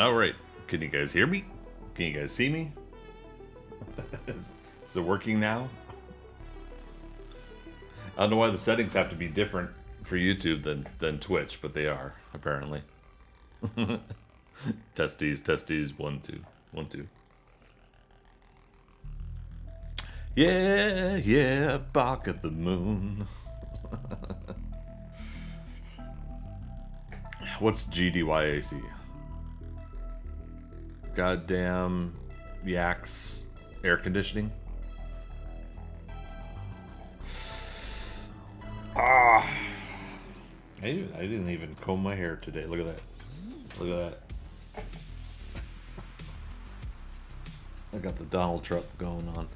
All right. Can you guys hear me? Can you guys see me? Is it working now? I don't know why the settings have to be different for YouTube than Twitch, but they are, apparently. Testes, 1, 2, 1, 2. Yeah, yeah, bark at the moon. What's GDYAC? Goddamn yaks air conditioning. I didn't even comb my hair today. Look at that. Look at that. I got the Donald Trump going on.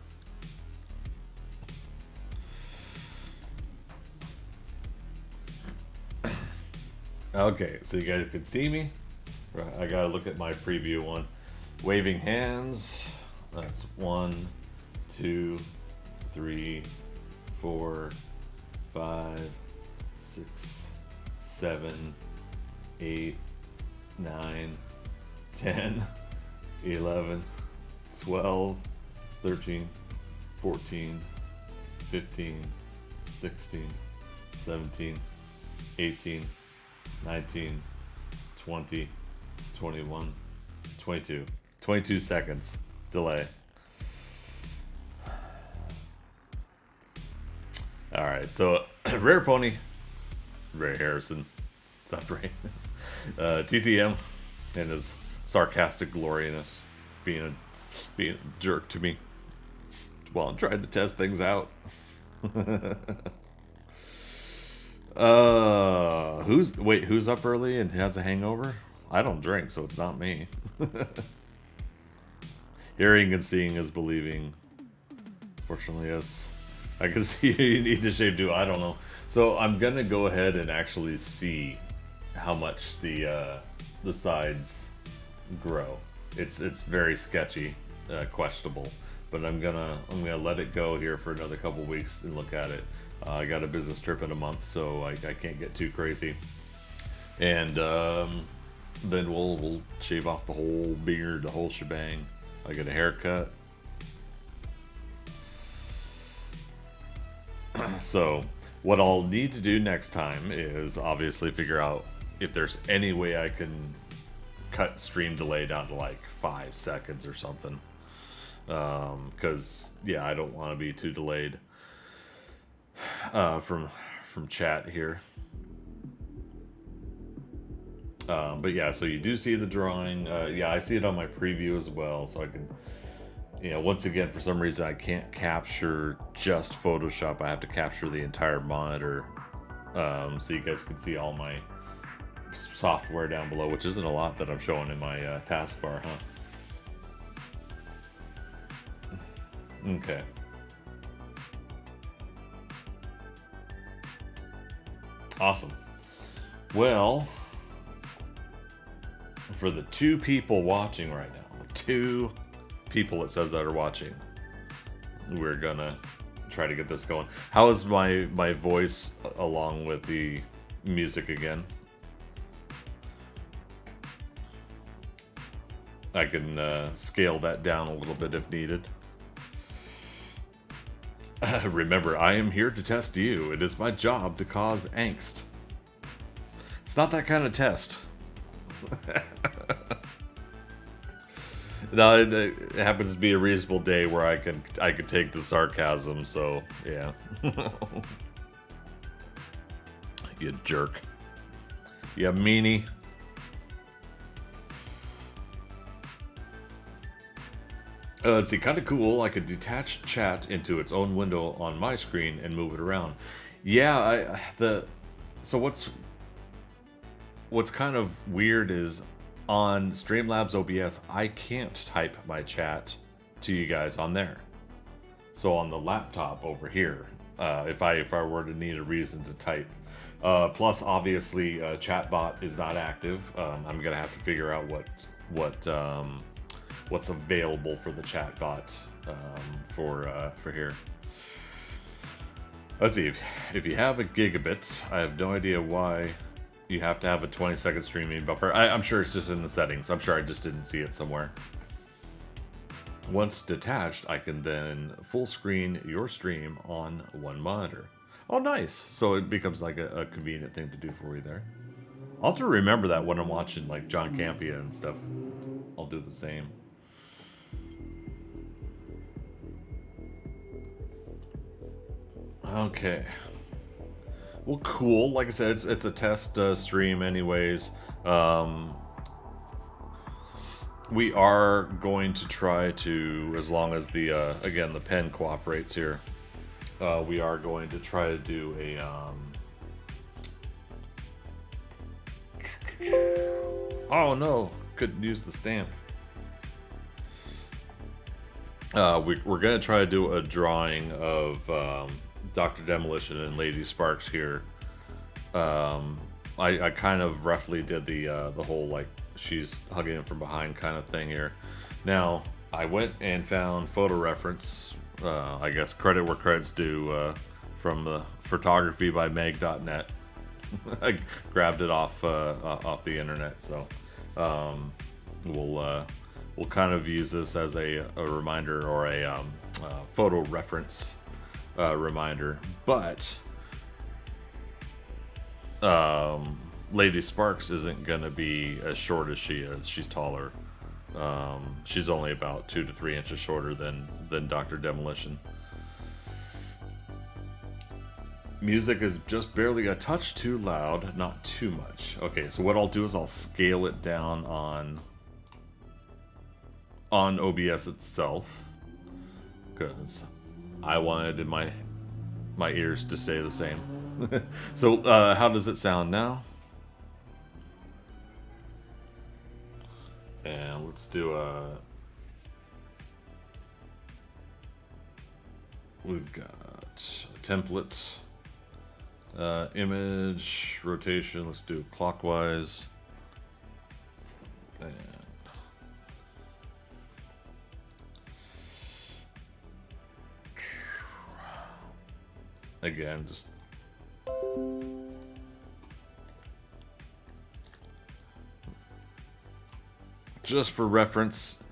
Okay, so you guys can see me. I gotta look at my preview one. Waving hands. That's 1, 2, 3, 4, 5, 6, 7, 8, 9, 10, 11, 12, 13, 14, 15, 16, 17, 18, 19, 20, 21, 22. 22 seconds delay. Alright, so Rare Pony, Ray Harrison, stop Ray, TTM, and his sarcastic gloriness being a jerk to me while I'm trying to test things out. Who's up early and has a hangover? I don't drink, so it's not me. Hearing and seeing is believing. Fortunately, yes. I can see you need to shave too. I don't know. So I'm gonna go ahead and actually see how much the sides grow. It's very sketchy, questionable. But I'm gonna let it go here for another couple weeks and look at it. I got a business trip in a month, so I can't get too crazy. And then we'll shave off the whole beard, the whole shebang. I get a haircut. So what I'll need to do next time is obviously figure out if there's any way I can cut stream delay down to like 5 seconds or something. Because yeah, I don't want to be too delayed from chat here. But yeah, so you do see the drawing. Yeah, I see it on my preview as well, so I can, once again, for some reason I can't capture just Photoshop. I have to capture the entire monitor, so you guys can see all my software down below, which isn't a lot that I'm showing in my taskbar, huh? Okay. Awesome. Well, for the 2 people watching right now, the 2 people it says that are watching, we're gonna try to get this going. How is my voice along with the music again? I can scale that down a little bit if needed. Remember, I am here to test you. It is my job to cause angst. It's not that kind of test. No, it happens to be a reasonable day where I could take the sarcasm, so yeah. You jerk. You meanie. Let's see, kind of cool. I could detach chat into its own window on my screen and move it around. Yeah, so what's kind of weird is on Streamlabs OBS, I can't type my chat to you guys on there. So on the laptop over here, if I were to need a reason to type. Plus, obviously, chatbot is not active. I'm gonna have to figure out what's available for the chatbot for here. Let's see. If you have a gigabit, I have no idea why You have to have a 20-second streaming buffer. I'm sure it's just in the settings. I'm sure I just didn't see it somewhere. Once detached, I can then full screen your stream on one monitor. Oh, nice. So it becomes like a convenient thing to do for you there. I'll have to remember that when I'm watching like John Campea and stuff. I'll do the same. Okay. Well, cool. Like I said, it's a test stream anyways. We are going to try to, as long as the, again, the pen cooperates here, we are going to try to do a, oh no, couldn't use the stamp. We're going to try to do a drawing of Dr. Demolition and Lady Sparks here. I kind of roughly did the whole, like, she's hugging him from behind kind of thing here. Now, I went and found photo reference, I guess credit where credit's due, from the photography by Meg.net. I grabbed it off the internet, so we'll kind of use this as a reminder or a photo reference reminder. But Lady Sparks isn't gonna be as short as she is. She's taller. She's only about 2 to 3 inches shorter than Dr. Demolition. Music is just barely a touch too loud, not too much. Okay, so what I'll do is I'll scale it down on OBS itself, because I wanted my ears to stay the same. So how does it sound now? And let's do we've got a template, image, rotation, let's do clockwise. And again, just for reference,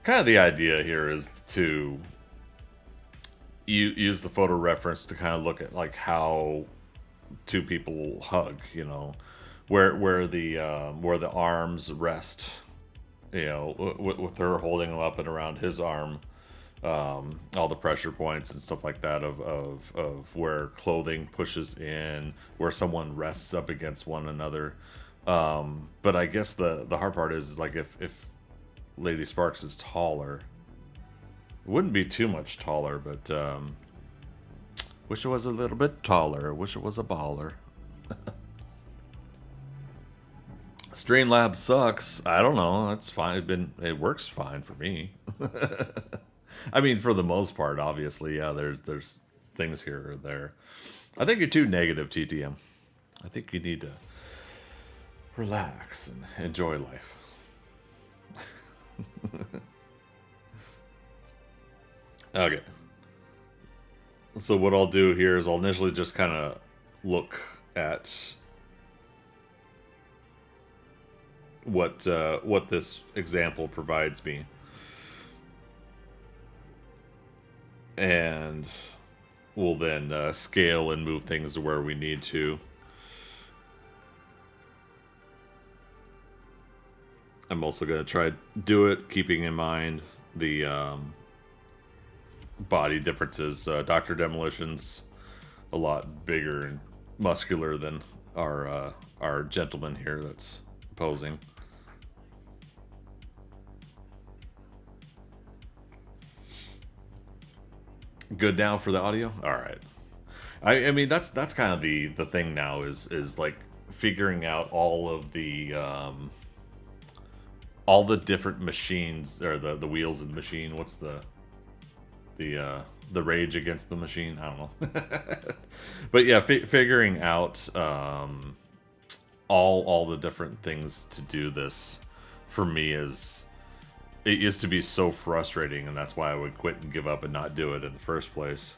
kind of the idea here is to use the photo reference to kind of look at like how two people hug, you know, where the arms rest, you know, with her holding him up and around his arm, all the pressure points and stuff like that of where clothing pushes in, where someone rests up against one another. But I guess the hard part is like if Lady Sparks is taller, it wouldn't be too much taller, but wish it was a little bit taller. Wish it was a baller. Streamlabs sucks. I don't know. That's fine. It works fine for me. I mean, for the most part, obviously, yeah. There's things here or there. I think you're too negative, TTM. I think you need to relax and enjoy life. Okay. So what I'll do here is I'll initially just kind of look at what this example provides me, and we'll then scale and move things to where we need to. I'm also going to try to do it keeping in mind the body differences. Dr. Demolition's a lot bigger and muscular than our gentleman here that's posing. Good now for the audio? All right. I mean that's kind of the thing now is like figuring out all the different machines, or the wheels of the machine. What's the rage against the machine? I don't know. But yeah, figuring out all the different things to do this for me it used to be so frustrating, and that's why I would quit and give up and not do it in the first place.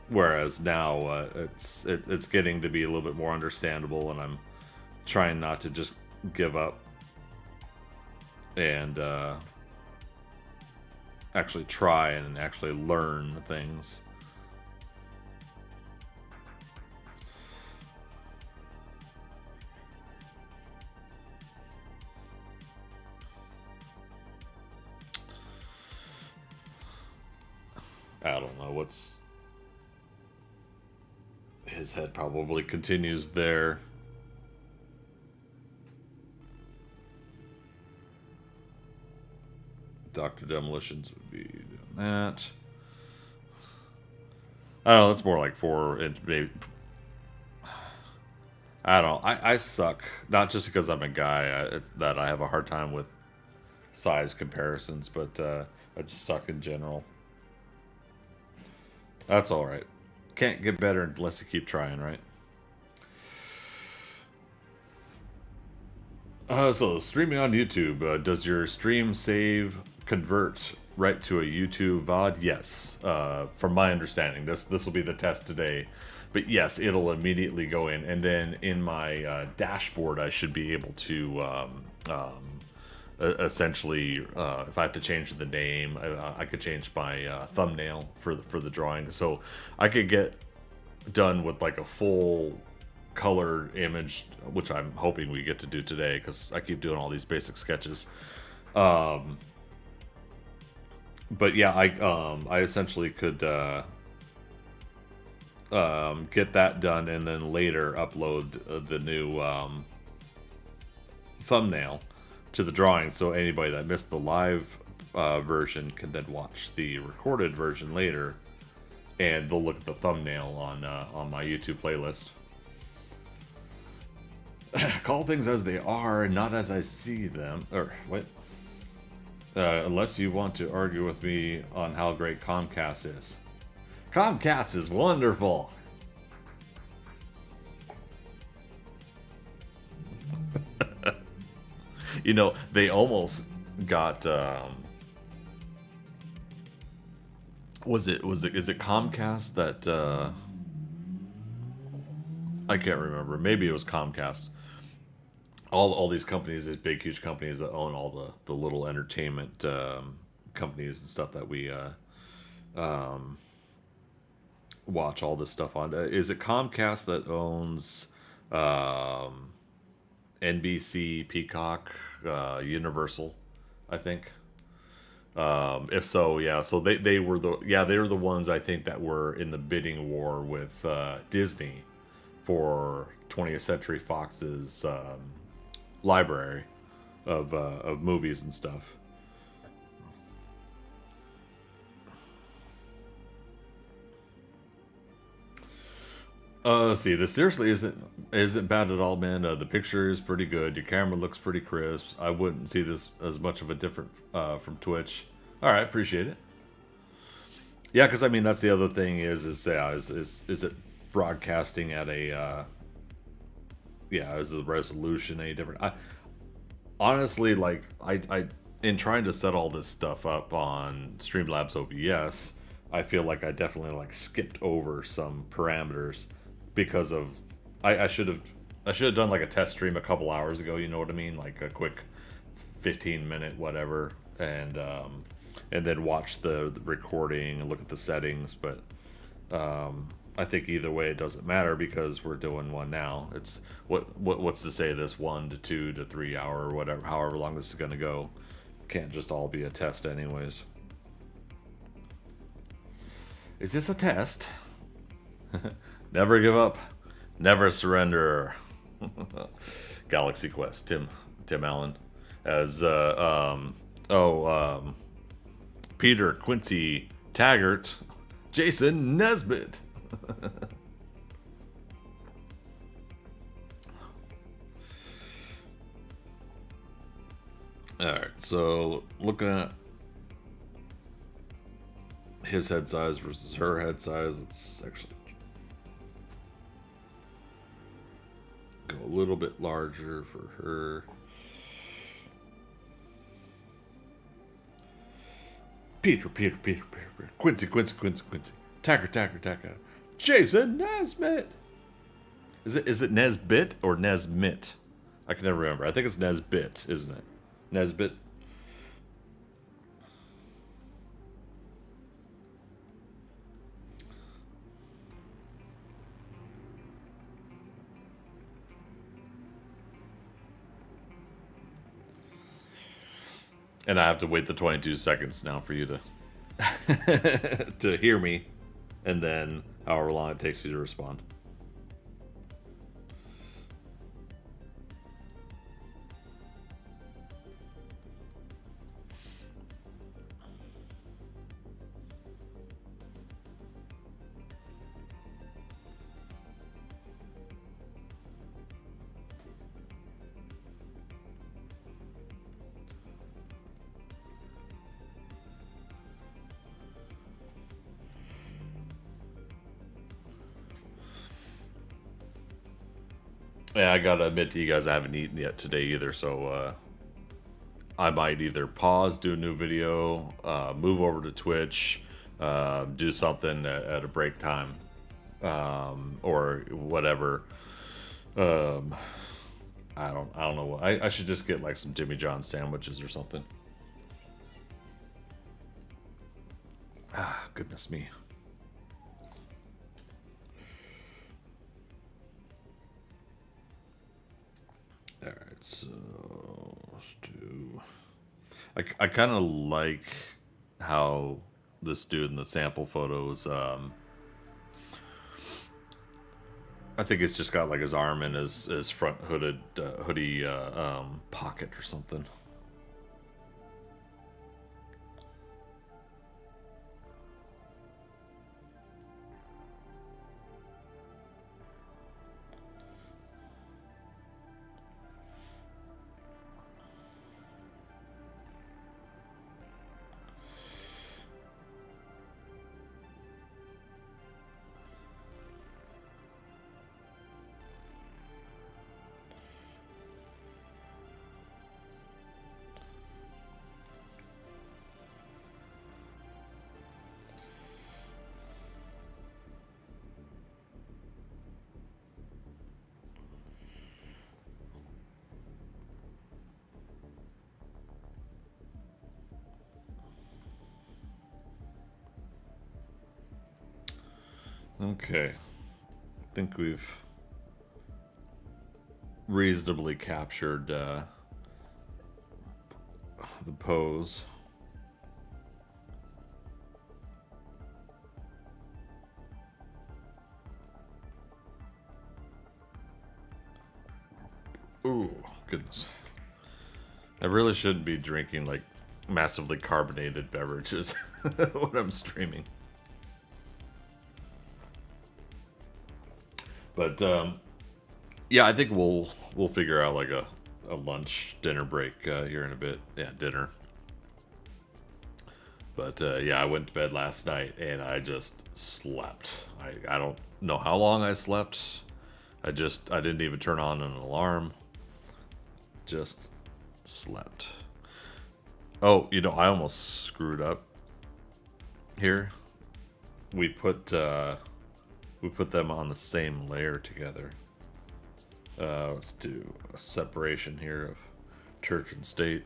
Whereas now it's getting to be a little bit more understandable, and I'm trying not to just give up and actually try and actually learn things. I don't know what's... His head probably continues there. Dr. Demolitions would be doing that. I don't know, that's more like 4 inch, maybe. I don't know. I suck. Not just because I'm a guy, that I have a hard time with size comparisons, but I just suck in general. That's alright. Can't get better unless you keep trying, right? So streaming on YouTube, does your stream save convert right to a YouTube VOD? Yes. From my understanding, this will be the test today. But yes, it'll immediately go in, and then in my dashboard, I should be able to essentially, if I have to change the name, I could change my thumbnail for the drawing, so I could get done with like a full colored image, which I'm hoping we get to do today because I keep doing all these basic sketches. But yeah, I essentially could get that done and then later upload the new thumbnail to the drawing, so anybody that missed the live version can then watch the recorded version later, and they'll look at the thumbnail on my YouTube playlist. Call things as they are and not as I see them. Or what? Unless you want to argue with me on how great Comcast is. Comcast is wonderful. You know, they almost got is it Comcast that I can't remember. Maybe it was Comcast. All these companies, these big huge companies that own all the little entertainment companies and stuff that we watch all this stuff on. Is it Comcast that owns NBC, Peacock, Universal, I think? If so, yeah. So they were the ones, I think, that were in the bidding war with Disney for 20th Century Fox's library of movies and stuff. Let's see. This seriously isn't bad at all, man. The picture is pretty good. Your camera looks pretty crisp. I wouldn't see this as much of a different from Twitch. All right, appreciate it. Yeah, because I mean that's the other thing is it broadcasting at a is the resolution any different? Honestly, like I in trying to set all this stuff up on Streamlabs OBS, I feel like I definitely like skipped over some parameters because of I should have done like a test stream a couple hours ago, you know what I mean? Like a quick 15-minute whatever, and then watch the recording and look at the settings, but I think either way it doesn't matter because we're doing one now. It's what's to say this 1 to 2 to 3 hour or whatever, however long this is going to go, can't just all be a test anyways. Is this a test? Never give up, never surrender. Galaxy Quest, Tim Allen as Peter Quincy Taggart, Jason Nesbitt. Alright, so looking at his head size versus her head size, let's actually go a little bit larger for her. Peter. Quincy. Taggart. Jason Nesbitt. Is it Nesbit or Nesmit? I can never remember. I think it's Nesbit, isn't it? Nesbit. And I have to wait the 22 seconds now for you to to hear me, and then however long it takes you to respond. Yeah, I gotta admit to you guys, I haven't eaten yet today either, so I might either pause, do a new video, move over to Twitch, do something at a break time, or whatever. Um, I don't know. I should just get like some Jimmy John sandwiches or something. Ah, goodness me. All right, so let's do. I kind of like how this dude in the sample photos. I think it's just got like his arm in his front hoodie pocket or something. Okay, I think we've reasonably captured the pose. Ooh, goodness. I really shouldn't be drinking like massively carbonated beverages when I'm streaming. But yeah, I think we'll figure out like a lunch dinner break here in a bit. Yeah, dinner. But yeah, I went to bed last night and I just slept. I don't know how long I slept. I didn't even turn on an alarm. Just slept. Oh, I almost screwed up here. We put them on the same layer together. Let's do a separation here of church and state.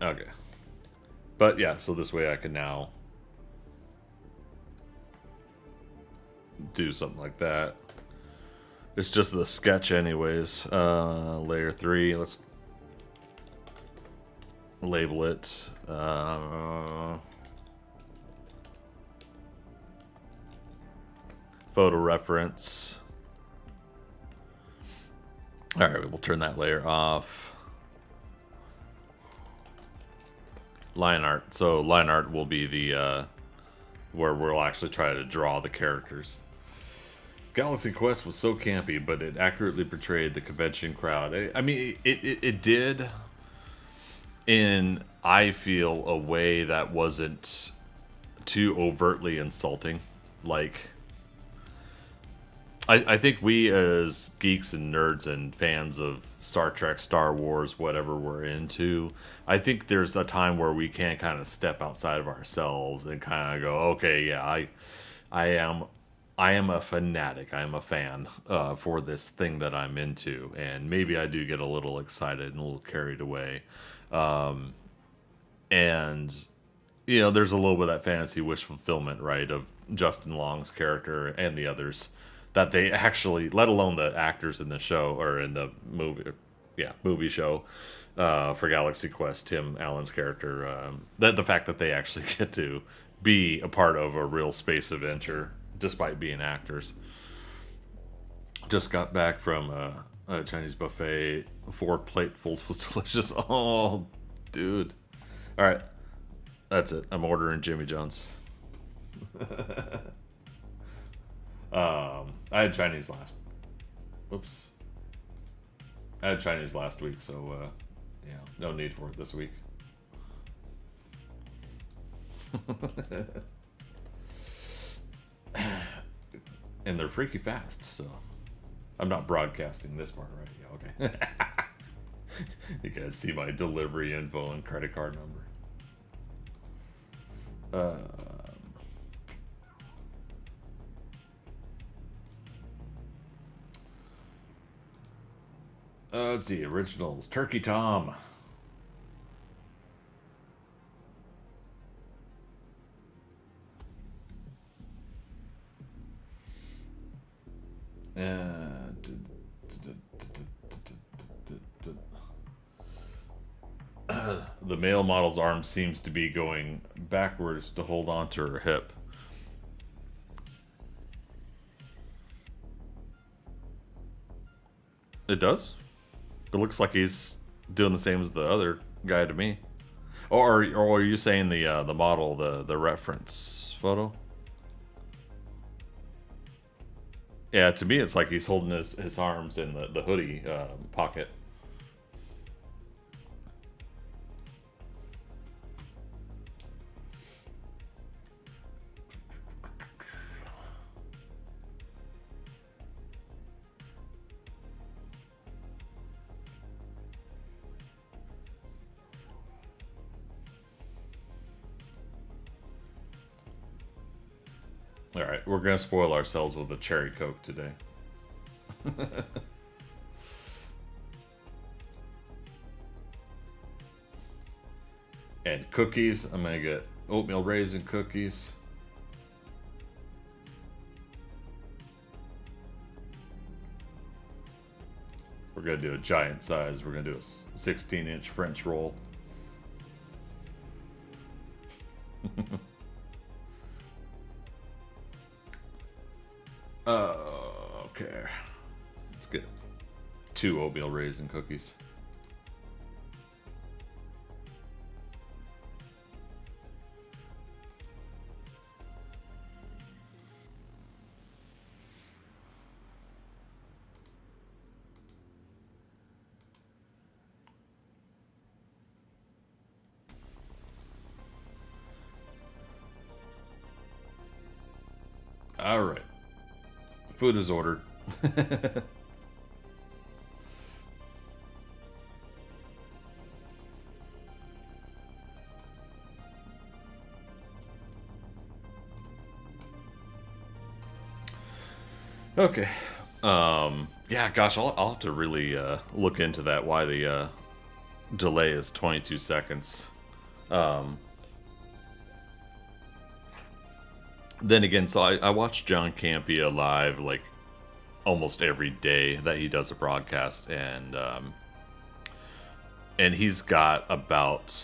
Okay. But yeah, so this way I can now do something like that. It's just the sketch anyways. Layer 3, let's label it. Photo reference. Alright, we'll turn that layer off. Line art. So line art will be the where we'll actually try to draw the characters. Galaxy Quest was so campy, but it accurately portrayed the convention crowd. I mean, it did in, I feel, a way that wasn't too overtly insulting. Like, I think we as geeks and nerds and fans of Star Trek, Star Wars, whatever we're into, I think there's a time where we can kind of step outside of ourselves and kind of go, okay, yeah, I am, I am a fanatic. I am a fan for this thing that I'm into, and maybe I do get a little excited and a little carried away, and there's a little bit of that fantasy wish fulfillment, right, of Justin Long's character and the others that they actually, let alone the actors in the show or in the movie, yeah, movie show for Galaxy Quest, Tim Allen's character, that the fact that they actually get to be a part of a real space adventure despite being actors. Just got back from a Chinese buffet. 4 platefuls was delicious. Oh, dude. All right, that's it. I'm ordering Jimmy John's. I had Chinese last. Oops. I had Chinese last week, so yeah, no need for it this week. And they're freaky fast, so I'm not broadcasting this part, right? Yeah, okay. You guys see my delivery info and credit card number. Let's see, originals. Turkey Tom. The male model's arm seems to be going backwards to hold on to her hip. It does? It looks like he's doing the same as the other guy to me. Or are you saying the model, the reference photo? Yeah, to me it's like he's holding his arms in the hoodie pocket. All right, we're gonna spoil ourselves with a cherry coke today. And cookies. I'm gonna get oatmeal raisin cookies. We're gonna do a giant size. We're gonna do a 16-inch French roll. Okay. Let's get 2 oatmeal raisin cookies. All right. Food is ordered. Okay. Yeah, gosh, I'll have to really look into that, why the delay is 22 seconds. Then again, so I watch John Campea live like almost every day that he does a broadcast, and he's got about,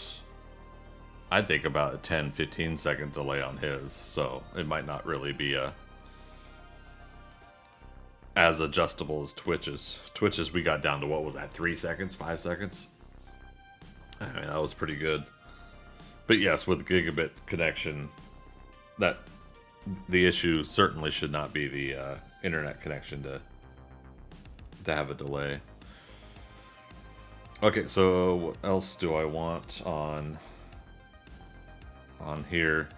I think, about a 10-15 second delay on his, so it might not really be as adjustable as Twitch's we got down to, what was that, 3 seconds, 5 seconds? I mean, that was pretty good. But yes, with gigabit connection, that the issue certainly should not be the internet connection to have a delay. Okay, so what else do I want on here?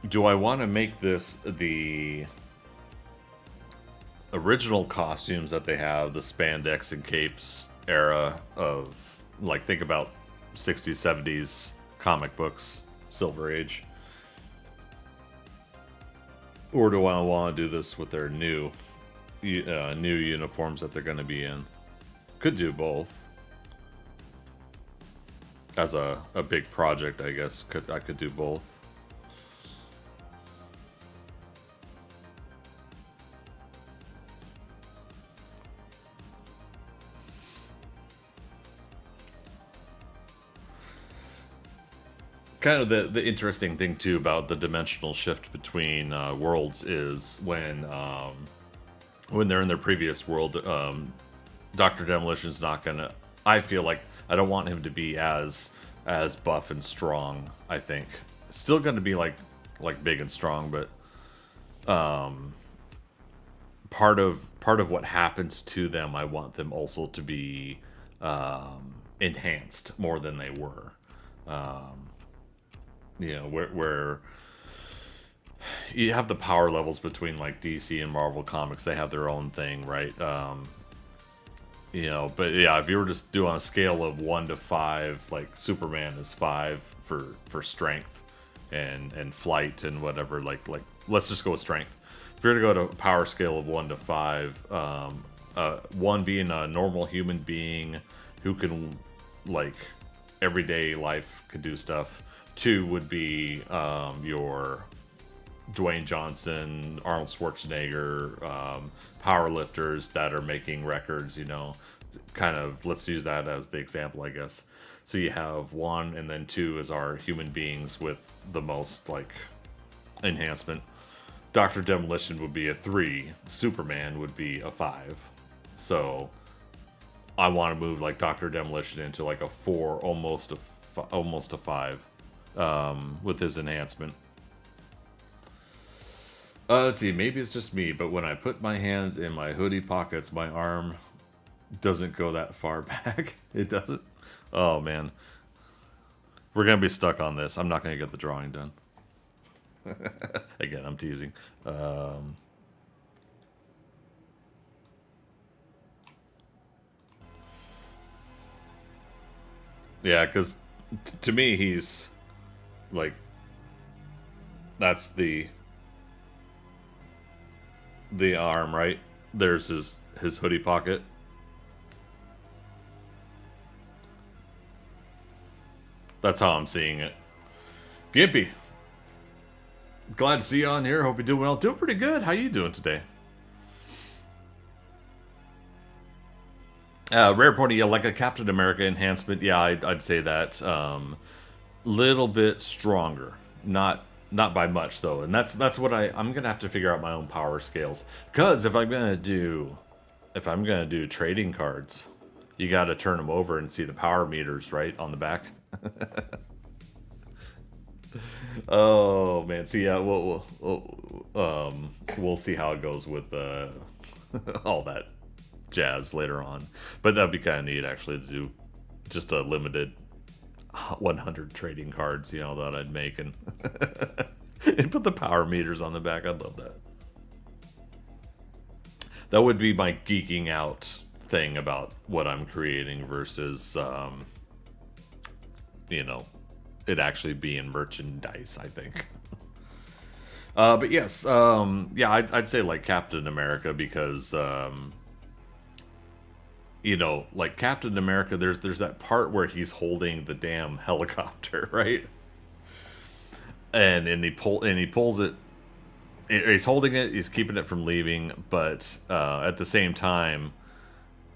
Do I want to make this the original costumes that they have, the spandex and capes era of, like, think about 60s, 70s comic books, Silver Age. Or do I want to do this with their new uniforms that they're going to be in? Could do both. As a big project, I guess I could do both. Kind of the interesting thing too about the dimensional shift between worlds is when they're in their previous world, Dr. Demolition's not gonna. I feel like I don't want him to be as buff and strong. I think still gonna be like big and strong, but part of what happens to them, I want them also to be enhanced more than they were. You know, where you have the power levels between like DC and Marvel Comics, they have their own thing, right? You know, but yeah, if you were just doing a scale of 1 to 5, like Superman is 5 for strength and flight and whatever. Like let's just go with strength. If you're gonna go to a power scale of 1 to 5, 1 being a normal human being who can, like, everyday life could do stuff. 2 would be your Dwayne Johnson, Arnold Schwarzenegger, power lifters that are making records, you know, kind of, let's use that as the example, I guess. So you have 1, and then 2 is our human beings with the most, like, enhancement. Dr. Demolition would be a 3. Superman would be a 5. So I want to move, like, Dr. Demolition into, like, a 4, almost a 5, with his enhancement. Let's see, maybe it's just me, but when I put my hands in my hoodie pockets, my arm doesn't go that far back. It doesn't. Oh, man. We're going to be stuck on this. I'm not going to get the drawing done. Again, I'm teasing. Yeah, because to me, he's like, that's the arm, right? There's his hoodie pocket. That's how I'm seeing it. Gimpy, glad to see you on here. Hope you're doing well. Doing pretty good. How you doing today? Rare Pony, yeah, like a Captain America enhancement. Yeah, I'd say that. Little bit stronger, not by much though, and that's what I'm gonna have to figure out my own power scales. Because if I'm gonna do trading cards, you got to turn them over and see the power meters right on the back. Oh man, so yeah, we'll see how it goes with all that jazz later on. But that'd be kind of neat actually to do just a limited 100 trading cards, you know, that I'd make and and put the power meters on the back. I'd love that. That would be my geeking out thing about what I'm creating versus you know, it actually being merchandise, I think. But yes, yeah, I'd say like Captain America because you know, like Captain America, there's that part where he's holding the damn helicopter, right? And he pulls it. He's holding it. He's keeping it from leaving, but at the same time,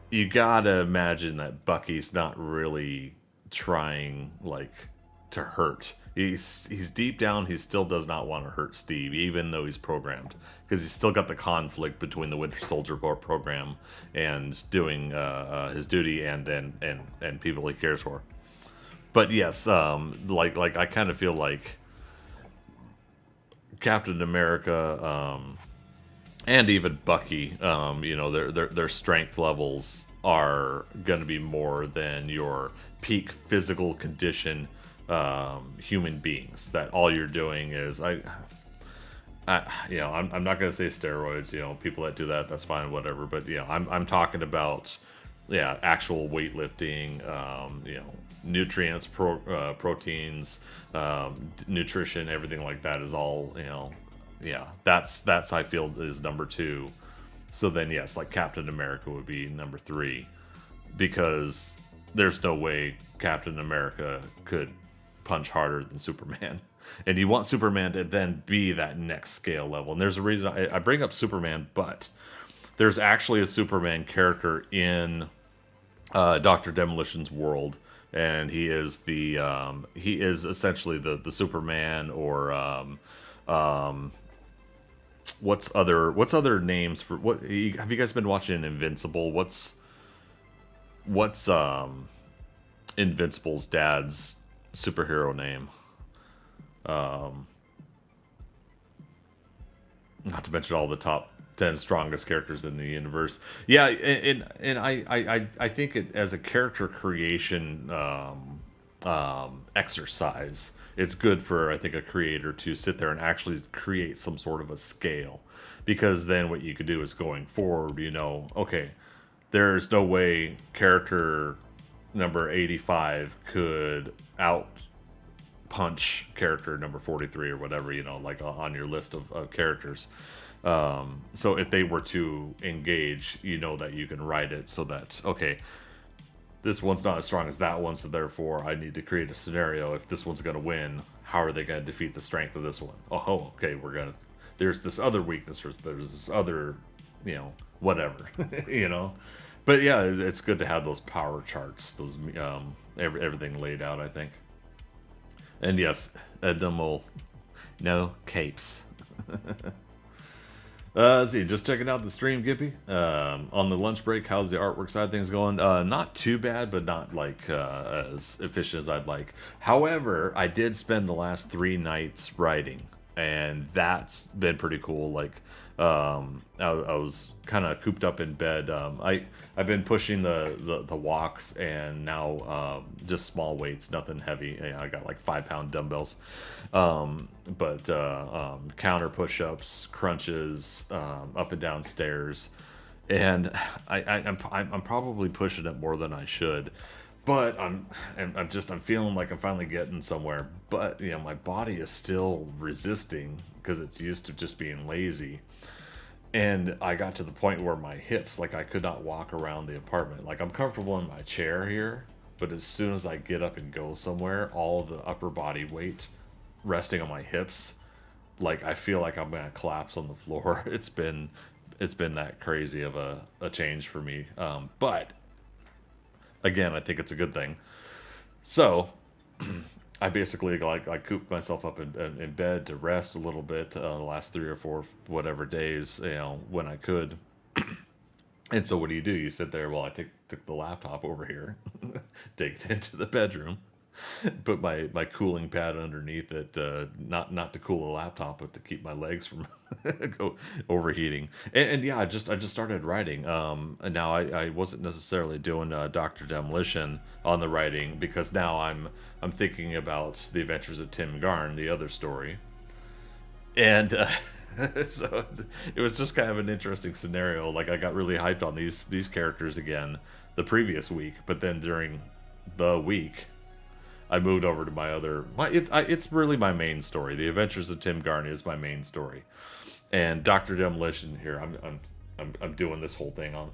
you gotta imagine that Bucky's not really trying like to hurt. He's deep down, he still does not want to hurt Steve, even though he's programmed, because he's still got the conflict between the Winter Soldier program and doing his duty and people he cares for. But yes, like I kind of feel like Captain America and even Bucky, you know, their strength levels are going to be more than your peak physical condition human beings. That all you're doing is I'm not gonna say steroids. People that do that, that's fine, whatever. But I'm talking about, actual weightlifting. Nutrients, proteins, nutrition, everything like that is all. That's I feel is number two. So then yes, like Captain America would be number three, because there's no way Captain America could punch harder than Superman. And you want Superman to then be that next scale level. And there's a reason I bring up Superman, but there's actually a Superman character in Doctor Demolition's world, and he is essentially the Superman, or what's other names for what? Have you guys been watching Invincible? What's Invincible's dad's superhero name? Not to mention all the top 10 strongest characters in the universe. Yeah, and I think it as a character creation exercise, it's good for, I think, a creator to sit there and actually create some sort of a scale, because then what you could do is, going forward, okay, there's no way character number 85 could out punch character number 43 or whatever, like on your list of characters. So if they were to engage, that you can write it so that, okay, this one's not as strong as that one, so therefore I need to create a scenario. If this one's going to win, how are they going to defeat the strength of this one? Oh, okay, there's this other weakness, or there's this other, whatever, But yeah, it's good to have those power charts, those everything laid out, I think. And yes, Edom will no capes. Let's see, just checking out the stream, Gippy. On the lunch break, how's the artwork side of things going? Not too bad, but not like as efficient as I'd like. However, I did spend the last 3 nights writing, and that's been pretty cool. Like, I was kind of cooped up in bed. I've been pushing the walks, and now just small weights, nothing heavy. I got like 5-pound dumbbells, but counter push-ups, crunches, up and down stairs, and I'm probably pushing it more than I should. But I'm feeling like I'm finally getting somewhere. But my body is still resisting because it's used to just being lazy. And I got to the point where my hips, like, I could not walk around the apartment. Like, I'm comfortable in my chair here, but as soon as I get up and go somewhere, all of the upper body weight resting on my hips, like, I feel like I'm gonna collapse on the floor. It's been that crazy of a change for me. But again, I think it's a good thing. So I basically I cooped myself up in bed to rest a little bit the last 3 or 4 whatever days, when I could. And so what do? You sit there. Well, I took the laptop over here, take it into the bedroom, put my cooling pad underneath it, not to cool the laptop, but to keep my legs from overheating. And yeah, I just started writing. And now I wasn't necessarily doing Dr. Demolition on the writing, because now I'm thinking about the Adventures of Tim Garn, the other story, and so it was just kind of an interesting scenario. Like, I got really hyped on these characters again the previous week, but then during the week, I moved over to my other. It's really my main story. The Adventures of Tim Garn is my main story, and Doctor Demolition here. I'm doing this whole thing on.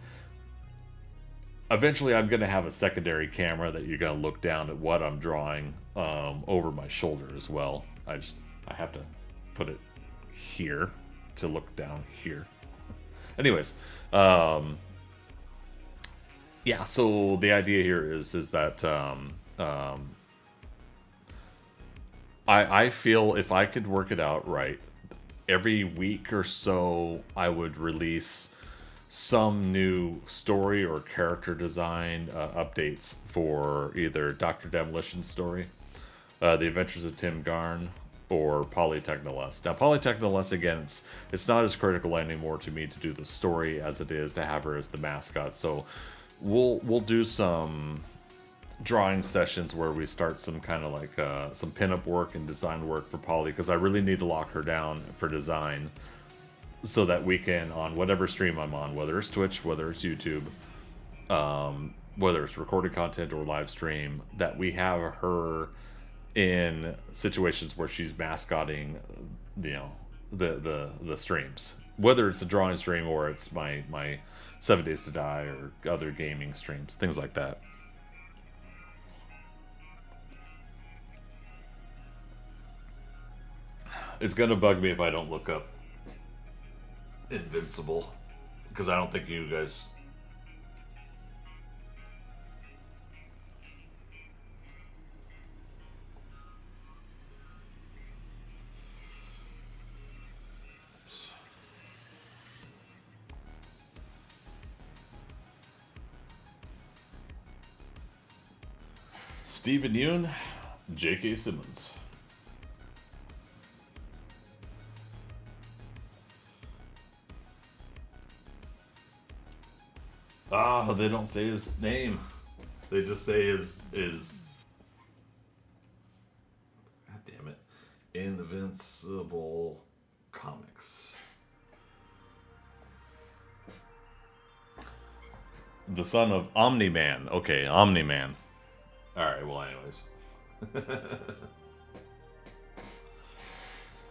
Eventually, I'm gonna have a secondary camera that you're gonna look down at what I'm drawing over my shoulder as well. I have to put it here to look down here. Anyways, yeah. So the idea here is that. I feel if I could work it out right, every week or so I would release some new story or character design updates for either Dr. Demolition's story, The Adventures of Tim Garn, or Polytechnoless. Now, Polytechnoless, again, it's not as critical anymore to me to do the story as it is to have her as the mascot. So we'll do some drawing sessions where we start some kind of like some pinup work and design work for Polly, because I really need to lock her down for design so that we can, on whatever stream I'm on, whether it's Twitch, whether it's YouTube, whether it's recorded content or live stream, that we have her in situations where she's mascotting, you know, the streams, whether it's a drawing stream or it's my 7 Days to Die or other gaming streams, things like that. It's gonna bug me if I don't look up Invincible, because I don't think you guys. Stephen Yeun, J.K. Simmons. Ah, they don't say his name. They just say his. God damn it! Invincible Comics. The son of Omni-Man. Okay, Omni-Man. Alright, well, anyways.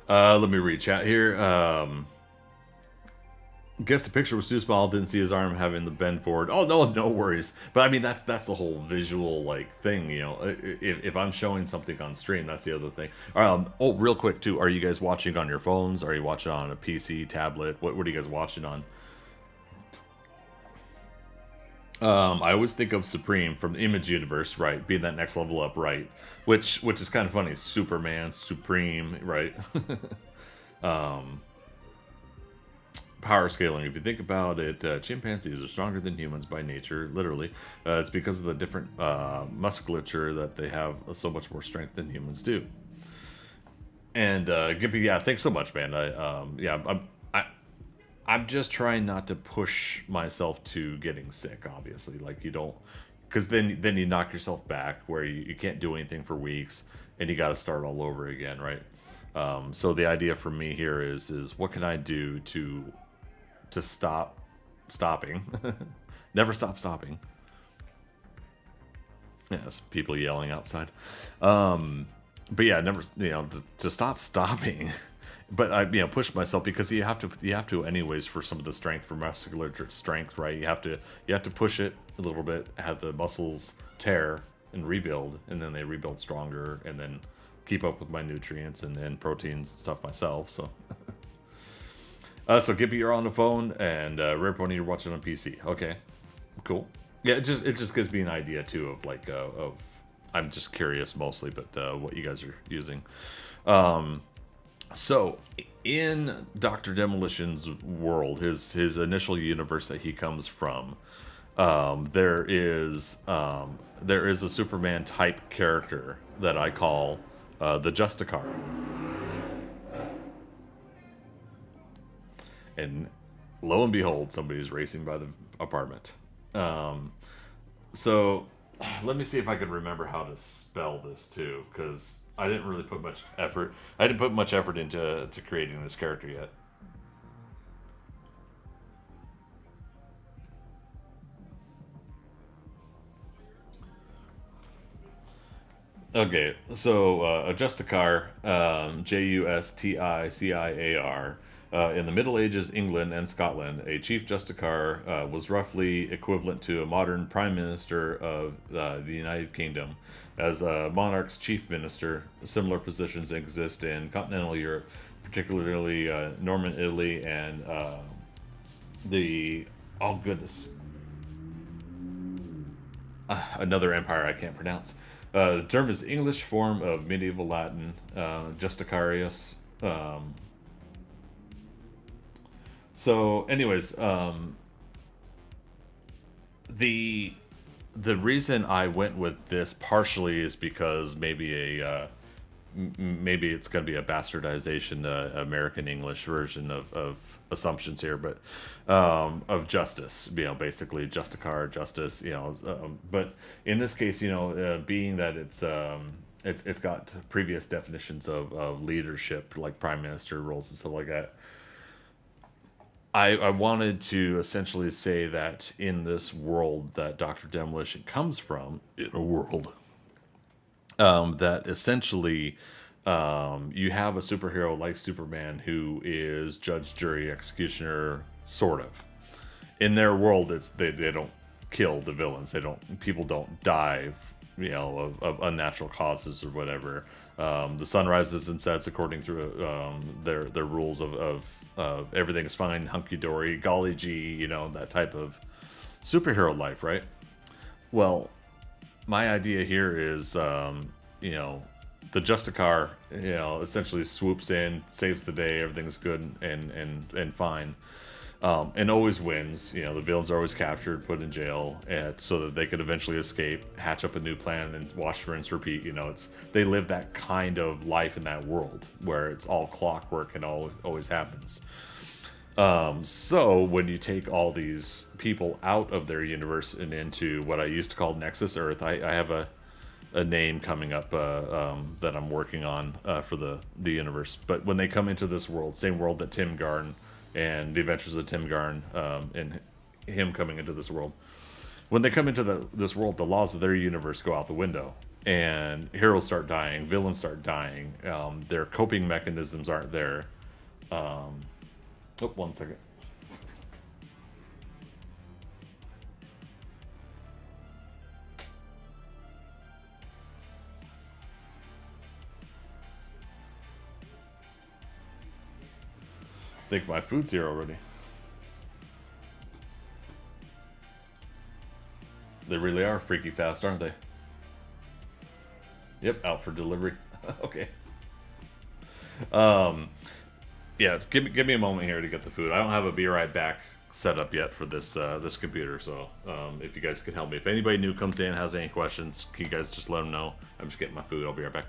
Let me read chat here. Guess the picture was too small, didn't see his arm having the bend forward. Oh, no worries. But I mean, that's the whole visual, like, thing, you know. If I'm showing something on stream, that's the other thing. Oh, real quick, too. Are you guys watching on your phones? Are you watching on a PC, tablet? What are you guys watching on? I always think of Supreme from the Image universe, right? Being that next level up, right? Which is kind of funny. Superman, Supreme, right? Power scaling. If you think about it, chimpanzees are stronger than humans by nature, literally. It's because of the different musculature that they have so much more strength than humans do. And Gippy, yeah, thanks so much, man. I'm just trying not to push myself to getting sick, obviously. Like, you don't, because then you knock yourself back where you can't do anything for weeks and you got to start all over again, right? So the idea for me here is what can I do to stop stopping? Never stop stopping. Yes, people yelling outside. But yeah, never, to stop stopping. But I, push myself, because you have to anyways, for some of the strength, for muscular strength, right? You have to push it a little bit, have the muscles tear and rebuild, and then they rebuild stronger, and then keep up with my nutrients and proteins and stuff myself. So, so Gippy, you're on the phone, and Rare Pony, you're watching on PC. Okay, cool. Yeah, it just gives me an idea too of like of I'm just curious mostly, but what you guys are using. So, in Dr. Demolition's world, his initial universe that he comes from, there is a Superman type character that I call the Justicar, and lo and behold, somebody's racing by the apartment. So, let me see if I can remember how to spell this too, because I didn't really put much effort. I didn't put much effort into creating this character yet. Okay, so a Justicar, Justicar, in the Middle Ages, England and Scotland, a Chief Justicar was roughly equivalent to a modern Prime Minister of the United Kingdom. As a monarch's chief minister, similar positions exist in continental Europe, particularly Norman Italy and another empire I can't pronounce. The term is English form of medieval Latin, Justicarius. So, anyways, the reason I went with this partially is because maybe maybe it's going to be a bastardization, American English version of assumptions here, but of justice, basically justicar, justice, but in this case, being that it's got previous definitions of leadership, like prime minister roles and stuff like that. I wanted to essentially say that in this world that Dr. Demolition comes from, in a world that essentially you have a superhero like Superman who is judge, jury, executioner, sort of. In their world, they don't kill the villains. People don't die, of unnatural causes or whatever. The sun rises and sets according to their rules of everything's fine, hunky dory, golly gee, that type of superhero life, right? Well, my idea here is, the Justicar, essentially swoops in, saves the day, everything's good and fine, and always wins. The villains are always captured, put in jail, so that they could eventually escape, hatch up a new plan, and wash, rinse, repeat. They live that kind of life in that world where it's all clockwork and always happens. So when you take all these people out of their universe and into what I used to call Nexus Earth, I have a name coming up that I'm working on for the universe. But when they come into this world, same world that Tim Garn and the Adventures of Tim Garn, and him coming into this world, when they come into this world, the laws of their universe go out the window, and heroes start dying, villains start dying. Their coping mechanisms aren't there. Oh, 1 second. I think my food's here already. They really are freaky fast, aren't they? Yep, out for delivery. Okay. Yeah, give me a moment here to get the food. I don't have a be right back set up yet for this this computer, so if you guys could help me. If anybody new comes in, has any questions, can you guys just let them know? I'm just getting my food. I'll be right back.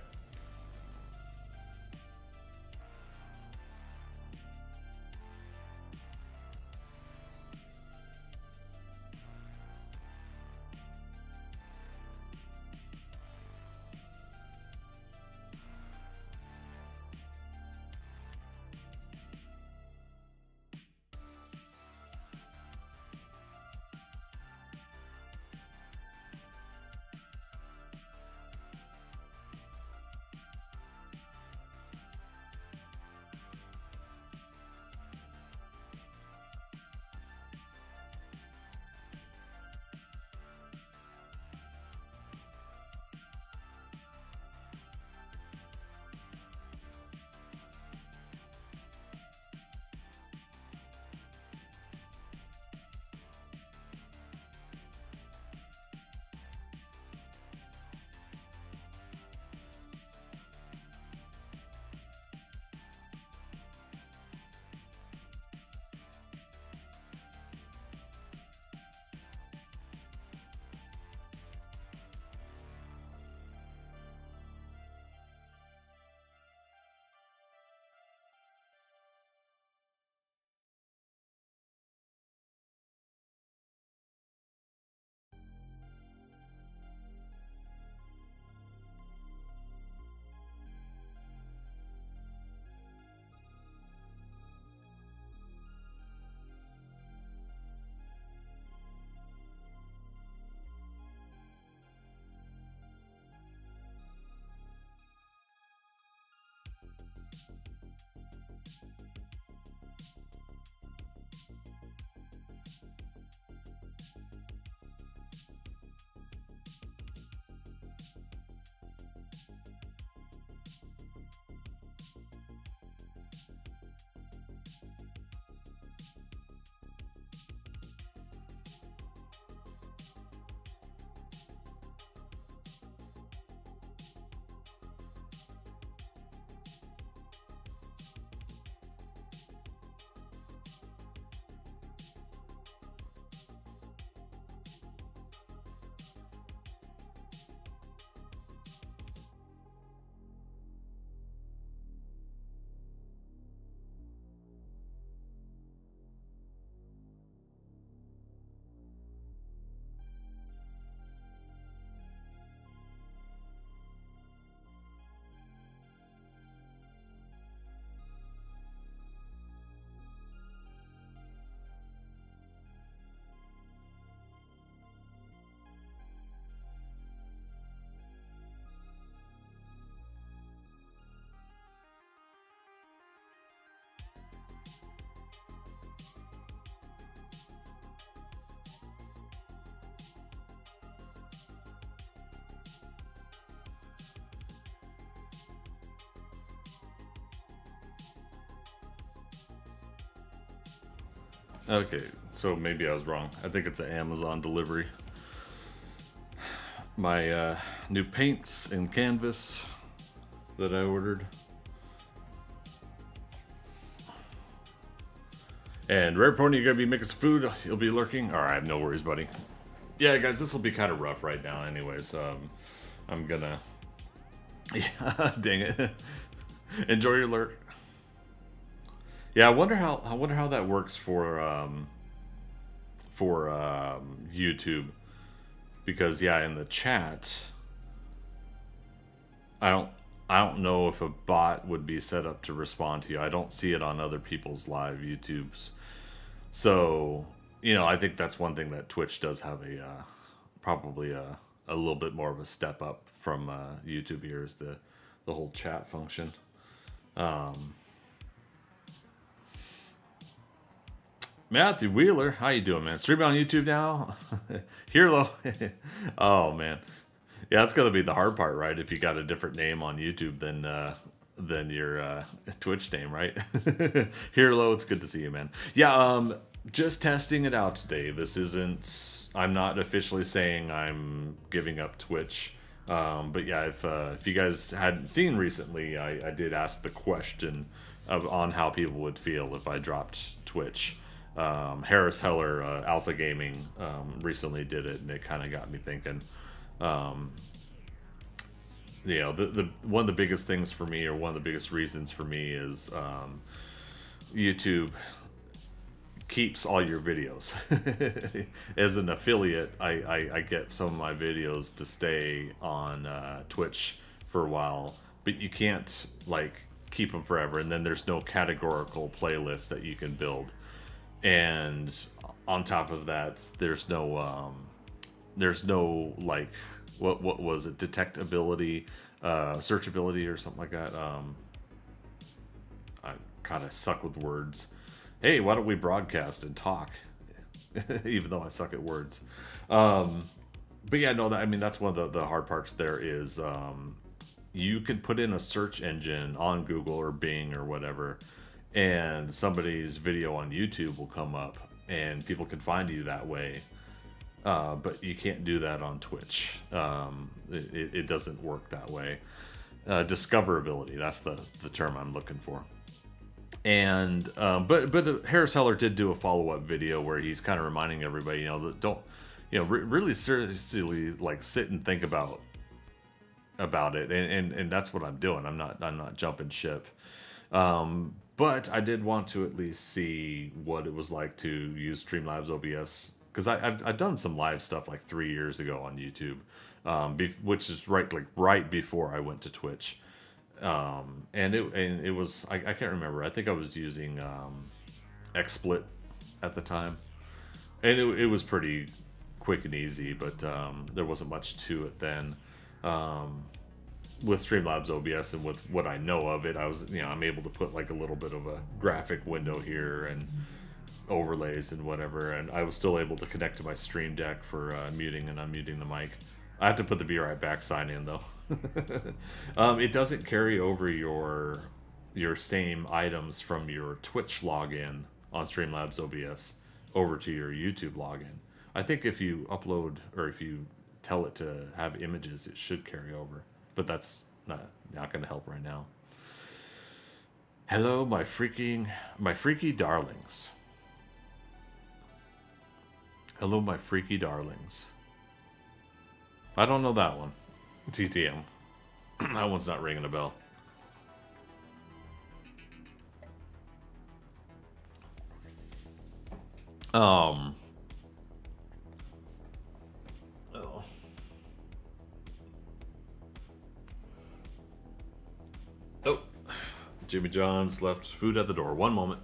Okay, so maybe I was wrong. I think it's an Amazon delivery. My new paints and canvas that I ordered. And Rare Pony, you're gonna be making some food. You'll be lurking. All right, no worries, buddy. Yeah, guys, this will be kind of rough right now, anyways. I'm gonna. Yeah, dang it. Enjoy your lurk. Yeah, I wonder how that works for YouTube, because yeah, in the chat, I don't I don't know if a bot would be set up to respond to you. I don't see it on other people's live YouTubes. So, I think that's one thing that Twitch does have probably a little bit more of a step up from YouTube here is the whole chat function. Matthew Wheeler, how you doing, man? Streaming on YouTube now? Hirlo. Oh man, yeah, that's gonna be the hard part, right? If you got a different name on YouTube than your Twitch name, right? Hirlo, it's good to see you, man. Yeah, just testing it out today. This isn't. I'm not officially saying I'm giving up Twitch. But yeah, if you guys hadn't seen recently, I did ask the question on how people would feel if I dropped Twitch. Harris Heller, Alpha Gaming, recently did it, and it kind of got me thinking. The one of the biggest things for me, or one of the biggest reasons for me, is YouTube keeps all your videos. As an affiliate, I get some of my videos to stay on Twitch for a while, but you can't keep them forever, and then there's no categorical playlist that you can build. And on top of that, there's no what was it, detectability, searchability or something like that. I kind of suck with words. Hey, why don't we broadcast and talk? Even though I suck at words. But yeah, no, that's one of the hard parts there is you can put in a search engine on Google or Bing or whatever, and somebody's video on YouTube will come up and people can find you that way. But you can't do that on Twitch. It doesn't work that way. Discoverability, that's the term I'm looking for. And but Harris Heller did do a follow-up video where he's kind of reminding everybody, that don't, really seriously sit and think about it, and that's what I'm doing. I'm not jumping ship. But I did want to at least see what it was like to use Streamlabs OBS, because I've done some live stuff 3 years ago on YouTube, which is right before I went to Twitch. And it was I can't remember. I think I was using XSplit at the time, and it was pretty quick and easy, but there wasn't much to it then. With Streamlabs OBS and with what I know of it, I'm able to put a little bit of a graphic window here and overlays and whatever, and I was still able to connect to my Stream Deck for muting and unmuting the mic. I have to put the Be Right Back sign in though. It doesn't carry over your same items from your Twitch login on Streamlabs OBS over to your YouTube login. I think if you upload, or if you tell it to have images, it should carry over. But that's not going to help right now. Hello, my freaky darlings. Hello, my freaky darlings. I don't know that one. TTM. That one's not ringing a bell. Oh. Oh. Jimmy John's left food at the door. One moment.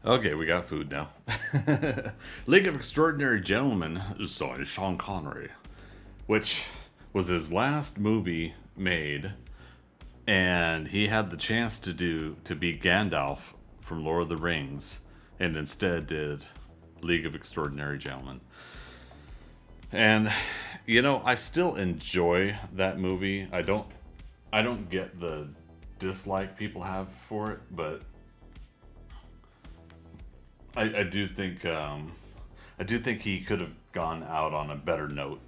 Okay, we got food now. League of Extraordinary Gentlemen, starring Sean Connery, which was his last movie made, and he had the chance to be Gandalf from Lord of the Rings, and instead did League of Extraordinary Gentlemen. And I still enjoy that movie. I don't get the dislike people have for it, but I do think he could have gone out on a better note.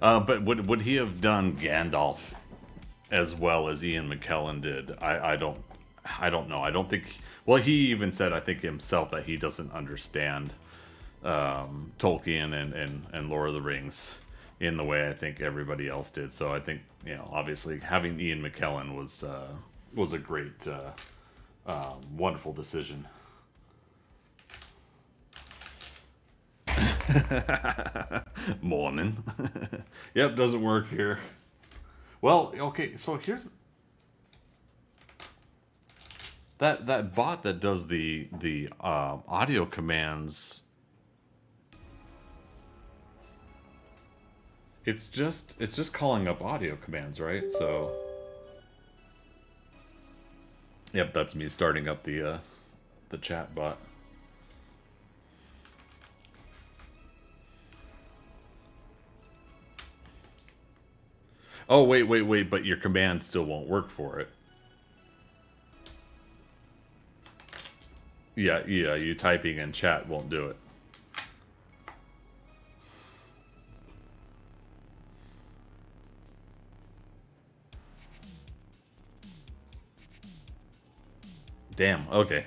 But would he have done Gandalf as well as Ian McKellen did? I don't know. I don't think. Well, he even said, I think himself, that he doesn't understand Tolkien and Lord of the Rings in the way I think everybody else did. So I think obviously having Ian McKellen was a great, wonderful decision. Morning. Yep, doesn't work here. Well, okay, so here's that bot that does the audio commands. It's just calling up audio commands, right? So, yep, that's me starting up the chat bot. Oh, wait, but your command still won't work for it. Yeah, you typing in chat won't do it. Damn, okay.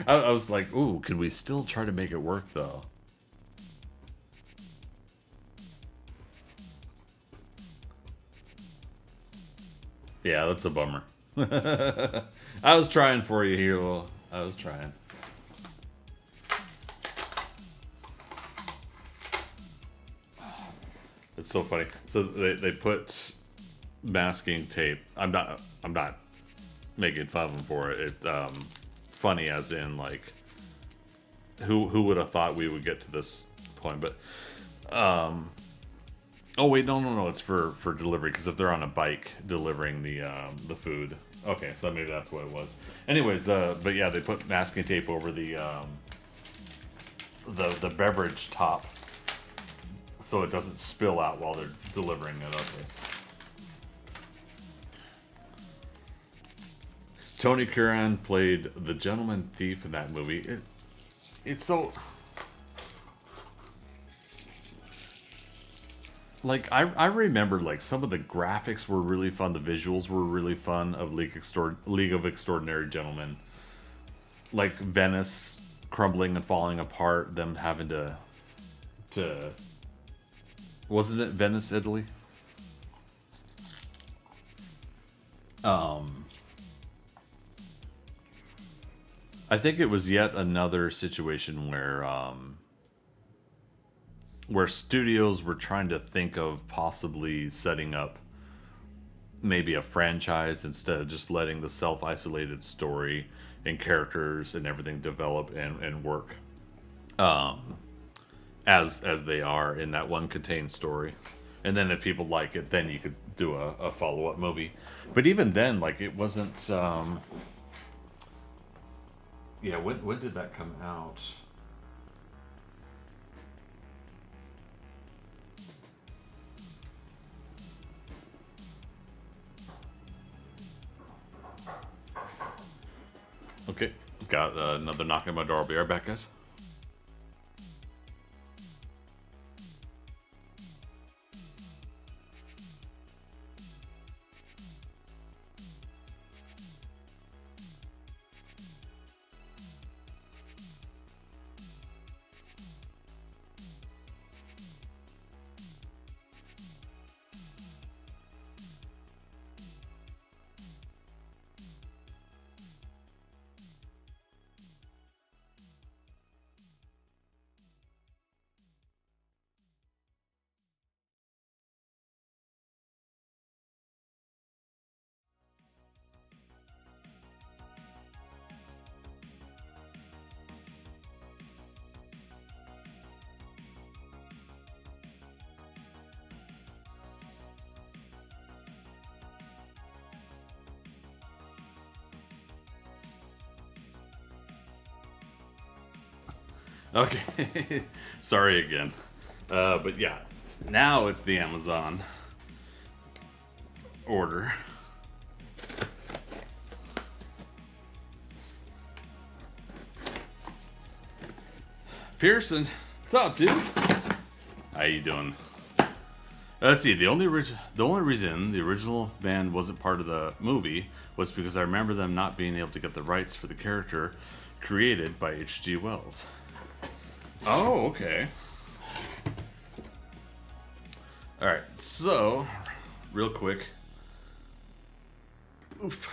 I was like, ooh, could we still try to make it work, though? Yeah, that's a bummer. I was trying for you here. Well, I was trying. It's so funny. So they put masking tape. I'm not making fun of them for it. Funny as in like who would have thought we would get to this point? But oh wait, no. It's for delivery, because if they're on a bike delivering the food. Okay, so maybe that's what it was. Anyways, but yeah, they put masking tape over the beverage top so it doesn't spill out while they're delivering it. Okay. Tony Curran played the gentleman thief in that movie. It's so like I remember like some of the graphics were really fun, the visuals were really fun of League of Extraordinary Gentlemen. Like Venice crumbling and falling apart, them having to wasn't it Venice, Italy? Um I think it was yet another situation where studios were trying to think of possibly setting up maybe a franchise instead of just letting the self-isolated story and characters and everything develop and work as they are in that one contained story. And then if people like it, then you could do a follow-up movie. But even then, like, it wasn't yeah, when did that come out? Okay, got another knock on my door. I'll be right back, guys. Okay. Sorry again. But yeah, now it's the Amazon order. Pearson, what's up, dude? How you doing? Let's see. The only reason the original band wasn't part of the movie was because I remember them not being able to get the rights for the character created by H.G. Wells. Oh, okay. All right. So, real quick. Oof.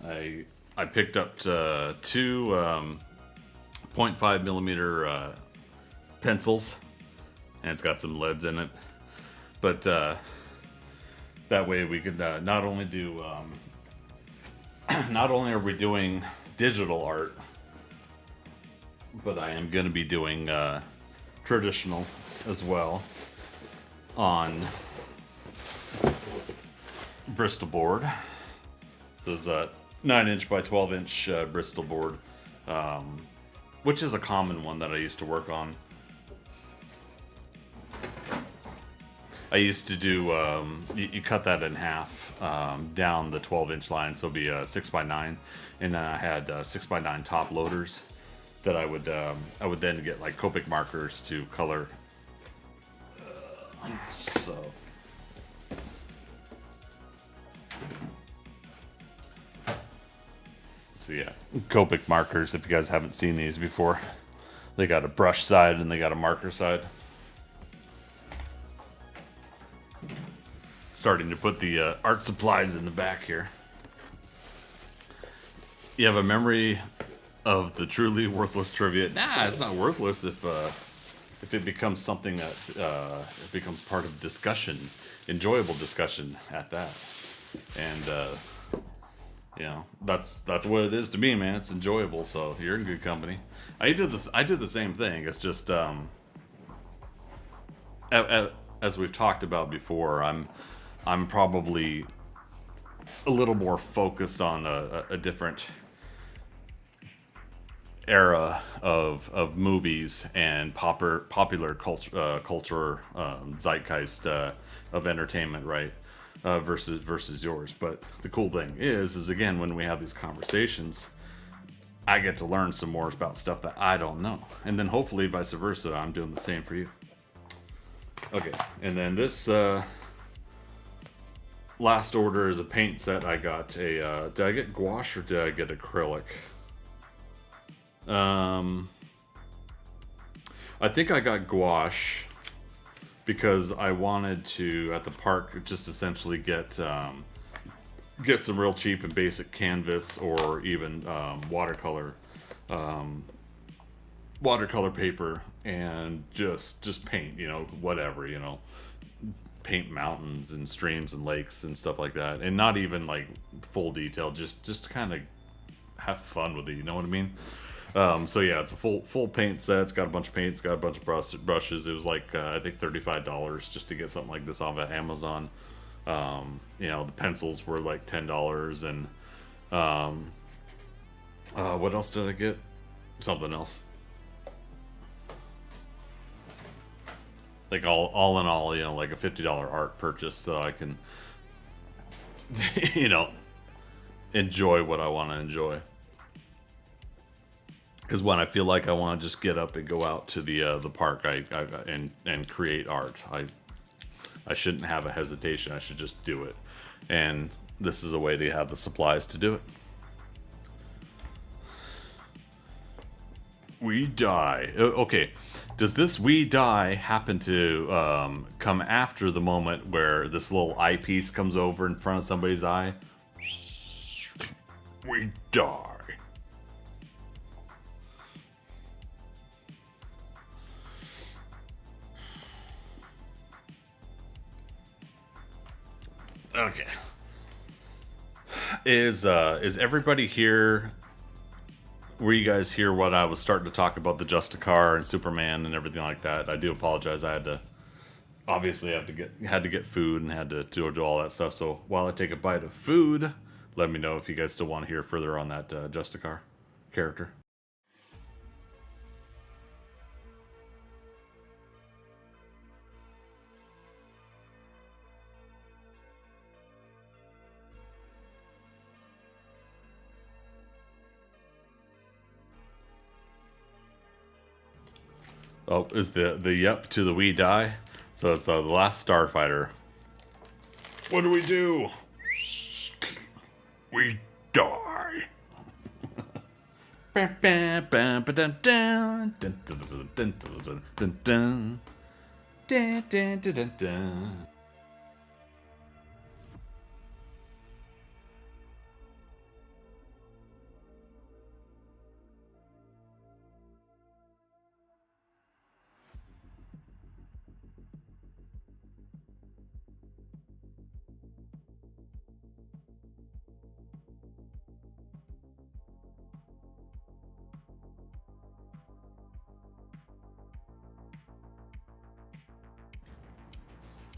I picked up two 0.5 millimeter pencils, and it's got some leads in it. But that way we could not only do not only are we doing digital art, but I am going to be doing traditional as well on Bristol board. This is a 9-inch by 12-inch Bristol board, which is a common one that I used to work on. I used to do, you cut that in half down the 12-inch line, so it'd be a 6x9, and then I had 6x9 top loaders that I would then get like Copic markers to color. So yeah, Copic markers, if you guys haven't seen these before. They got a brush side and they got a marker side. Starting to put the art supplies in the back here. You have a memory of the truly worthless trivia? Nah, it's not worthless if it becomes something that it becomes part of discussion, enjoyable discussion at that. And you know, that's what it is to me, man. It's enjoyable, so you're in good company. I do the same thing. It's just as we've talked about before, I'm probably a little more focused on a different era of movies and popular culture zeitgeist of entertainment, right? Versus yours. But the cool thing is again, when we have these conversations, I get to learn some more about stuff that I don't know, and then hopefully vice versa, I'm doing the same for you. Okay, and then this last order is a paint set. I got a did I get gouache or did I get acrylic? I think I got gouache because I wanted to, at the park, just essentially get some real cheap and basic canvas or even watercolor paper and just paint, whatever, paint mountains and streams and lakes and stuff like that, and not even like full detail, just kind of have fun with it, you know what I mean? So yeah, it's a full paint set. It's got a bunch of paints, got a bunch of brushes. It was like I think $35 just to get something like this off of Amazon. The pencils were like $10, and what else did I get? Something else. Like all in all, like a $50 art purchase, so I can, enjoy what I want to enjoy. Because when I feel like I want to just get up and go out to the park, and create art, I shouldn't have a hesitation. I should just do it, and this is a way to have the supplies to do it. We die. Okay, does this "we die" happen to come after the moment where this little eyepiece comes over in front of somebody's eye? We die. Okay. Is everybody here? Were you guys hear what I was starting to talk about, the Justicar and Superman and everything like that? I do apologize. I had to get food and had to do all that stuff. So while I take a bite of food, let me know if you guys still want to hear further on that Justicar character. Oh, is the yep to the we die? So it's the last Starfighter. What do we do? We die.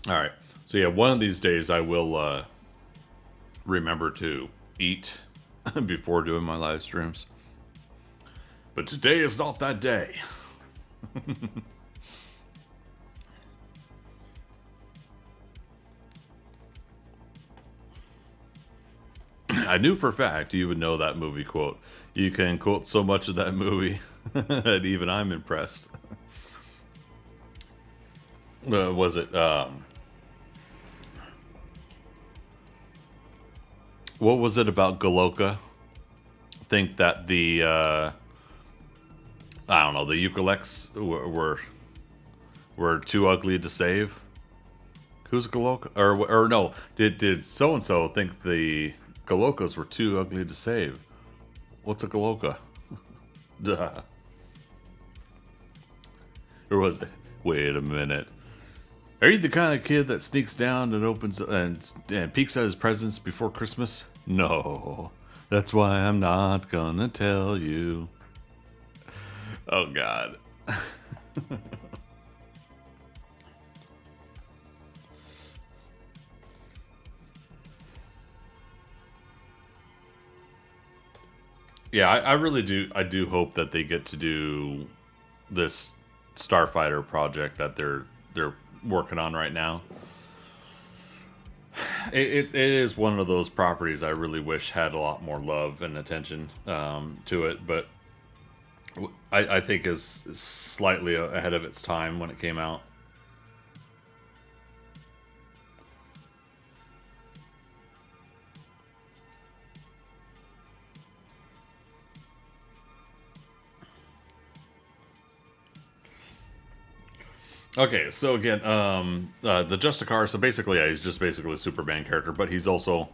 All right. So yeah, one of these days I will remember to eat before doing my live streams. But today is not that day. I knew for a fact you would know that movie quote. You can quote so much of that movie that even I'm impressed. Was it what was it about Galoka? Think that the I don't know, the Eucalypts were too ugly to save. Who's Galoka? Or no? Did so and so think the Galokas were too ugly to save? What's a Galoka? Duh. Or was it? Wait a minute. Are you the kind of kid that sneaks down and opens and peeks at his presents before Christmas? No. That's why I'm not gonna tell you. Oh God. Yeah, I really do. I do hope that they get to do this Starfighter project that they're working on right now. It is one of those properties I really wish had a lot more love and attention to it, but I think is slightly ahead of its time when it came out. Okay, so again, the Justicar. So basically, yeah, he's just basically a Superman character, but he's also,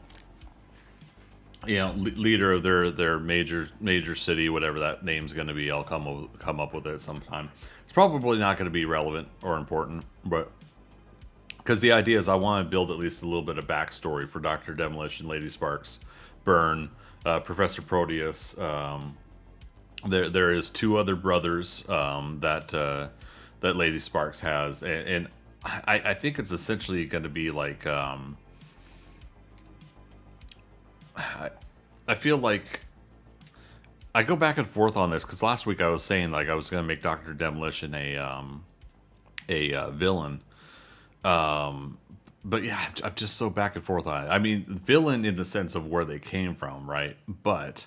leader of their major city, whatever that name's going to be. I'll come up with it sometime. It's probably not going to be relevant or important, but because the idea is I want to build at least a little bit of backstory for Doctor Demolition, Lady Sparks, Burn, Professor Proteus. There is two other brothers that Lady Sparks has, and I think it's essentially going to be like I feel like I go back and forth on this because last week I was saying like I was going to make Doctor Demolition a villain, but yeah, I'm just so back and forth on it. I mean, villain in the sense of where they came from, right? But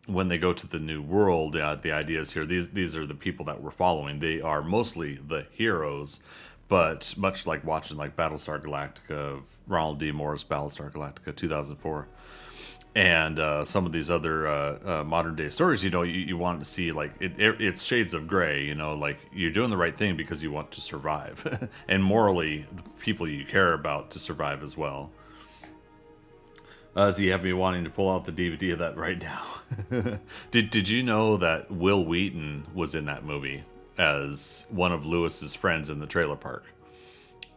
when they go to the new world, the idea is here. These are the people that we're following. They are mostly the heroes, but much like watching like Battlestar Galactica, Ronald D. Moore's Battlestar Galactica 2004, and some of these other modern day stories. You want to see like it's shades of gray. Like you're doing the right thing because you want to survive, and morally, the people you care about to survive as well. So you have me wanting to pull out the DVD of that right now. Did you know that Will Wheaton was in that movie as one of Lewis's friends in the trailer park?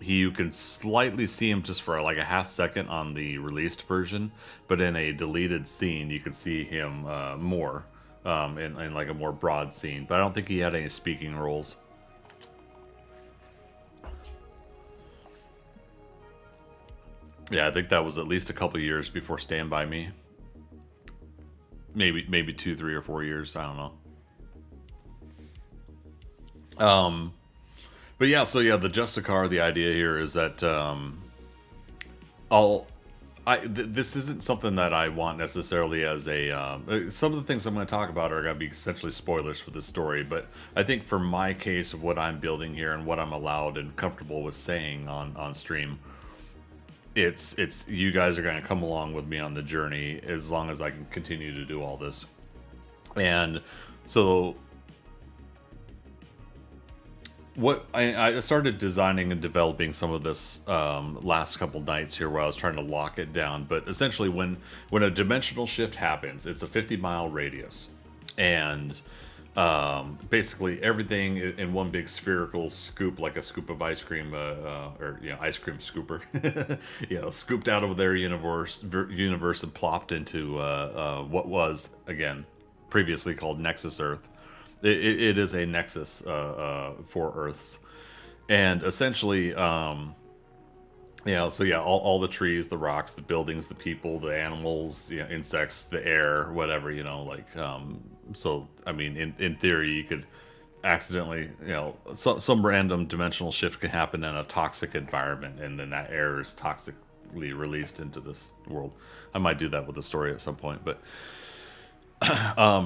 You can slightly see him just for like a half second on the released version, but in a deleted scene, you can see him more in like a more broad scene. But I don't think he had any speaking roles. Yeah, I think that was at least a couple years before Stand By Me. Maybe 2, 3, or 4 years. I don't know. But yeah, so yeah, the Justicar. The idea here is that this isn't something that I want necessarily as a. Some of the things I'm going to talk about are going to be essentially spoilers for the story, but I think for my case of what I'm building here and what I'm allowed and comfortable with saying on stream, it's you guys are going to come along with me on the journey as long as I can continue to do all this, and so what I started designing and developing some of this last couple nights here where I was trying to lock it down. But essentially, when a dimensional shift happens, it's a 50-mile radius, and basically everything in one big spherical scoop, like a scoop of ice cream, or ice cream scooper, scooped out of their universe and plopped into what was again previously called Nexus Earth. It is a nexus for Earths, and essentially, all the trees, the rocks, the buildings, the people, the animals, insects, the air, whatever, so I mean, in theory, you could accidentally, some random dimensional shift can happen in a toxic environment, and then that air is toxically released into this world. I might do that with a story at some point, but.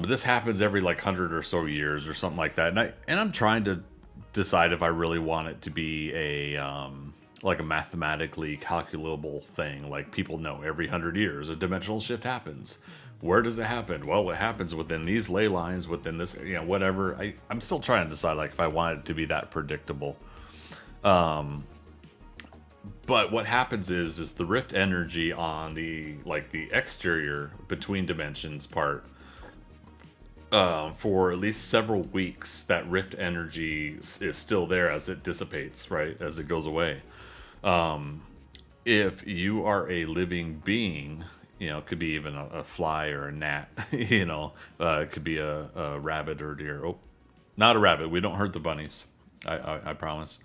This happens every like 100 or so years or something like that, and I'm trying to decide if I really want it to be a like a mathematically calculable thing. Like people know every 100 years a dimensional shift happens. Where does it happen? Well, it happens within these ley lines, within this, whatever. I'm still trying to decide like if I want it to be that predictable. But what happens is the rift energy on the exterior between dimensions part. For at least several weeks, that rift energy is still there as it dissipates, right? As it goes away. If you are a living being, it could be even a fly or a gnat, it could be a rabbit or deer. Oh, not a rabbit. We don't hurt the bunnies. I promise.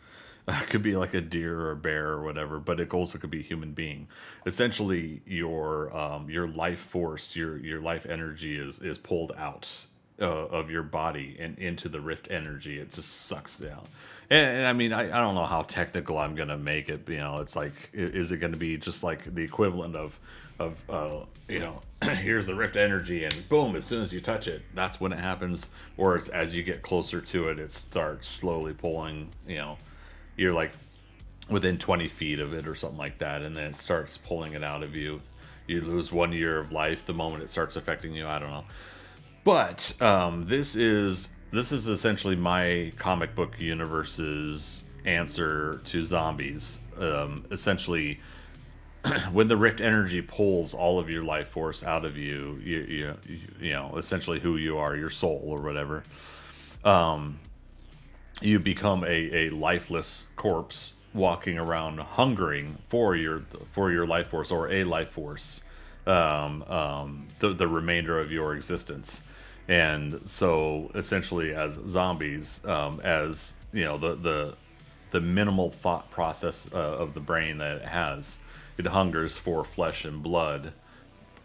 It could be like a deer or a bear or whatever, but it also could be a human being. Essentially, your life force, your life energy is pulled out of your body and into the rift energy. It just sucks down. And I mean, I don't know how technical I'm gonna make it. It's like, is it gonna be just like the equivalent of here's the rift energy, and boom, as soon as you touch it, that's when it happens, or it's as you get closer to it, it starts slowly pulling. You're like within 20 feet of it or something like that, and then it starts pulling it out of you. You lose 1 year of life the moment it starts affecting you. I don't know. But this is essentially my comic book universe's answer to zombies. Essentially, when the rift energy pulls all of your life force out of you, essentially who you are, your soul or whatever, you become a lifeless corpse walking around hungering for your life force, or a life force, the remainder of your existence. And so essentially as zombies, as the minimal thought process of the brain that it has, it hungers for flesh and blood,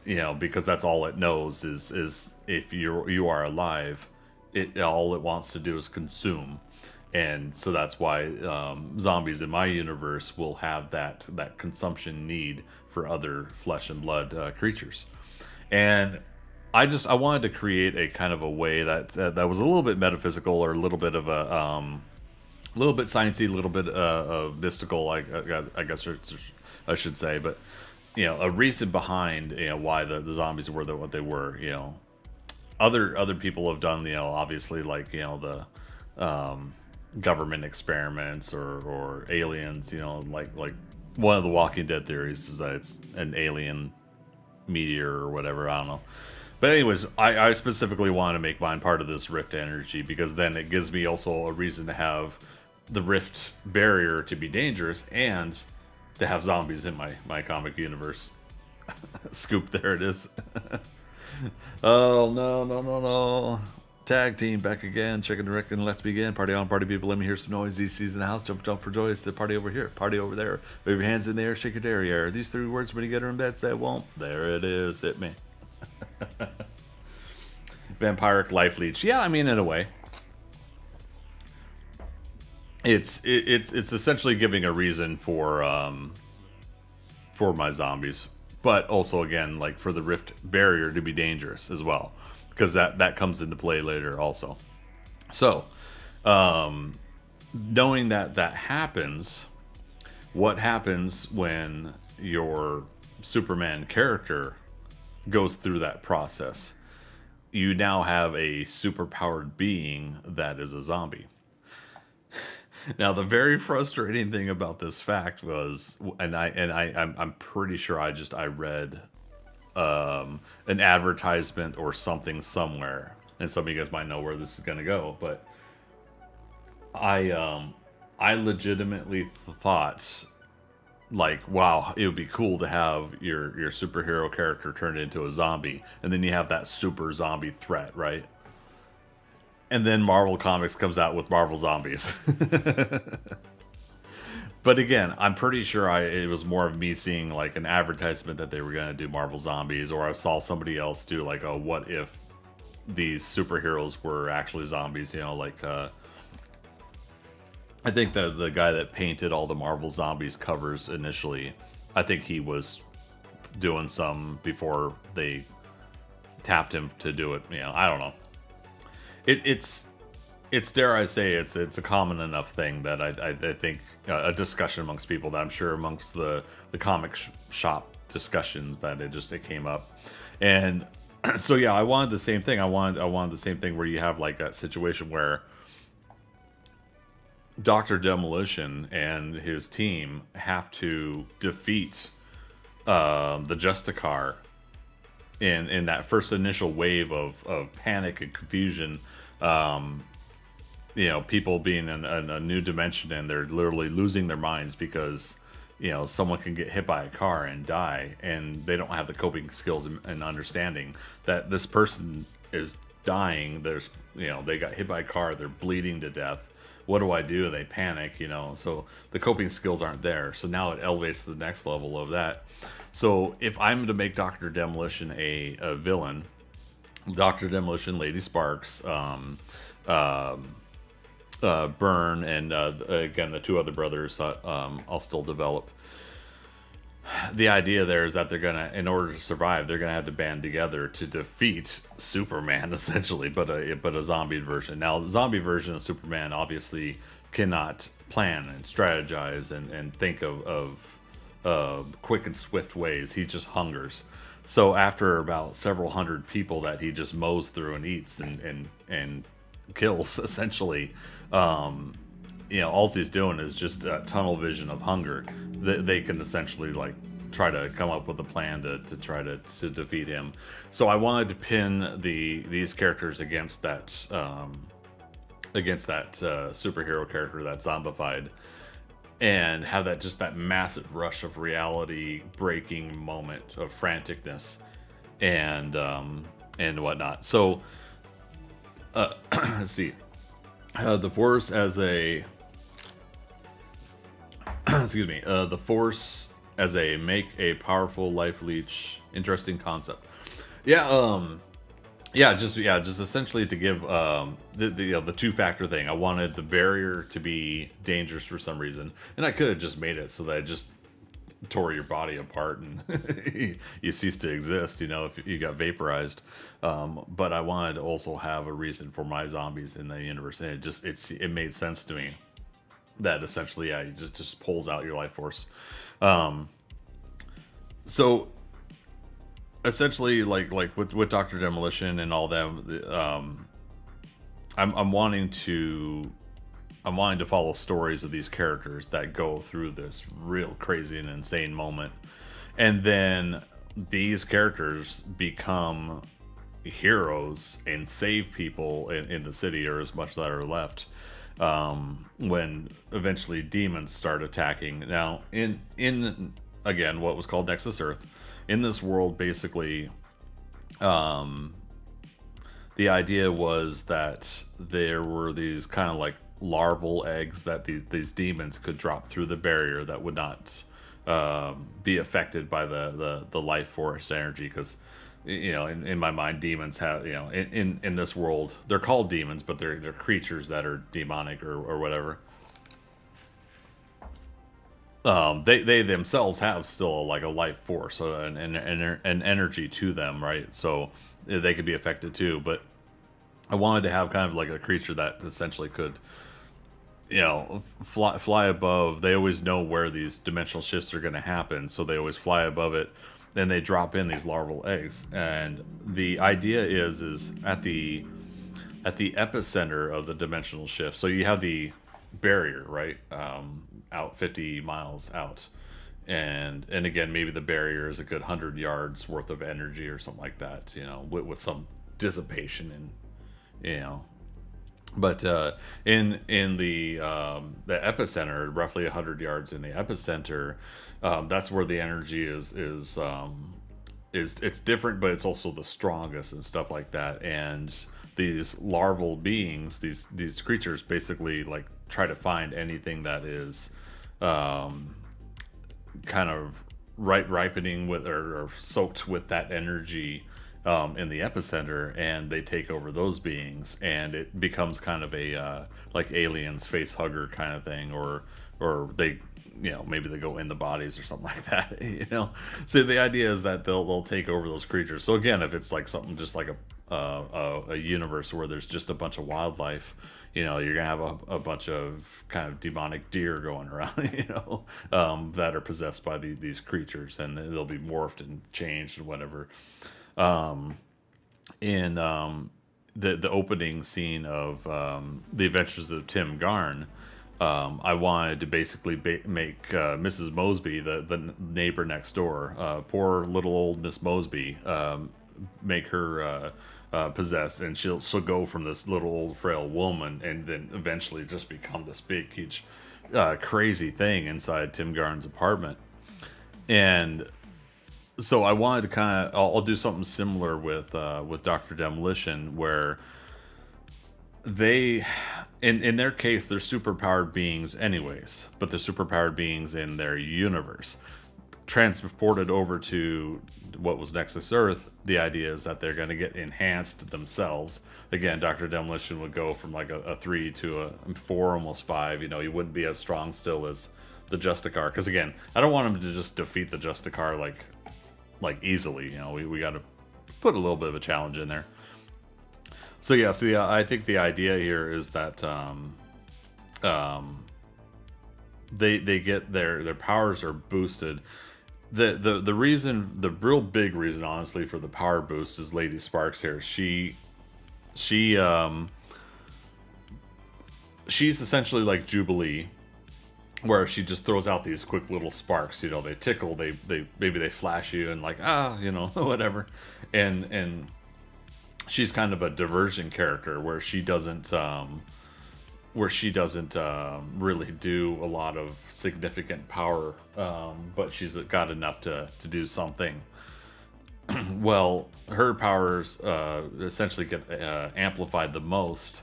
because that's all it knows is if you are alive, all it wants to do is consume. And so that's why zombies in my universe will have that consumption need for other flesh and blood creatures. And I wanted to create a kind of a way that was a little bit metaphysical, or a little bit of a little bit sciencey, a little bit of mystical, I guess I should say, but a reason behind why the zombies were what they were. Other people have done obviously like the government experiments or aliens. Like one of the Walking Dead theories is that it's an alien meteor or whatever. I don't know. But anyways, I specifically want to make mine part of this rift energy, because then it gives me also a reason to have the rift barrier to be dangerous, and to have zombies in my comic universe. Scoop, there it is. Oh, no. Tag team back again. Chicken Rick and let's begin. Party on, party people. Let me hear some noise. DC's in the house. Jump for joy. It's the party over here. Party over there. Wave your hands in the air. Shake your derriere. These 3 words when you get her in bed, say won't. There it is. Hit me. Vampiric life leech. Yeah, I mean, in a way, it's essentially giving a reason for my zombies. but also again, like for the rift barrier to be dangerous as well, because that comes into play later also. So, knowing that that happens, what happens when your Superman character goes through that process? You now have a superpowered being that is a zombie. Now, the very frustrating thing about this fact was, I'm pretty sure I read an advertisement or something somewhere, and some of you guys might know where this is gonna go, but I legitimately thought, like, wow, it would be cool to have your superhero character turned into a zombie, and then you have that super zombie threat, right? And then Marvel Comics comes out with Marvel Zombies. But again, I'm pretty sure it was more of me seeing like an advertisement that they were going to do Marvel Zombies, or I saw somebody else do like a what if these superheroes were actually zombies, you know, like I think the guy that painted all the Marvel Zombies covers initially, I think he was doing some before they tapped him to do it, you know, I don't know. It's dare I say it's a common enough thing that I think a discussion amongst people that I'm sure amongst the comic shop discussions that it came up, and so yeah, I wanted the same thing. I wanted the same thing where you have like that situation where Doctor Demolition and his team have to defeat the Justicar in that first initial wave of panic and confusion. You know, people being in a new dimension and they're literally losing their minds because, you know, someone can get hit by a car and die, and they don't have the coping skills and understanding that this person is dying. There's, you know, they got hit by a car, they're bleeding to death. What do I do? They panic, you know, so the coping skills aren't there. So now it elevates to the next level of that. So if I'm to make Dr. Demolition a villain, Dr. Demolition, Lady Sparks, Burn, and again, the two other brothers that I'll still develop. The idea there is that they're gonna, in order to survive, they're gonna have to band together to defeat Superman, essentially, but a zombie version. Now, the zombie version of Superman obviously cannot plan and strategize and think of quick and swift ways. He just hungers. So after about several hundred people that he just mows through and eats and kills, essentially, you know, all he's doing is just a tunnel vision of hunger. They can essentially like try to come up with a plan to try to defeat him. So I wanted to pin these characters against that superhero character that's zombified, and have that just that massive rush of reality breaking moment of franticness and whatnot. So let's see. The Force as a excuse me. The Force as a make a powerful life leech. Interesting concept. Just essentially to give the two-factor thing. I wanted the barrier to be dangerous for some reason, and I could have just made it so that it just tore your body apart and you cease to exist, you know, if you got vaporized. But I wanted to also have a reason for my zombies in the universe, and it made sense to me that essentially, yeah, it just pulls out your life force. So essentially, like with Dr. Demolition and all them, I'm wanting to follow stories of these characters that go through this real crazy and insane moment, and then these characters become heroes and save people in the city, or as much that are left, when eventually demons start attacking. Now, in again what was called Nexus Earth, in this world, basically, the idea was that there were these kind of like larval eggs that these demons could drop through the barrier that would not be affected by the life force energy, because, you know, in my mind, demons have, you know, in this world, they're called demons, but they're creatures that are demonic or whatever. they themselves have still like a life force, an energy to them, right? So they could be affected too. But I wanted to have kind of like a creature that essentially could, fly above. They always know where these dimensional shifts are going to happen, so they always fly above it. Then they drop in these larval eggs, and the idea is at the epicenter of the dimensional shift. So you have the barrier, right, out 50 miles out, and again, maybe the barrier is a good 100 yards worth of energy or something like that, with some dissipation and you know but in the epicenter, roughly 100 yards in the epicenter, that's where the energy is it's different, but it's also the strongest and stuff like that. And these larval beings, these creatures, basically like try to find anything that is kind of ripening with or soaked with that energy in the epicenter, and they take over those beings, and it becomes kind of a like aliens face hugger kind of thing, or they maybe they go in the bodies or something like that. So the idea is that they'll take over those creatures. So again, if it's like something just like a universe where there's just a bunch of wildlife, you're gonna have a bunch of kind of demonic deer going around, that are possessed by these creatures, and they'll be morphed and changed and whatever. In the opening scene of the Adventures of Tim Garn, I wanted to basically make Mrs. Mosby, the neighbor next door, poor little old Miss Mosby, make her possessed, and she'll go from this little old frail woman, and then eventually just become this big, huge, crazy thing inside Tim Garn's apartment. And so I wanted to kind of, I'll do something similar with Dr. Demolition, where they, in their case, they're superpowered beings anyways, but they're superpowered beings in their universe. Transported over to what was Nexus Earth, the idea is that they're going to get enhanced themselves. Again, Dr. Demolition would go from like a 3 to a 4, almost 5. He wouldn't be as strong still as the Justicar, because again, I don't want him to just defeat the Justicar like easily. We got to put a little bit of a challenge in there. So yeah, I think the idea here is that they get their powers are boosted. The reason, the real big reason, honestly, for the power boost is Lady Sparks here. She's essentially like Jubilee, where she just throws out these quick little sparks. They tickle, they maybe they flash you, and like whatever, and she's kind of a diversion character where she doesn't really do a lot of significant power, but she's got enough to do something. Well, her powers essentially get amplified the most,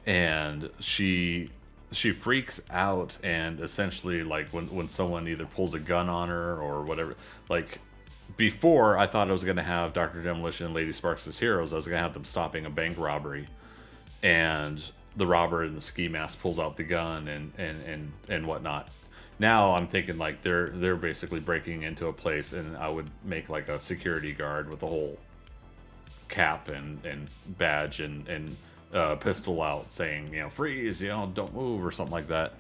and she freaks out, and essentially, like, when someone either pulls a gun on her or whatever, like, before I thought I was going to have Dr. Demolition and Lady Sparks as heroes. I was going to have them stopping a bank robbery, and the robber in the ski mask pulls out the gun and whatnot. Now I'm thinking like they're basically breaking into a place, and I would make like a security guard with a whole cap and badge and pistol out, saying freeze, don't move, or something like that.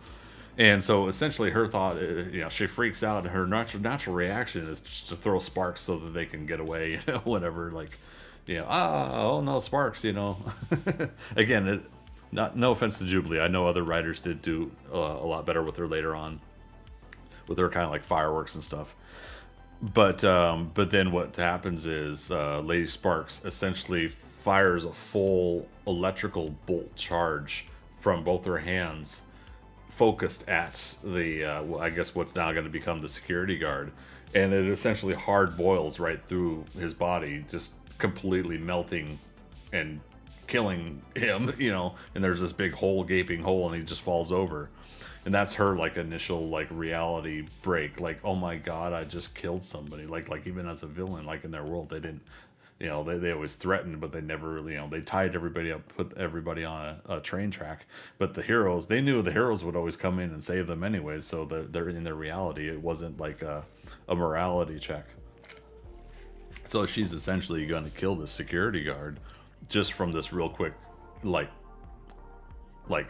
And so essentially her thought, she freaks out, and her natural reaction is just to throw sparks so that they can get away, whatever, like, oh no, sparks, Again, no offense to Jubilee. I know other writers did do a lot better with her later on, with her kind of like fireworks and stuff. But then what happens is Lady Sparks essentially fires a full electrical bolt charge from both her hands, focused at the I guess what's now going to become the security guard, and it essentially hard boils right through his body, just completely melting and killing him, and there's this big hole, gaping hole, and he just falls over. And that's her like initial like reality break, like, oh my god, I just killed somebody. Like even as a villain, like in their world, You know, they always threatened, but they never really, they tied everybody up, put everybody on a train track. But the heroes, they knew the heroes would always come in and save them anyways. So they're in their reality. It wasn't like a morality check. So she's essentially going to kill this security guard just from this real quick, like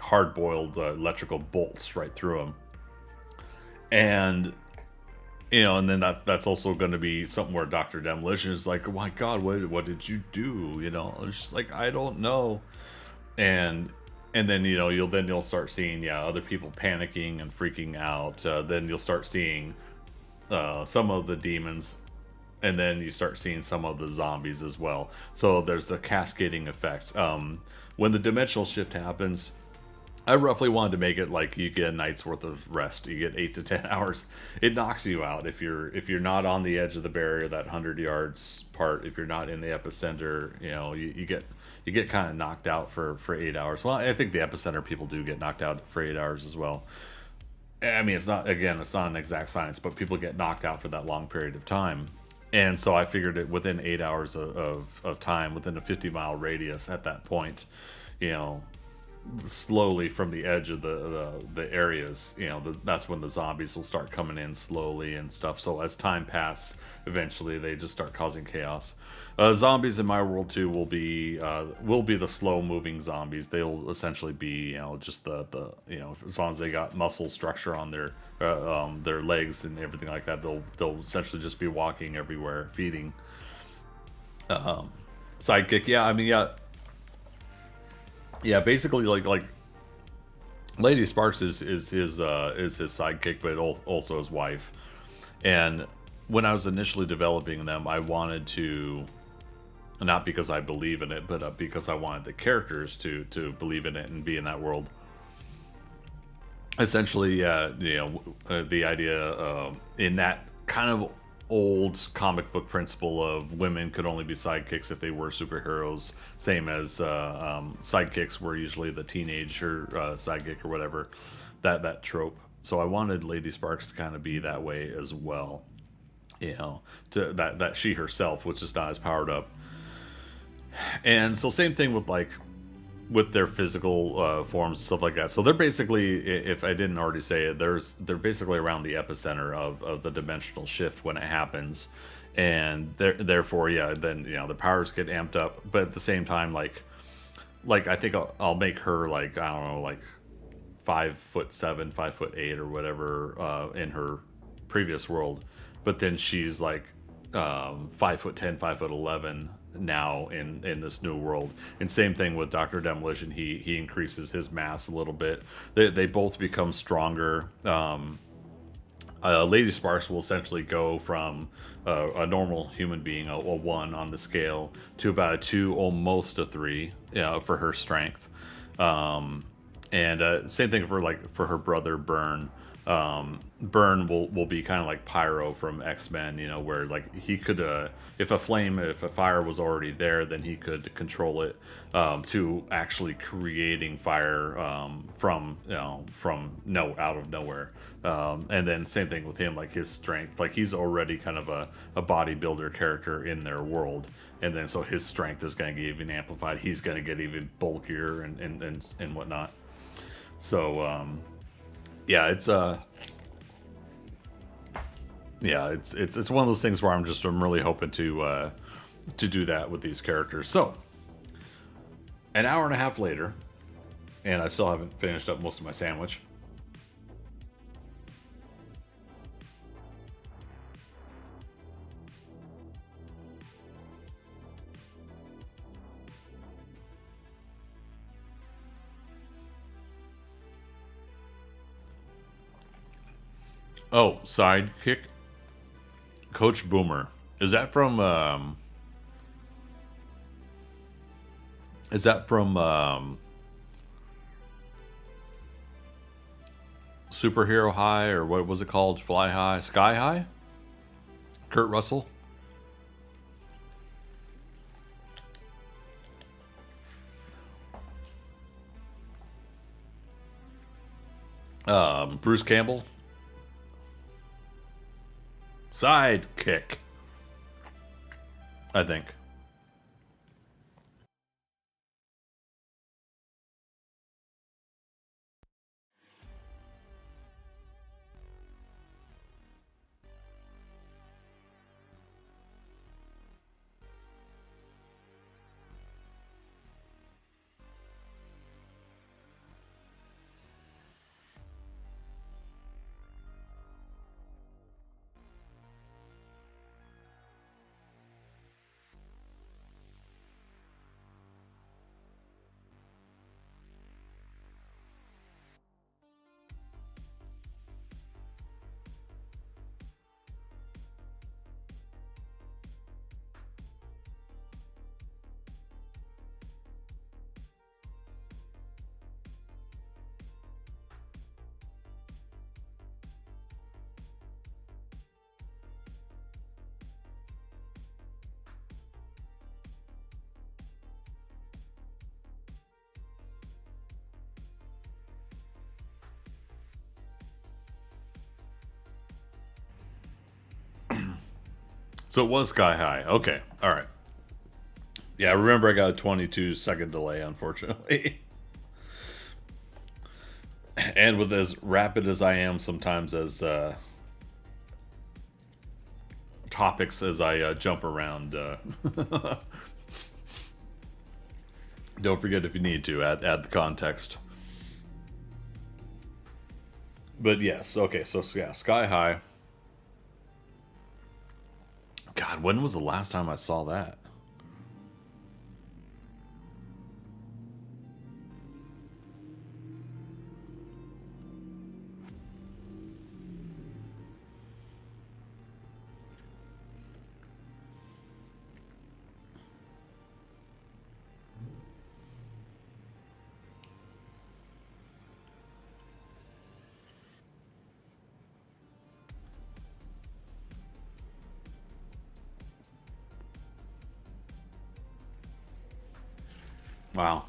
hard boiled electrical bolts right through him. And and then that's also going to be something where Dr. Demolition is like, oh my God, what did you do? It's just like, I don't know. And then you'll start seeing other people panicking and freaking out. Then you'll start seeing some of the demons, and then you start seeing some of the zombies as well. So there's the cascading effect. When the dimensional shift happens, I roughly wanted to make it like you get a night's worth of rest. You get 8 to 10 hours. It knocks you out if you're not on the edge of the barrier, that 100 yards part. If you're not in the epicenter, you get kind of knocked out for 8 hours. Well, I think the epicenter people do get knocked out for 8 hours as well. I mean, it's not an exact science, but people get knocked out for that long period of time. And so I figured it within 8 hours of time, within a 50-mile radius at that point, slowly from the edge of the areas, that's when the zombies will start coming in slowly and stuff. So as time passes, eventually they just start causing chaos. Zombies in my world too will be the slow moving zombies. They'll essentially be just the as long as they got muscle structure on their legs and everything like that, they'll essentially just be walking everywhere, feeding. Sidekick, basically like Lady Sparks is his sidekick, but also his wife. And when I was initially developing them, I wanted to, not because I believe in it, but because I wanted the characters to believe in it and be in that world. Essentially, the idea in that kind of old comic book principle of women could only be sidekicks if they were superheroes, same as sidekicks were usually the teenager sidekick or whatever, that trope. So I wanted Lady Sparks to kind of be that way as well, to that she herself was just not as powered up. And so same thing with their physical forms and stuff like that. So they're basically, if I didn't already say it, they're basically around the epicenter of the dimensional shift when it happens, and therefore then the powers get amped up. But at the same time, like I think I'll make her like, I don't know, like 5'7", 5'8", or whatever in her previous world, but then she's like 5'10", 5'11" now in this new world. And same thing with Dr. Demolition. He increases his mass a little bit. They both become stronger. Lady Sparks will essentially go from a normal human being, a 1 on the scale, to about a 2, almost a 3 for her strength. And same thing for her brother Burn. Burn will be kind of like Pyro from X-Men, where like he could, if a fire was already there, then he could control it to actually creating fire from out of nowhere. And then same thing with him, like his strength, like he's already kind of a bodybuilder character in their world, and then so his strength is going to get even amplified. He's going to get even bulkier and whatnot. So it's one of those things where I'm really hoping to do that with these characters. So an hour and a half later, and I still haven't finished up most of my sandwich. Oh, sidekick, Coach Boomer. Is that from Superhero High, or what was it called? Fly High, Sky High? Kurt Russell? Bruce Campbell? Sidekick, I think. So it was Sky High. Okay. All right. Yeah, I remember I got a 22-second delay, unfortunately. And with as rapid as I am sometimes as topics as I jump around, don't forget if you need to add the context. But yes, okay, so yeah, Sky High. God, when was the last time I saw that? Wow.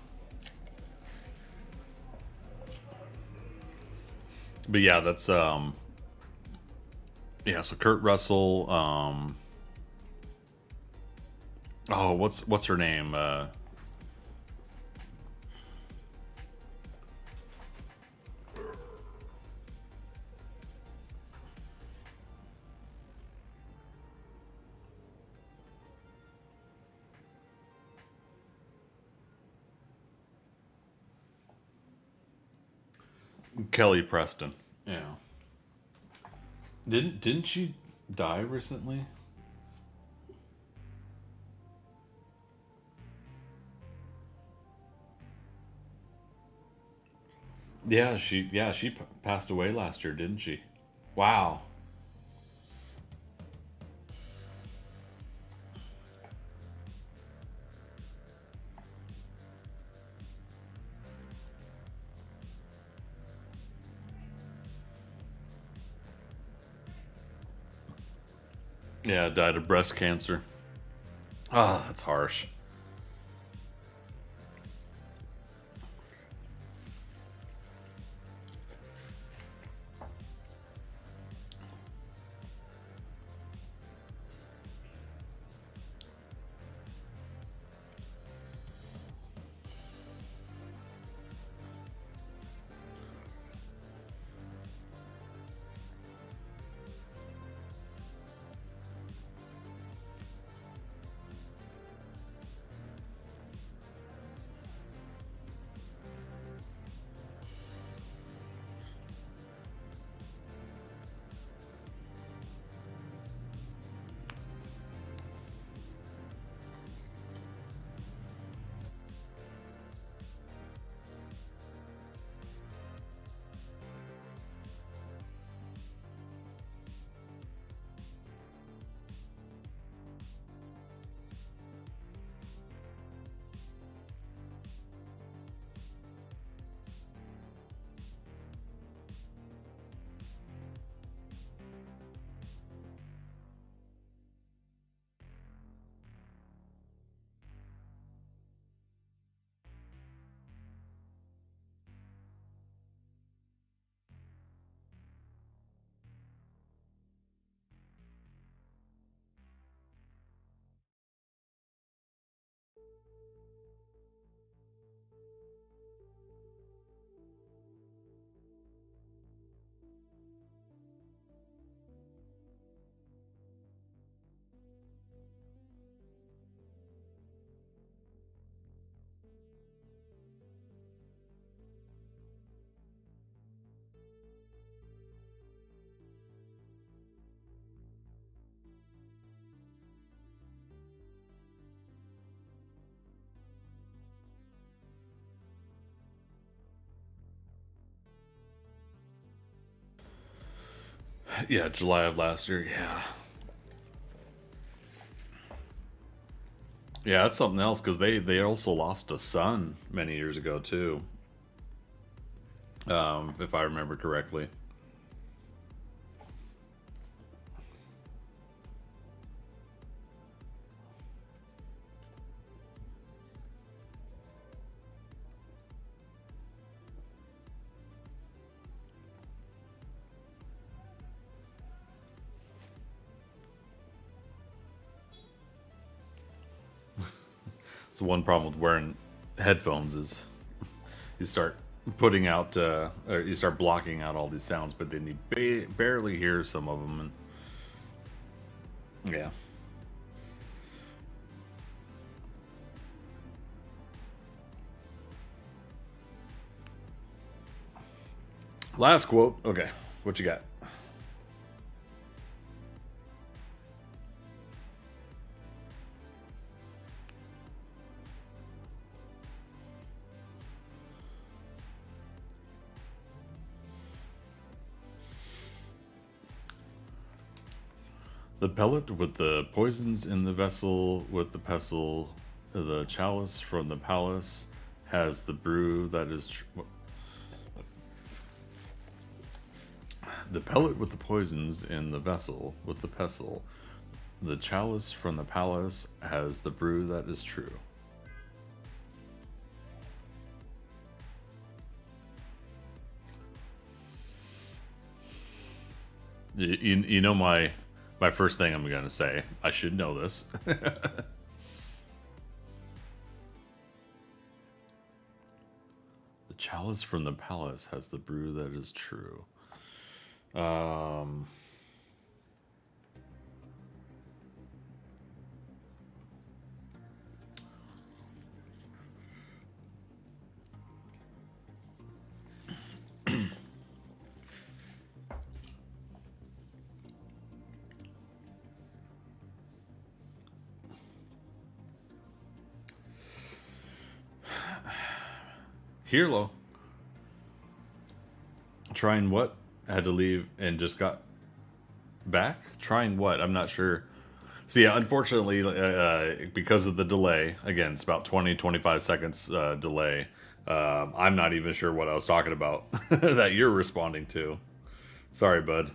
But yeah, that's yeah, so Kurt Russell, oh, what's her name? Kelly Preston. Yeah. Didn't she die recently? Yeah, she passed away last year, didn't she? Wow. Yeah, died of breast cancer. Ah, that's harsh. Yeah, July of last year. Yeah. Yeah, that's something else because they also lost a son many years ago too, if I remember correctly. So one problem with wearing headphones is you start putting out, or you start blocking out all these sounds, but then you barely hear some of them, and yeah. Last quote. Okay, what you got? The pellet with the poisons in the vessel with the pestle, the chalice from the palace has the brew that is. The pellet with the poisons in the vessel with the pestle, the chalice from the palace has the brew that is true. You know my first thing I'm gonna say. I should know this. The chalice from the palace has the brew that is true. Hirlo. Trying what? Had to leave and just got back? Trying what? I'm not sure. So yeah, unfortunately, because of the delay, again, it's about 20-25 seconds delay. I'm not even sure what I was talking about that you're responding to. Sorry, bud.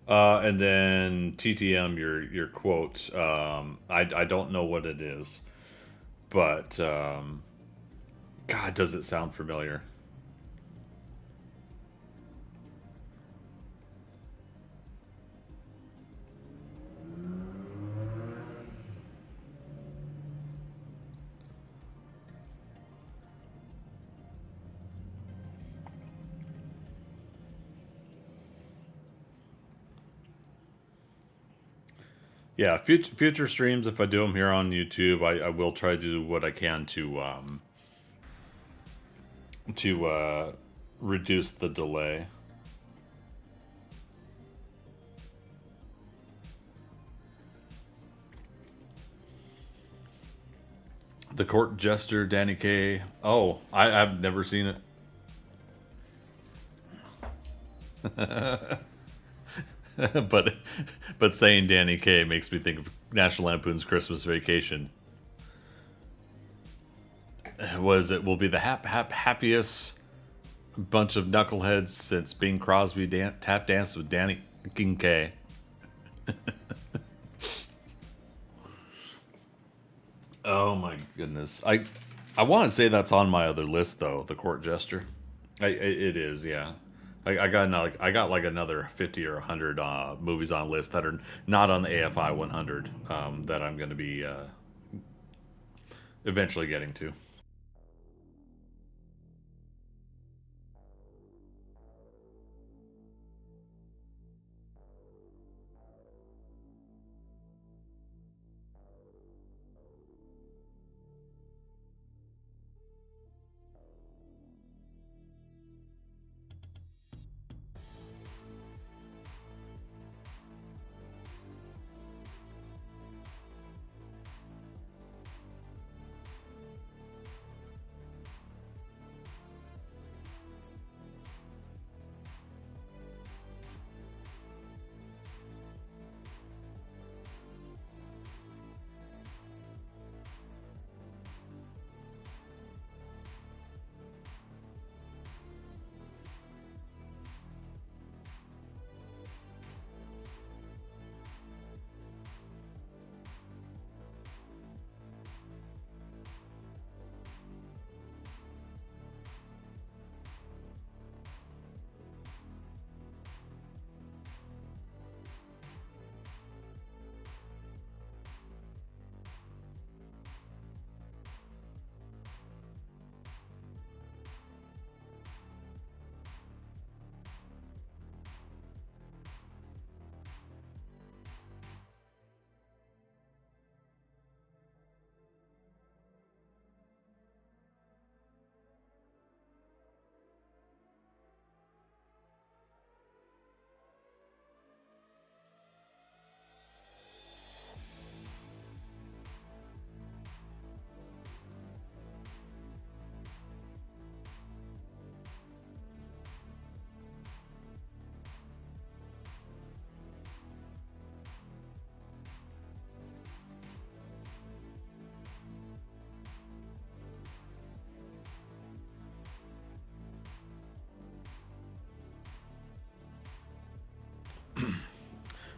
And then TTM, your quote. I don't know what it is, but God, does it sound familiar? Yeah, future streams. If I do them here on YouTube, I will try to do what I can to reduce the delay. The Court Jester, Danny Kaye. Oh, I've never seen it. but saying Danny Kaye makes me think of National Lampoon's Christmas Vacation. Was it will be the happiest bunch of knuckleheads since Bing Crosby tap danced with Danny King Kaye. Oh my goodness, I want to say that's on my other list though. The Court Jester, it is, yeah. I got like another 50 or 100 movies on list that are not on the AFI 100 that I'm going to be eventually getting to.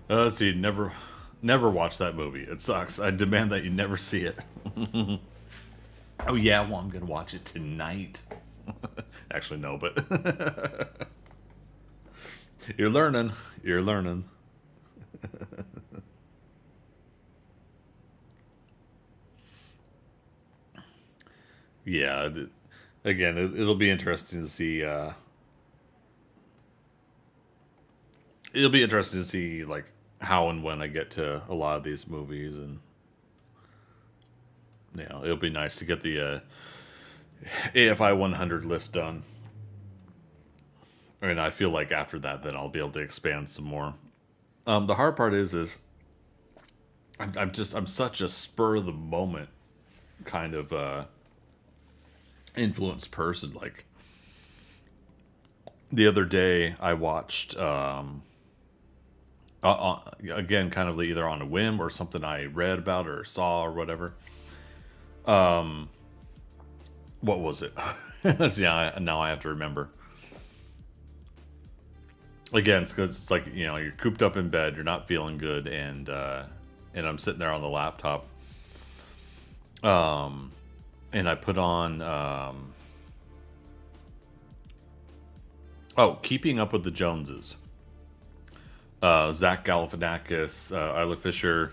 Let's see. Never watch that movie. It sucks. I demand that you never see it. Oh yeah, well I'm gonna watch it tonight. Actually, no, but you're learning. You're learning. Yeah. Again, it'll be interesting to see. It'll be interesting to see like how and when I get to a lot of these movies, and it'll be nice to get the AFI 100 list done. And I feel like after that, then I'll be able to expand some more. The hard part is I'm such a spur of the moment kind of influenced person. Like the other day, I watched again, kind of either on a whim or something I read about or saw or whatever. What was it? Yeah, now I have to remember. Again, it's because it's like you're cooped up in bed, you're not feeling good, and I'm sitting there on the laptop, and I put on Keeping Up with the Joneses. Zach Galifianakis, Isla Fisher,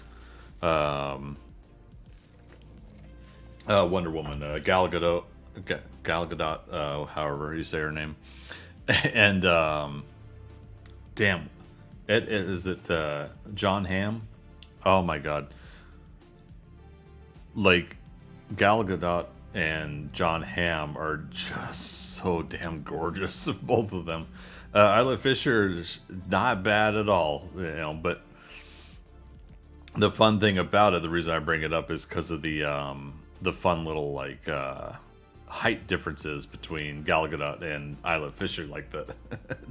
Wonder Woman, Gal Gadot, however you say her name, and damn, is it John Hamm? Oh my god, like Gal Gadot and John Hamm are just so damn gorgeous, both of them. Isla Fisher is not bad at all, but the fun thing about it, the reason I bring it up is because of the fun little like height differences between Gal Gadot and Isla Fisher, like the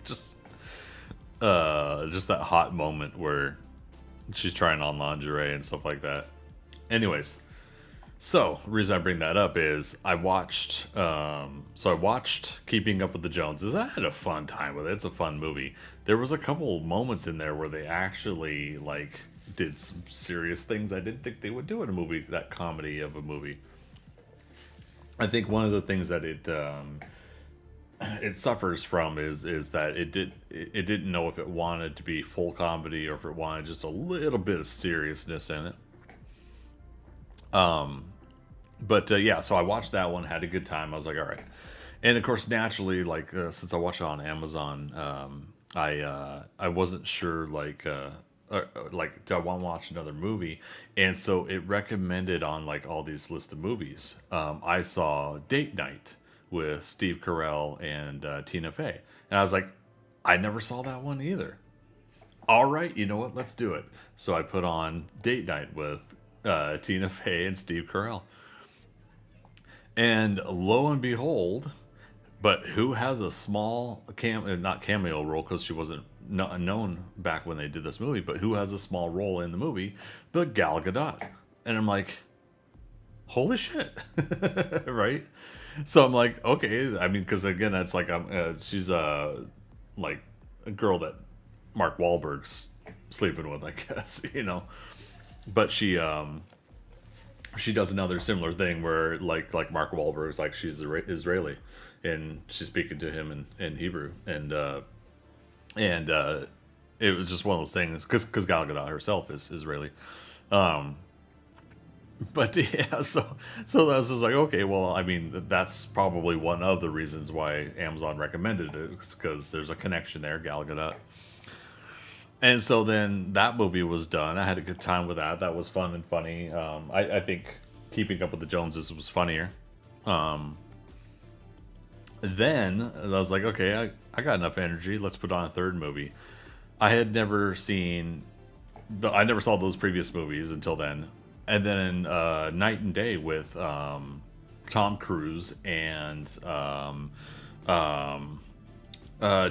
just that hot moment where she's trying on lingerie and stuff like that. Anyways, so the reason I bring that up is I watched Keeping Up with the Joneses. I had a fun time with it. It's a fun movie. There was a couple moments in there where they actually like did some serious things I didn't think they would do in a movie, that comedy of a movie. I think one of the things that it suffers from is that it didn't know if it wanted to be full comedy or if it wanted just a little bit of seriousness in it. But yeah, so I watched that one, had a good time. I was like, all right. And of course, naturally, like since I watched it on Amazon, I wasn't sure like do I want to watch another movie? And so it recommended on like all these list of movies. I saw Date Night with Steve Carell and Tina Fey, and I was like, I never saw that one either. All right, you know what? Let's do it. So I put on Date Night with Tina Fey and Steve Carell. And lo and behold, but who has a small not cameo role because she wasn't known back when they did this movie, but who has a small role in the movie? But Gal Gadot. And I'm like, holy shit, right? So I'm like, okay. I mean, because again, that's like she's like a girl that Mark Wahlberg's sleeping with, I guess, But she does another similar thing where like Mark Wahlberg's like she's Israeli, and she's speaking to him in Hebrew, and it was just one of those things because Gal Gadot herself is Israeli. But yeah, so that was just like, okay, well, I mean, that's probably one of the reasons why Amazon recommended it, because there's a connection there, Gal Gadot. And so then that movie was done. I had a good time with that. That was fun and funny. I think Keeping Up with the Joneses was funnier. Then I was like, okay, I got enough energy. Let's put on a third movie. I had never seen... I never saw those previous movies until then. And then Night and Day with Tom Cruise and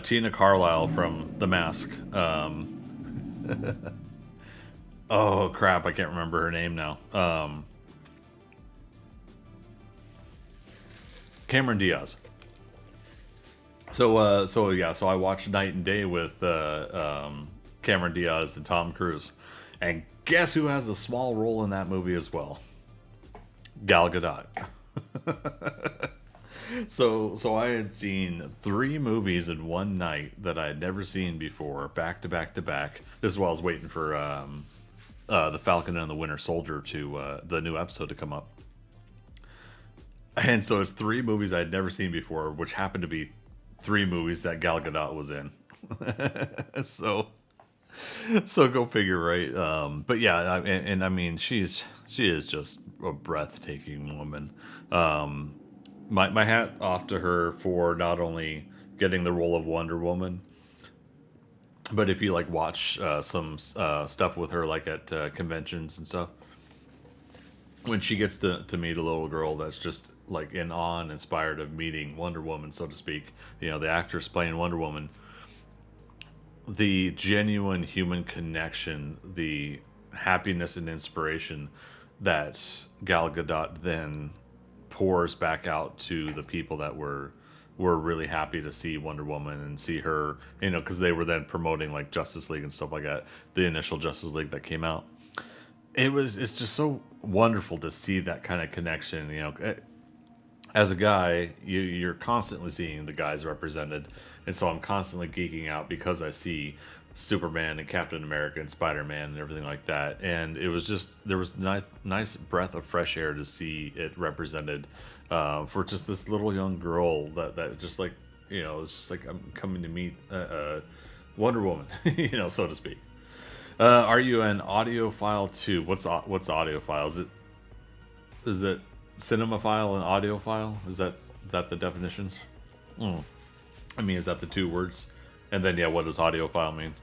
Tina Carlisle from The Mask. Oh crap, I can't remember her name now. Cameron Diaz. So I watched Night and Day with Cameron Diaz and Tom Cruise. And guess who has a small role in that movie as well? Gal Gadot. So I had seen 3 movies in one night that I had never seen before, back to back to back. This is while I was waiting for the Falcon and the Winter Soldier to the new episode to come up. And so it's 3 movies I had never seen before, which happened to be 3 movies that Gal Gadot was in. so so go figure, right? But yeah, and I mean, she is just a breathtaking woman. My hat off to her for not only getting the role of Wonder Woman, but if you like watch some stuff with her, like at conventions and stuff, when she gets to meet a little girl that's just like in awe and inspired of meeting Wonder Woman, so to speak, the actress playing Wonder Woman, the genuine human connection, the happiness and inspiration that Gal Gadot then pours back out to the people that were really happy to see Wonder Woman and see her, because they were then promoting like Justice League and stuff like that, the initial Justice League that came out. It's just so wonderful to see that kind of connection. As a guy, you're constantly seeing the guys represented, and so I'm constantly geeking out because I see Superman and Captain America and Spider-Man and everything like that. And it was just, there was nice breath of fresh air to see it represented for just this little young girl that just like, it's just like I'm coming to meet Wonder Woman, so to speak. Are you an audiophile too? What's audiophile? Is it cinemaphile and audiophile? Is that the definitions? I mean, is that the 2 words? And then, yeah, what does audiophile mean?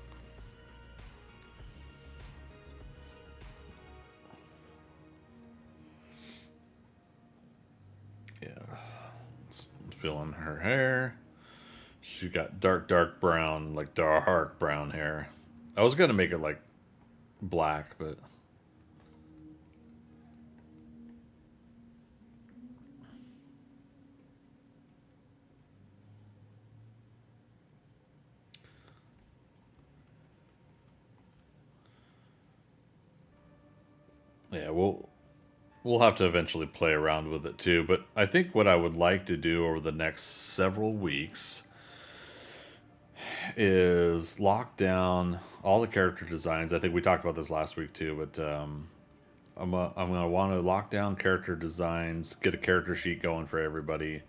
Yeah. Feeling her hair. She got dark brown, like dark brown hair. I was going to make it like black, but... yeah, we'll have to eventually play around with it too. But I think what I would like to do over the next several weeks is lock down all the character designs. I think we talked about this last week too, but I'm gonna want to lock down character designs, get a character sheet going for everybody,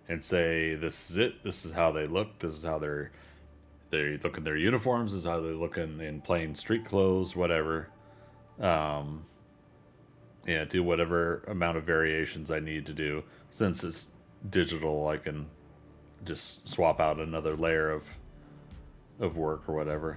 and say this is it. This is how they look. This is how they look in their uniforms. This is how they look in plain street clothes, whatever. Yeah, do whatever amount of variations I need to do. Since it's digital, I can just swap out another layer of work or whatever.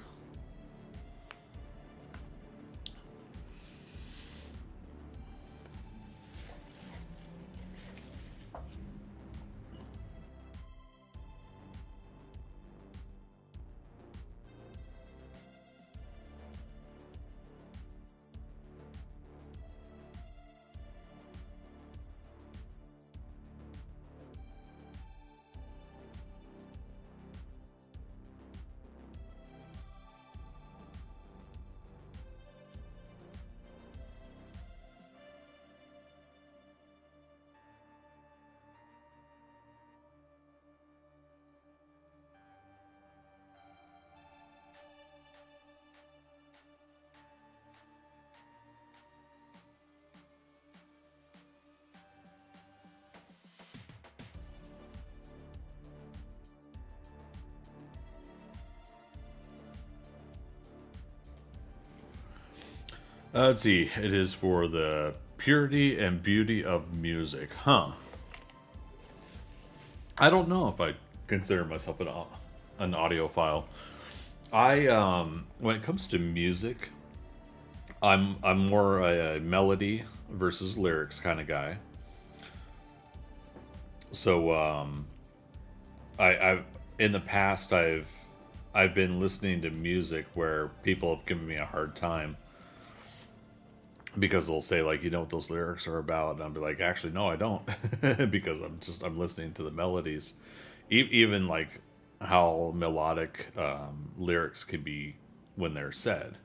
Let's see. It is for the purity and beauty of music. Huh. I don't know if I consider myself an audiophile. When it comes to music, I'm more a melody versus lyrics kind of guy. So I've in the past I've been listening to music where people have given me a hard time because they'll say like, you know what those lyrics are about, and I'll be like, actually no I don't, because I'm listening to the melodies. Even like how melodic lyrics can be when they're said.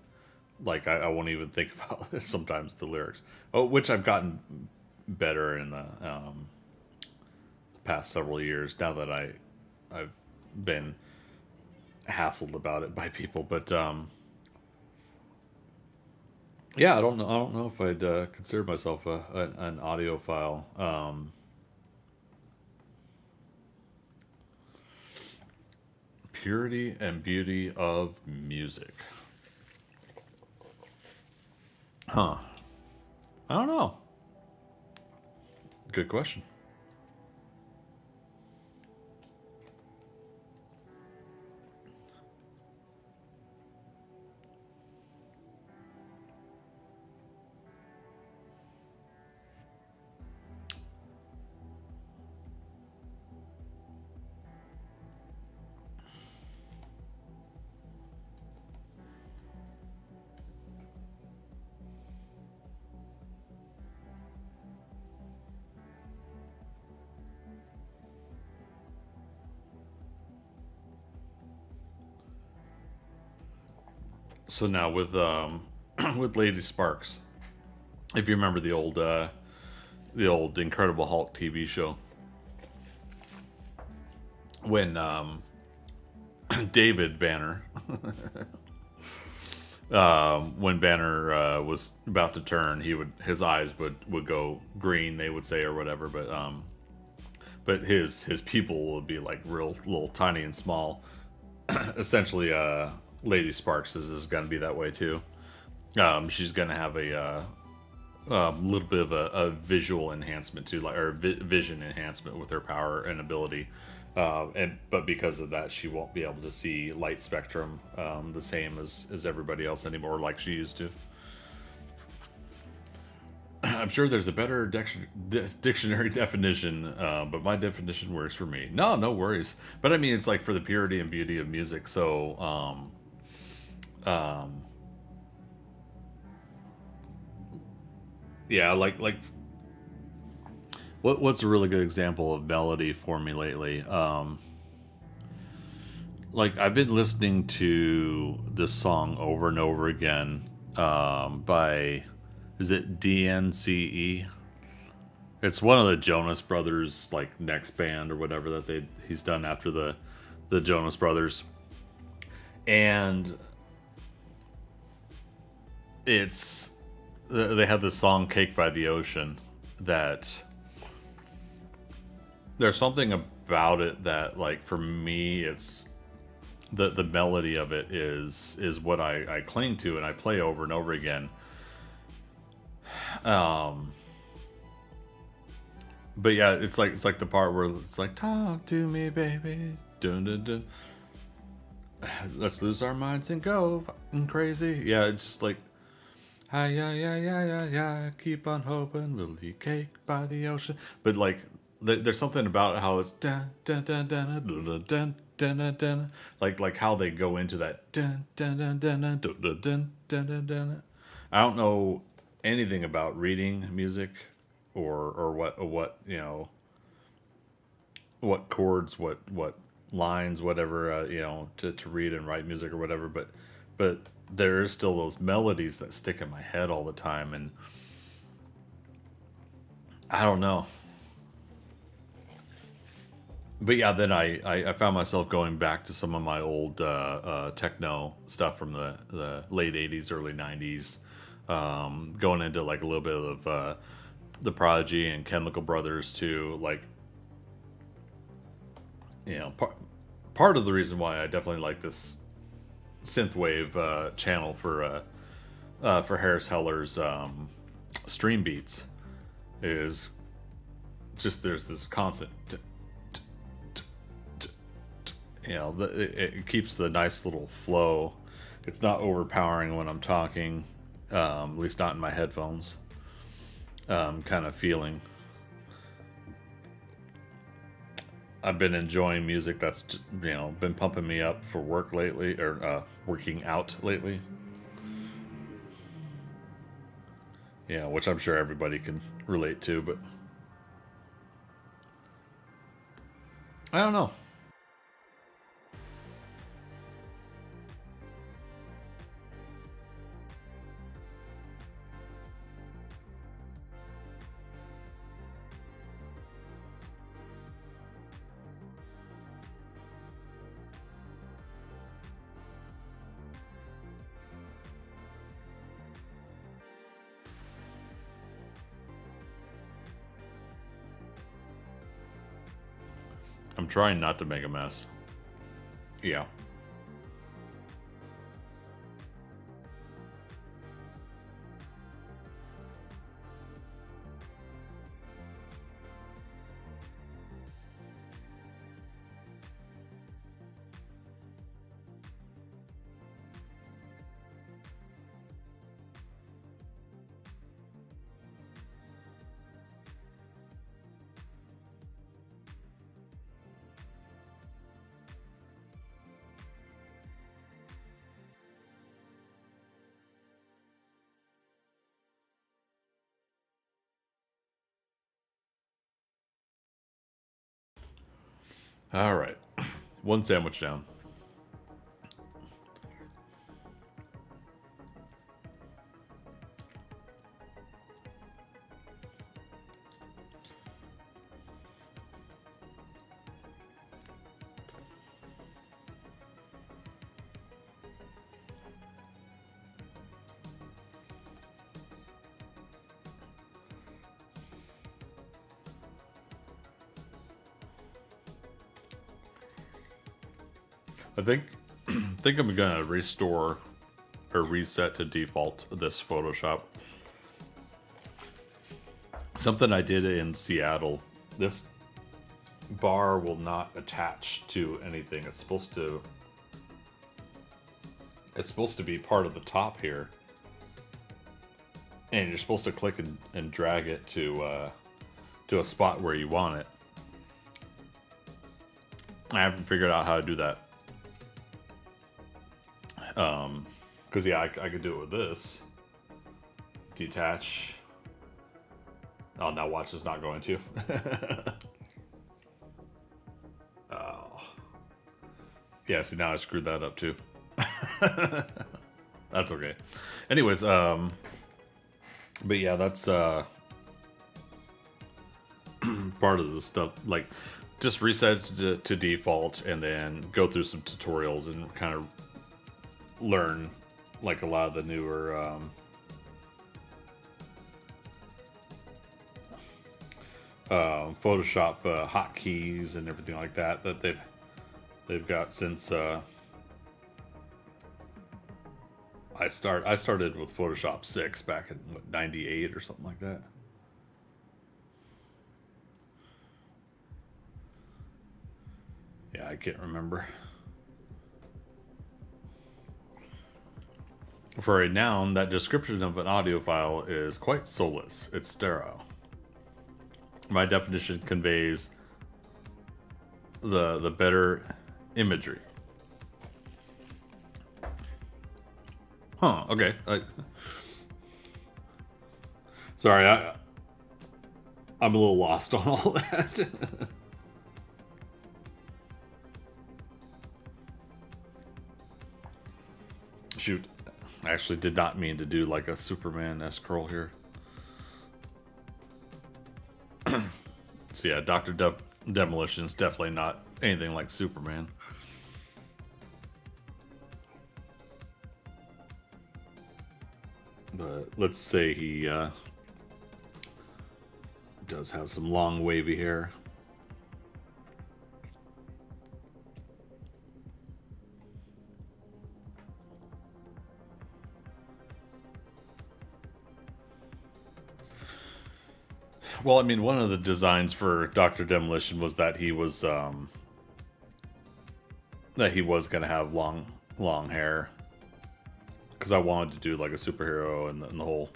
Like I won't even think about sometimes the lyrics. Oh, which I've gotten better in the past several years now that I've been hassled about it by people. But yeah, I don't know if I'd consider myself an audiophile. Purity and beauty of music. Huh. I don't know. Good question. So now with with Lady Sparks, if you remember the old Incredible Hulk TV show, when David Banner, when Banner was about to turn, his eyes would go green, they would say, or whatever. But his people would be like real little tiny and small. Essentially, Lady Sparks is going to be that way too. She's going to have a little bit of a visual enhancement too, like or vision enhancement with her power and ability. But because of that, she won't be able to see light spectrum the same as everybody else anymore, like she used to. I'm sure there's a better dictionary definition, but my definition works for me. No worries. But I mean, it's like for the purity and beauty of music. So, yeah, like what's a really good example of melody for me lately? Like I've been listening to this song over and over again by, is it DNCE? It's one of the Jonas Brothers like next band or whatever that he's done after the Jonas Brothers, and it's they have this song "Cake by the Ocean" that there's something about it that like for me it's the melody of it is what I cling to and I play over and over again. But yeah, it's like the part where it's like talk to me, baby, dun dun dun. Let's lose our minds and go fucking crazy. Yeah, it's just like hi yeah yeah yeah yeah yeah. Keep on hoping we'll eat cake by the ocean. But like there's something about how it's dun dun dun dun dun dun dun dun dun dun. Like how they go into that dun dun dun dun dun dun dun dun dun dun. I don't know anything about reading music or what you know, what chords, what lines, whatever, to read and write music or whatever. But there is still those melodies that stick in my head all the time, and I don't know. But yeah, then I found myself going back to some of my old techno stuff from the late '80s, early '90s, going into like a little bit of the Prodigy and Chemical Brothers too. Like, you know, part of the reason why I definitely like this synthwave channel for Harris Heller's stream beats is just there's this constant, it keeps the nice little flow. It's not overpowering when I'm talking, at least not in my headphones. Kind of feeling. I've been enjoying music that's been pumping me up for work lately, or working out lately. Yeah, which I'm sure everybody can relate to, but I don't know. I'm trying not to make a mess. Yeah. All right. One sandwich down. I think I'm gonna restore or reset to default this Photoshop. Something I did in Seattle. This bar will not attach to anything. It's supposed to be part of the top here, and you're supposed to click and drag it to a spot where you want it. I haven't figured out how to do that. Because yeah, I could do it with this. Detach. Oh, now watch, it's not going to. Oh. Yeah, see, now I screwed that up too. That's okay. Anyways, but yeah, that's part of the stuff. Like, just reset to default and then go through some tutorials and kind of learn like a lot of the newer Photoshop hotkeys and everything like that they've got since I started with Photoshop 6 back in what, 98 or something like that. Yeah, I can't remember. For a noun, that description of an audio file is quite soulless. It's sterile. My definition conveys the better imagery. Huh, okay. Sorry, I'm a little lost on all that. Shoot. I actually did not mean to do like a Superman scroll here. So yeah, Dr. Demolition is definitely not anything like Superman. But let's say he does have some long wavy hair. Well, I mean, one of the designs for Dr. Demolition was that he was going to have long hair, because I wanted to do like a superhero and the whole,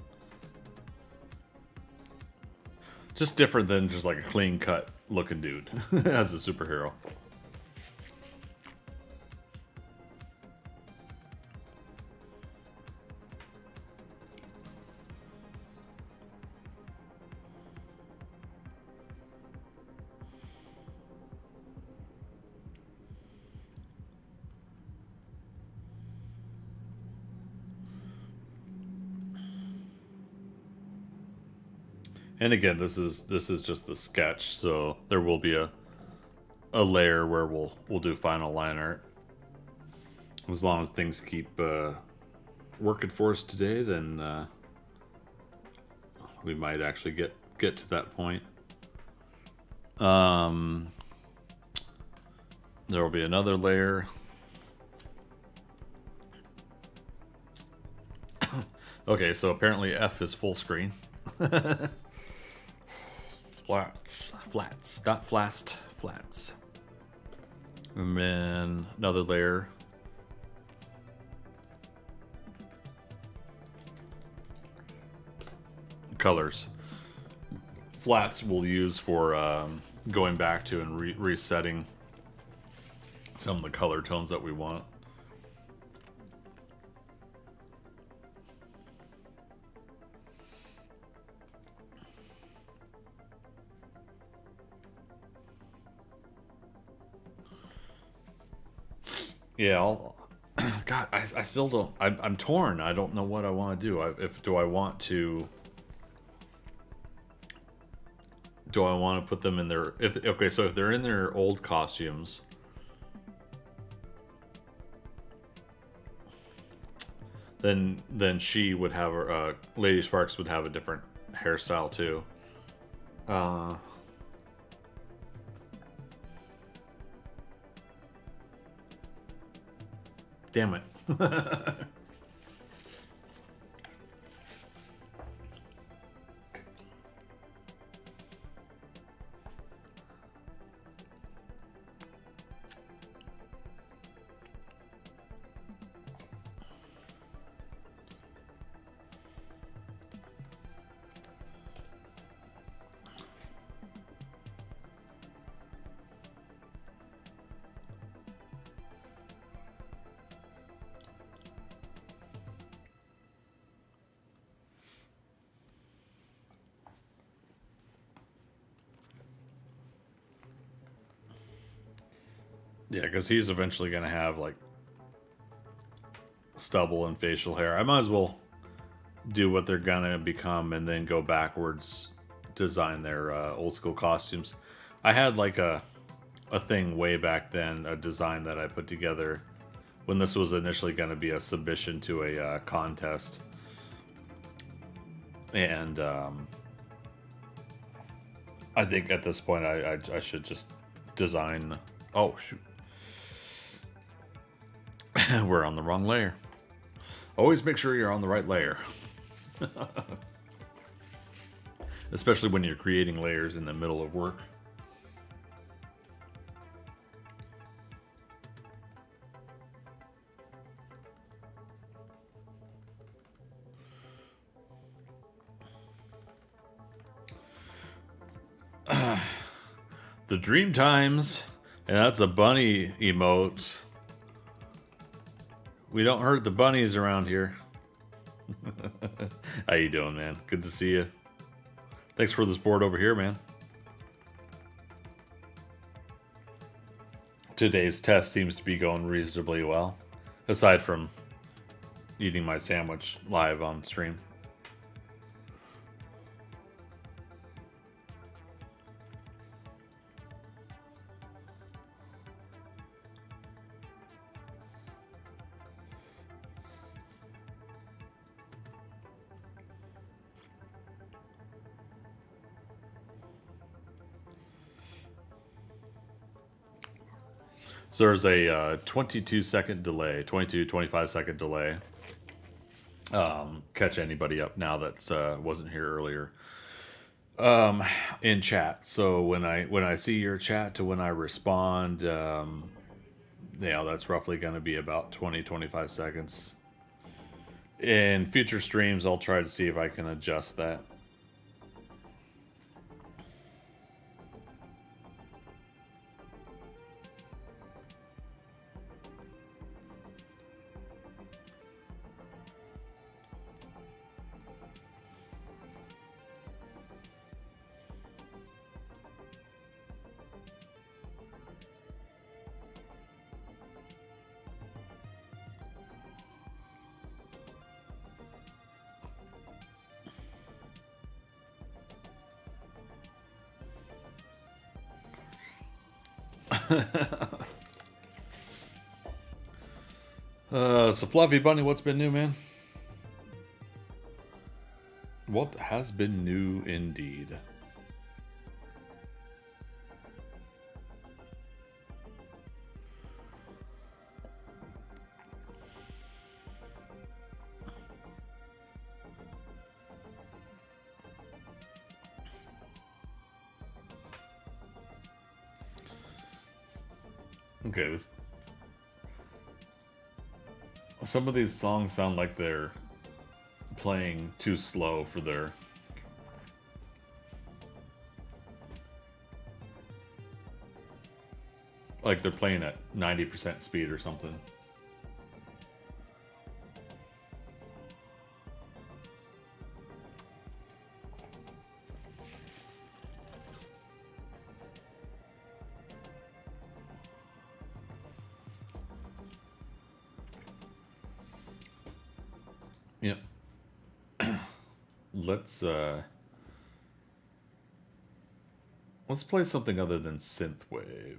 just different than just like a clean cut looking dude as a superhero. And again, this is just the sketch, so there will be a layer where we'll do final line art. As long as things keep working for us today, then we might actually get to that point. There will be another layer. Okay, so apparently F is full screen. Flats, not flast, flats. And then another layer. Colors. Flats we'll use for going back to and resetting some of the color tones that we want. Yeah, God, I still don't. I'm torn. I don't know what I want to do. Do I want to? Do I want to put them in their? Okay, so if they're in their old costumes, then she would have her. Lady Sparks would have a different hairstyle too. Damn it. Yeah, because he's eventually going to have, like, stubble and facial hair. I might as well do what they're going to become and then go backwards, design their old school costumes. I had, like, a thing way back then, a design that I put together when this was initially going to be a submission to a contest. And I think at this point I should just design... Oh, shoot. We're on the wrong layer. Always make sure you're on the right layer. Especially when you're creating layers in the middle of work. The Dream Times, and that's a bunny emote. We don't hurt the bunnies around here. How you doing, man? Good to see you. Thanks for the support over here, man. Today's test seems to be going reasonably well, aside from eating my sandwich live on stream. So there's a 22-second delay, 25-second delay. Catch anybody up now that's wasn't here earlier. In chat. So when I see your chat to when I respond, that's roughly going to be about 20-25 seconds. In future streams, I'll try to see if I can adjust that. So Fluffy Bunny, what's been new, man? What has been new indeed? Okay, this, some of these songs sound like they're playing too slow for their... Like they're playing at 90% speed or something. Yeah. Let's play something other than synthwave.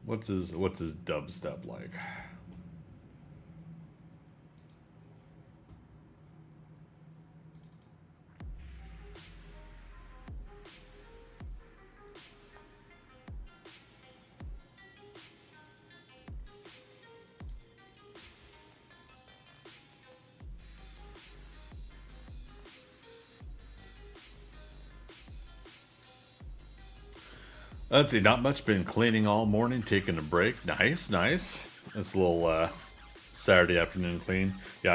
What's his dubstep like? Let's see, not much. Been cleaning all morning, taking a break. Nice, nice. It's a little Saturday afternoon clean. Yeah,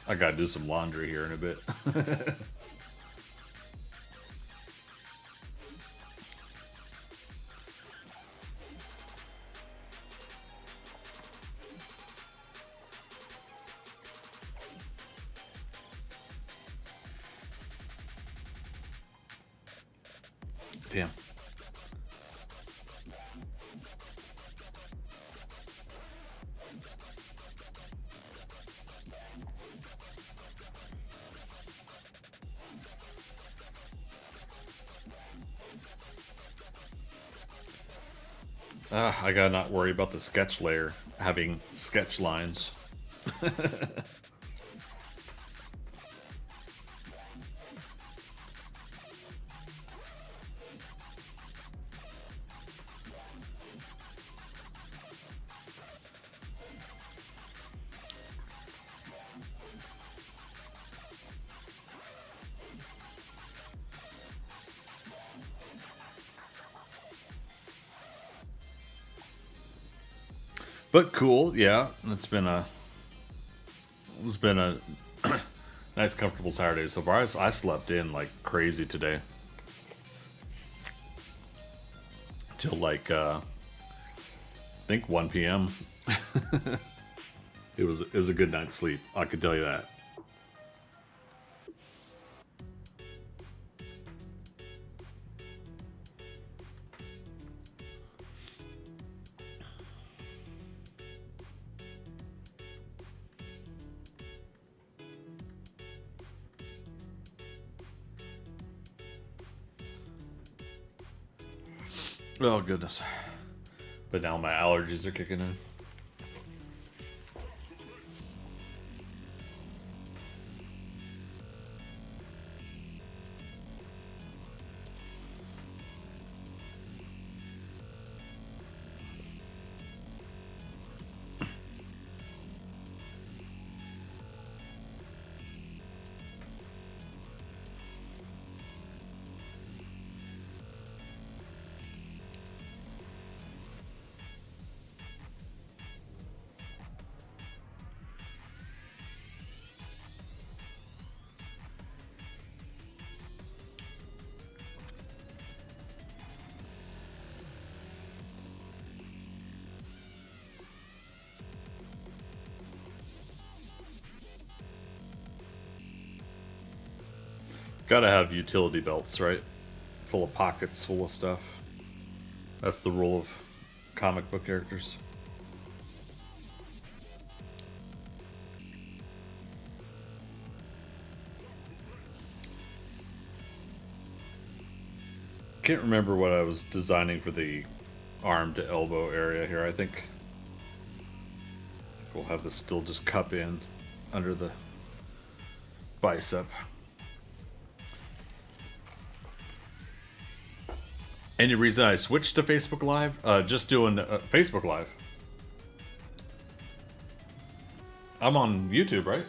I gotta do some laundry here in a bit. Damn. I gotta not worry about the sketch layer having sketch lines. But cool, yeah. It's been a nice, comfortable Saturday so far. I slept in like crazy today till like I think 1 p.m. It was a good night's sleep. I could tell you that. Oh goodness! But now my allergies are kicking in. Gotta have utility belts, right? Full of pockets, full of stuff. That's the rule of comic book characters. Can't remember what I was designing for the arm to elbow area here. I think we'll have this still just cup in under the bicep. Any reason I switched to Facebook Live? Just doing Facebook Live. I'm on YouTube, right?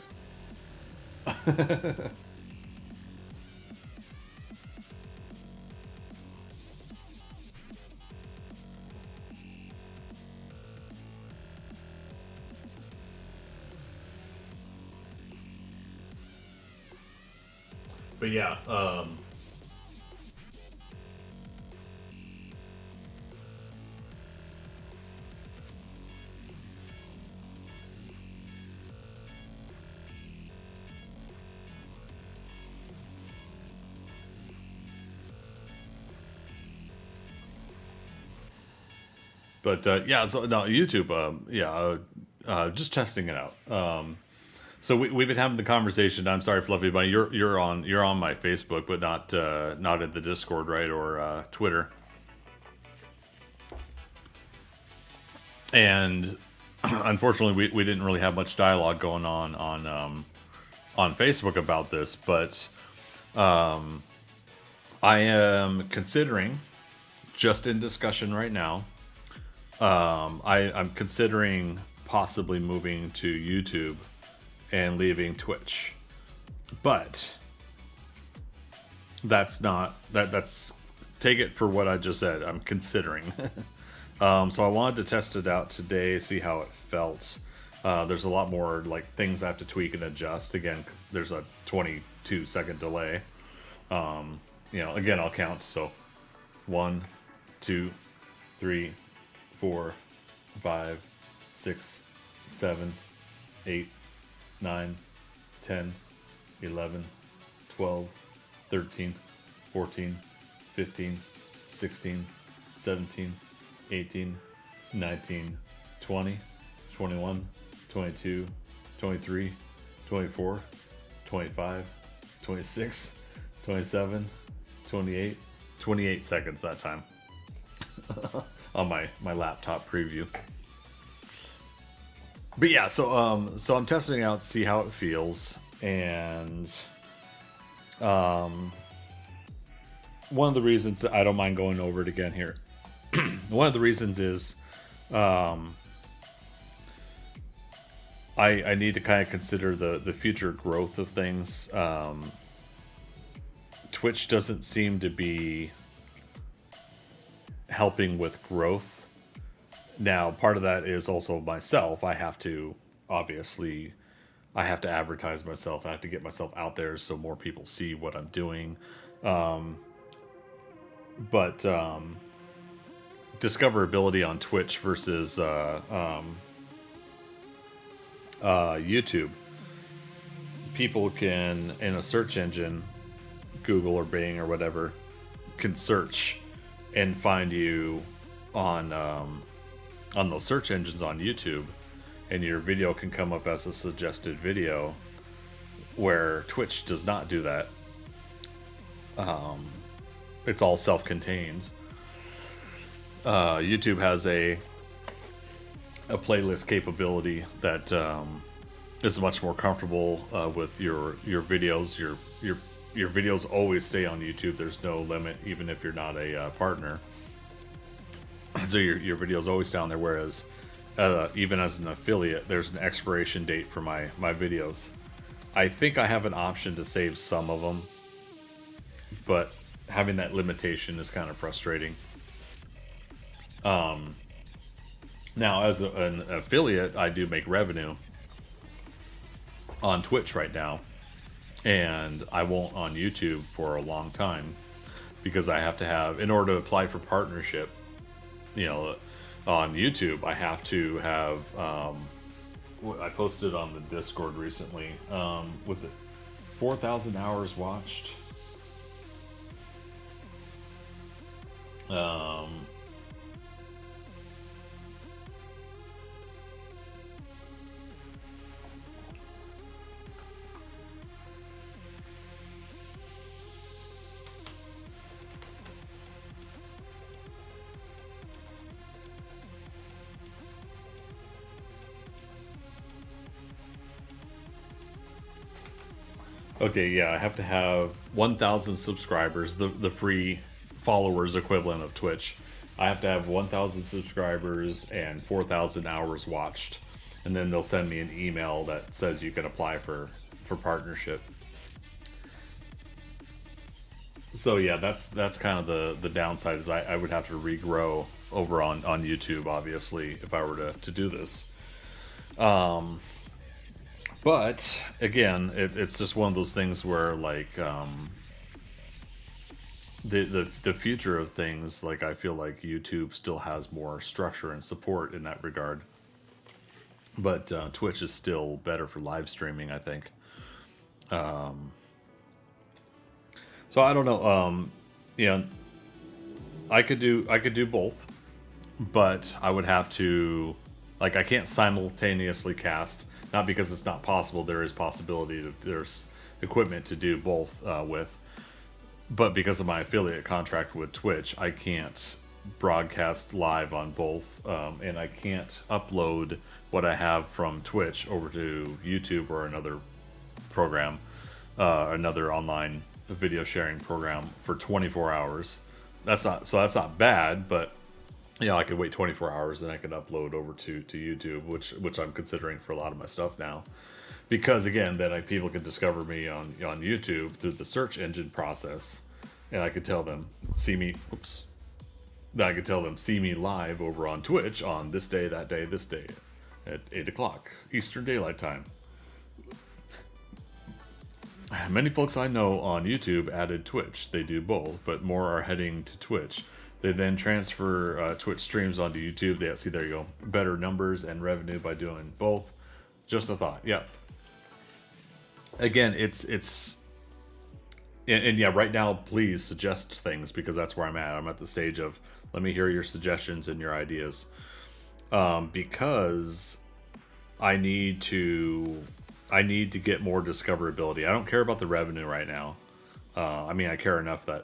But yeah, but yeah, so no, YouTube, just testing it out. So we've been having the conversation. I'm sorry, Fluffy Bunny. You're on my Facebook, but not in the Discord, right, or Twitter. And unfortunately, we didn't really have much dialogue going on Facebook about this. But I am considering, just in discussion right now. I'm considering possibly moving to YouTube and leaving Twitch, but that's take it for what I just said. I'm considering. So I wanted to test it out today, see how it felt. There's a lot more like things I have to tweak and adjust. Again, there's a 22-second delay. Again, I'll count. So 1, 2, 3, 4, 5, 6, 7, 8, 9, 10, 11, 12, 13, 14, 15, 16, 17, 18, 19, 20, 21, 22, 23, 24, 25, 26, 27, 28, 28 seconds that time. On my laptop preview. But yeah, so I'm testing it out to see how it feels, and one of the reasons I don't mind going over it again here. One of the reasons is I need to kind of consider the future growth of things. Twitch doesn't seem to be helping with growth. Now, part of that is also myself. I have to advertise myself. I have to get myself out there so more people see what I'm doing. But discoverability on Twitch versus YouTube. People can, in a search engine, Google or Bing or whatever, can search and find you on those search engines on YouTube, and your video can come up as a suggested video, where Twitch does not do that. It's all self-contained. YouTube has a playlist capability that is much more comfortable with your videos. Your videos always stay on YouTube. There's no limit, even if you're not a partner. So your videos always down there. Whereas even as an affiliate, there's an expiration date for my videos. I think I have an option to save some of them, but having that limitation is kind of frustrating. Now, as an affiliate, I do make revenue on Twitch right now, and I won't on YouTube for a long time, because I have to have, in order to apply for partnership, on YouTube, I have to have, I posted on the Discord recently, was it 4,000 hours watched? Okay, yeah, I have to have 1,000 subscribers, the free followers equivalent of Twitch. I have to have 1,000 subscribers and 4,000 hours watched, and then they'll send me an email that says you can apply for partnership. So yeah, that's kind of the downside, is I would have to regrow over on YouTube, obviously, if I were to do this. But again, it's just one of those things where like the future of things, like I feel like YouTube still has more structure and support in that regard. But Twitch is still better for live streaming, I think. So I don't know. Yeah, I could do both, but I would have to, like, I can't simultaneously cast. Not because it's not possible. There is possibility. There's equipment to do both with, but because of my affiliate contract with Twitch, I can't broadcast live on both, and I can't upload what I have from Twitch over to YouTube or another program, another online video sharing program for 24 hours. That's not bad, but I could wait 24 hours and I could upload over to YouTube, which I'm considering for a lot of my stuff now, because again, then people can discover me on YouTube through the search engine process, and I could tell them see me. Oops. Then I could tell them see me live over on Twitch on this day, that day, this day, at 8 o'clock Eastern Daylight Time. Many folks I know on YouTube added Twitch. They do both, but more are heading to Twitch. They then transfer Twitch streams onto YouTube. See, there you go. Better numbers and revenue by doing both. Just a thought. Yeah. Again, it's yeah, right now, please suggest things, because that's where I'm at. I'm at the stage of, let me hear your suggestions and your ideas. Because I need to get more discoverability. I don't care about the revenue right now. I mean, I care enough that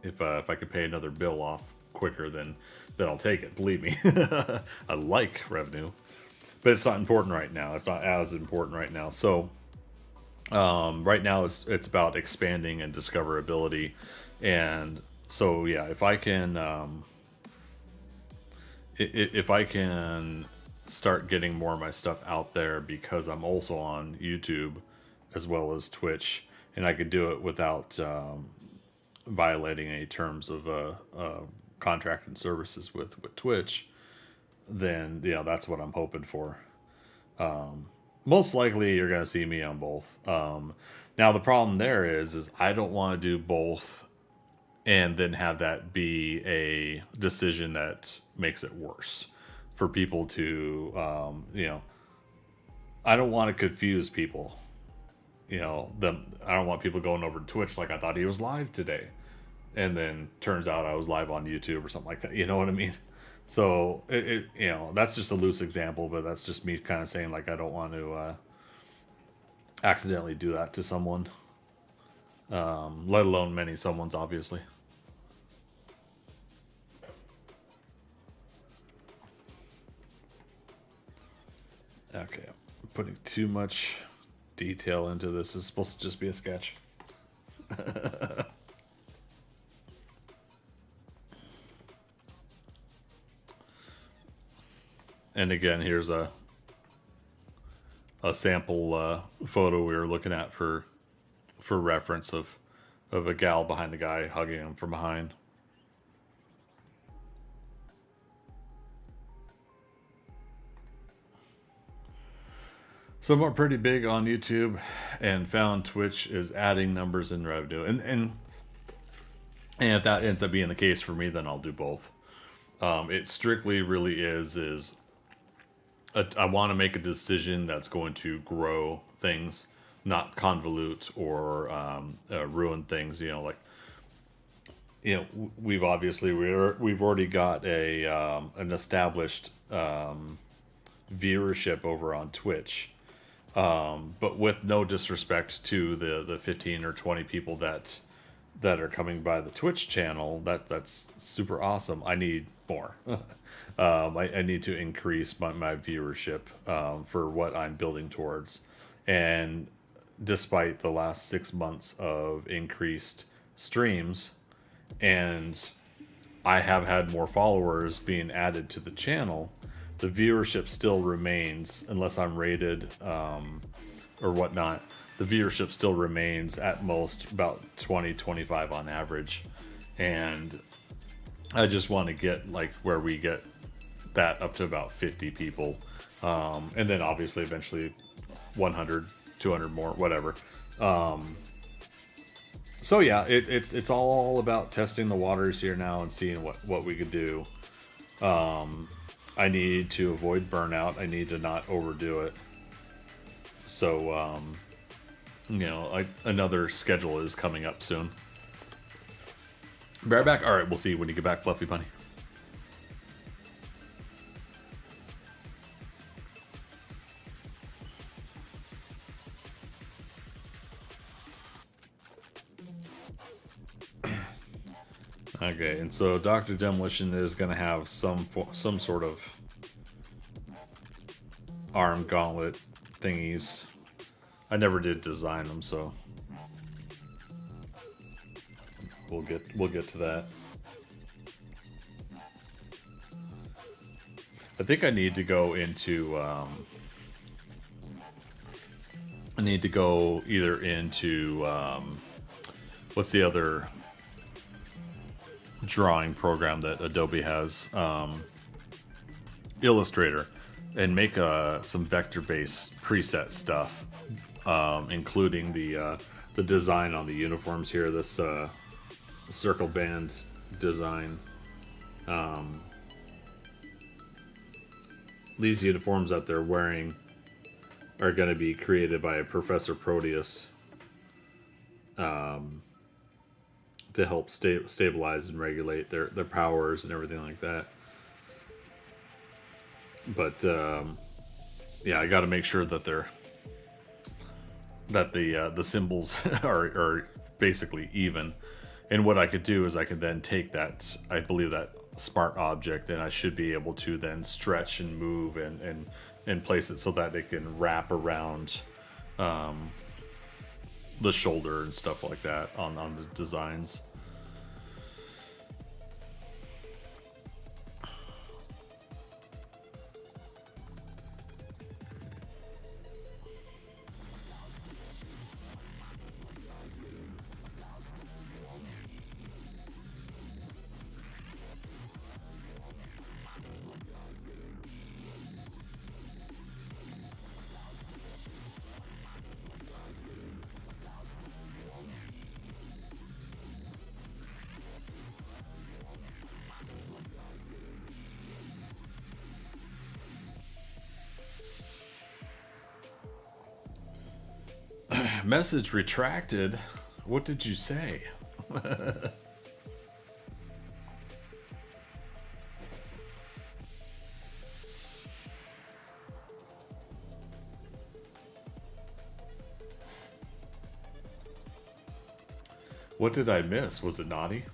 if I could pay another bill off quicker, then I'll take it. Believe me, I like revenue, but it's not important right now. It's not as important right now. So right now it's about expanding and discoverability, and so yeah, if I can start getting more of my stuff out there, because I'm also on YouTube as well as Twitch, and I could do it without violating any terms of contract and services with Twitch, then that's what I'm hoping for. Most likely you're going to see me on both. Now the problem there is I don't want to do both and then have that be a decision that makes it worse for people to, I don't want to confuse people. I don't want people going over to Twitch like, I thought he was live today, and then turns out I was live on YouTube or something like that. You know what I mean? So that's just a loose example, but that's just me kind of saying, like, I don't want to accidentally do that to someone, let alone many someone's, obviously. Okay, I'm putting too much detail into this. It's supposed to just be a sketch. And again, here's a sample photo we were looking at for reference of a gal behind the guy hugging him from behind. Some are pretty big on YouTube, and found Twitch is adding numbers and revenue. And if that ends up being the case for me, then I'll do both. It strictly really is I want to make a decision that's going to grow things, not convolute or ruin things. We've already got an established viewership over on Twitch. But with no disrespect to the 15 or 20 people that are coming by the Twitch channel, that's super awesome. I need more. I need to increase my viewership for what I'm building towards. And despite the last 6 months of increased streams, and I have had more followers being added to the channel, the viewership still remains, unless I'm rated or whatnot, the viewership still remains at most about 20-25 on average. And I just want to get like where we get that up to about 50 people. And then obviously eventually 100, 200 more, whatever. So yeah, it's all about testing the waters here now and seeing what we could do. I need to avoid burnout. I need to not overdo it. So another schedule is coming up soon. Be right back. All right, we'll see you when you get back, Fluffy Bunny. Okay, and so Dr. Demolition is going to have some sort of arm gauntlet thingies. I never did design them, so we'll get to that. I think I need to go into I need to go either into what's the other drawing program that Adobe has, Illustrator, and make some vector-based preset stuff, including the design on the uniforms here. This circle band design. These uniforms that they're wearing are going to be created by Professor Proteus to help stabilize and regulate their powers and everything like that. But yeah, I got to make sure that the symbols are basically even. And what I could do is I could then take that, I believe that smart object, and I should be able to then stretch and move and place it so that it can wrap around the shoulder and stuff like that on the designs. Message retracted. What did you say? What did I miss? Was it naughty?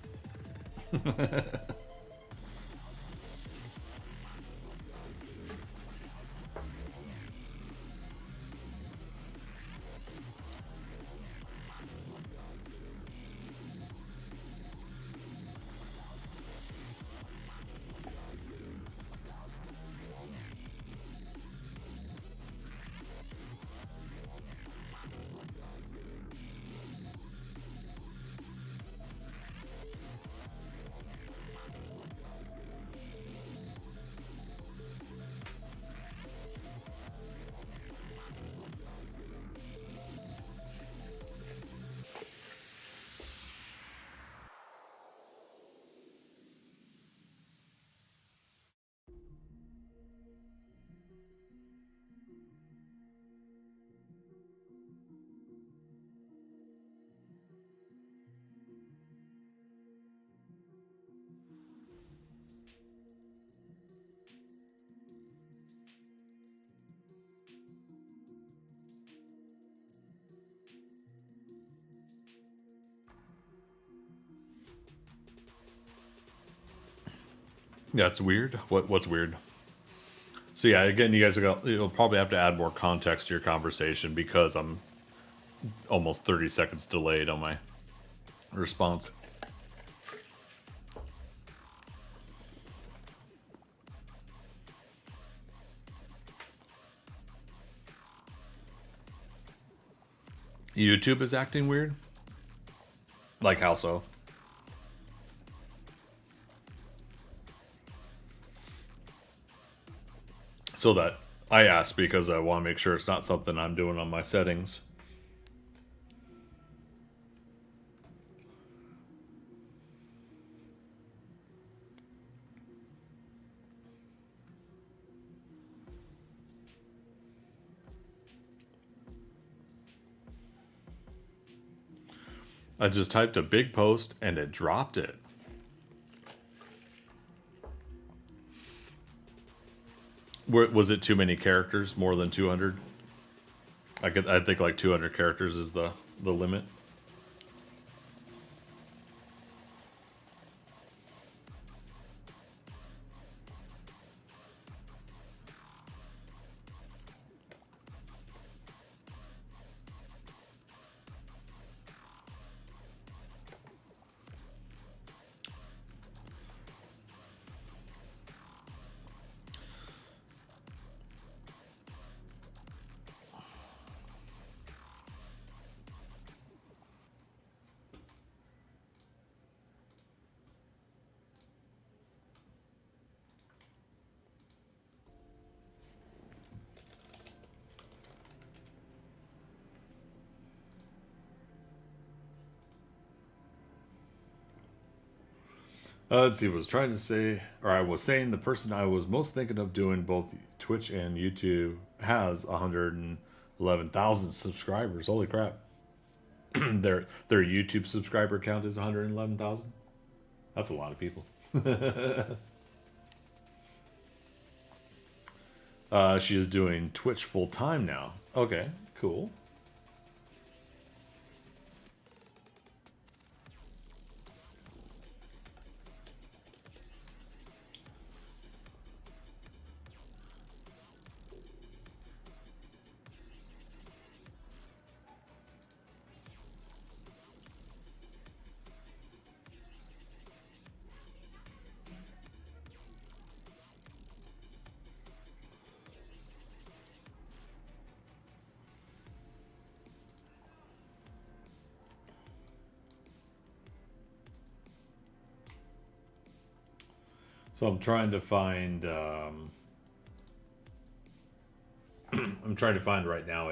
Yeah, it's weird. What's weird? So yeah, again, you guys you'll probably have to add more context to your conversation because I'm almost 30 seconds delayed on my response. YouTube is acting weird? Like how so? So that I asked because I want to make sure it's not something I'm doing on my settings. I just typed a big post and it dropped it. Was it too many characters? More than 200? I think like 200 characters is the limit. Let's see. What I was trying to say, or I was saying, the person I was most thinking of doing both Twitch and YouTube has 111,000 subscribers. Holy crap! Their YouTube subscriber count is 111,000. That's a lot of people. She is doing Twitch full time now. Okay, cool. So I'm trying to find. I'm trying to find right now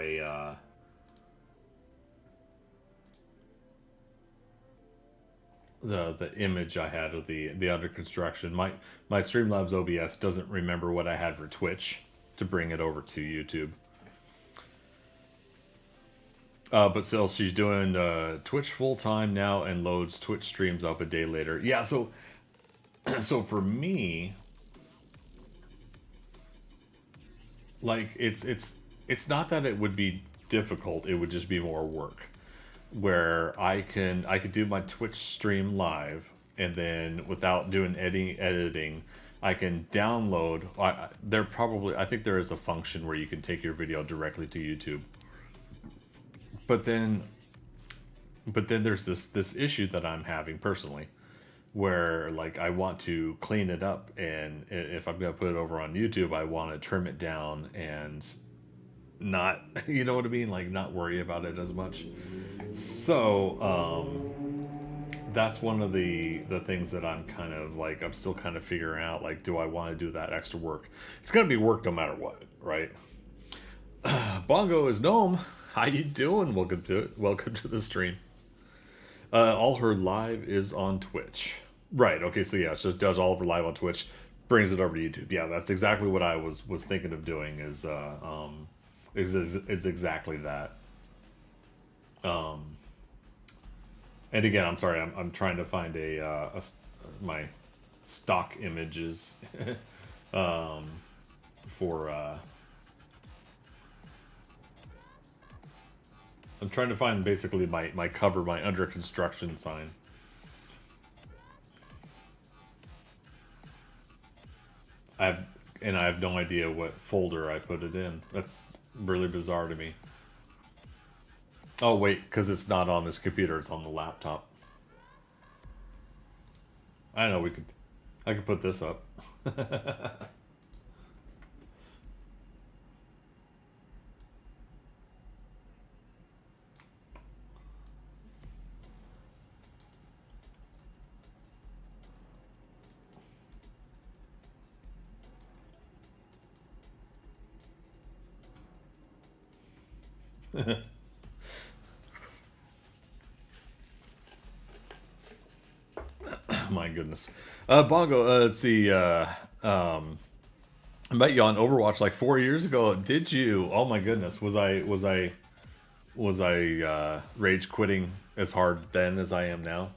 the image I had of the under construction. My Streamlabs OBS doesn't remember what I had for Twitch to bring it over to YouTube. But still, she's doing Twitch full time now and loads Twitch streams up a day later. Yeah, so so for me, like it's not that it would be difficult, it would just be more work, where I could do my Twitch stream live, and then without doing any editing, I can download. I think there is a function where you can take your video directly to YouTube, but then there's this issue that I'm having personally, where like I want to clean it up, and if I'm gonna put it over on YouTube, I want to trim it down and not, you know what I mean, like not worry about it as much. So that's one of the things that I'm kind of like, I'm still kind of figuring out, like, do I want to do that extra work? It's gonna be work no matter what, right? Bongo is Gnome. How you doing? Welcome to the stream. All her live is on Twitch. Right. Okay. So yeah, so it does all of her live on Twitch, brings it over to YouTube. Yeah, that's exactly what I was thinking of doing. Is exactly that. And again, I'm sorry. I'm trying to find my stock images for. I'm trying to find basically my cover, my under construction sign. I have no idea what folder I put it in. That's really bizarre to me. Oh wait, because it's not on this computer, it's on the laptop. I know I could put this up. My goodness. Bongo, let's see. I met you on Overwatch like 4 years ago. Did you? Oh my goodness. Was I rage quitting as hard then as I am now?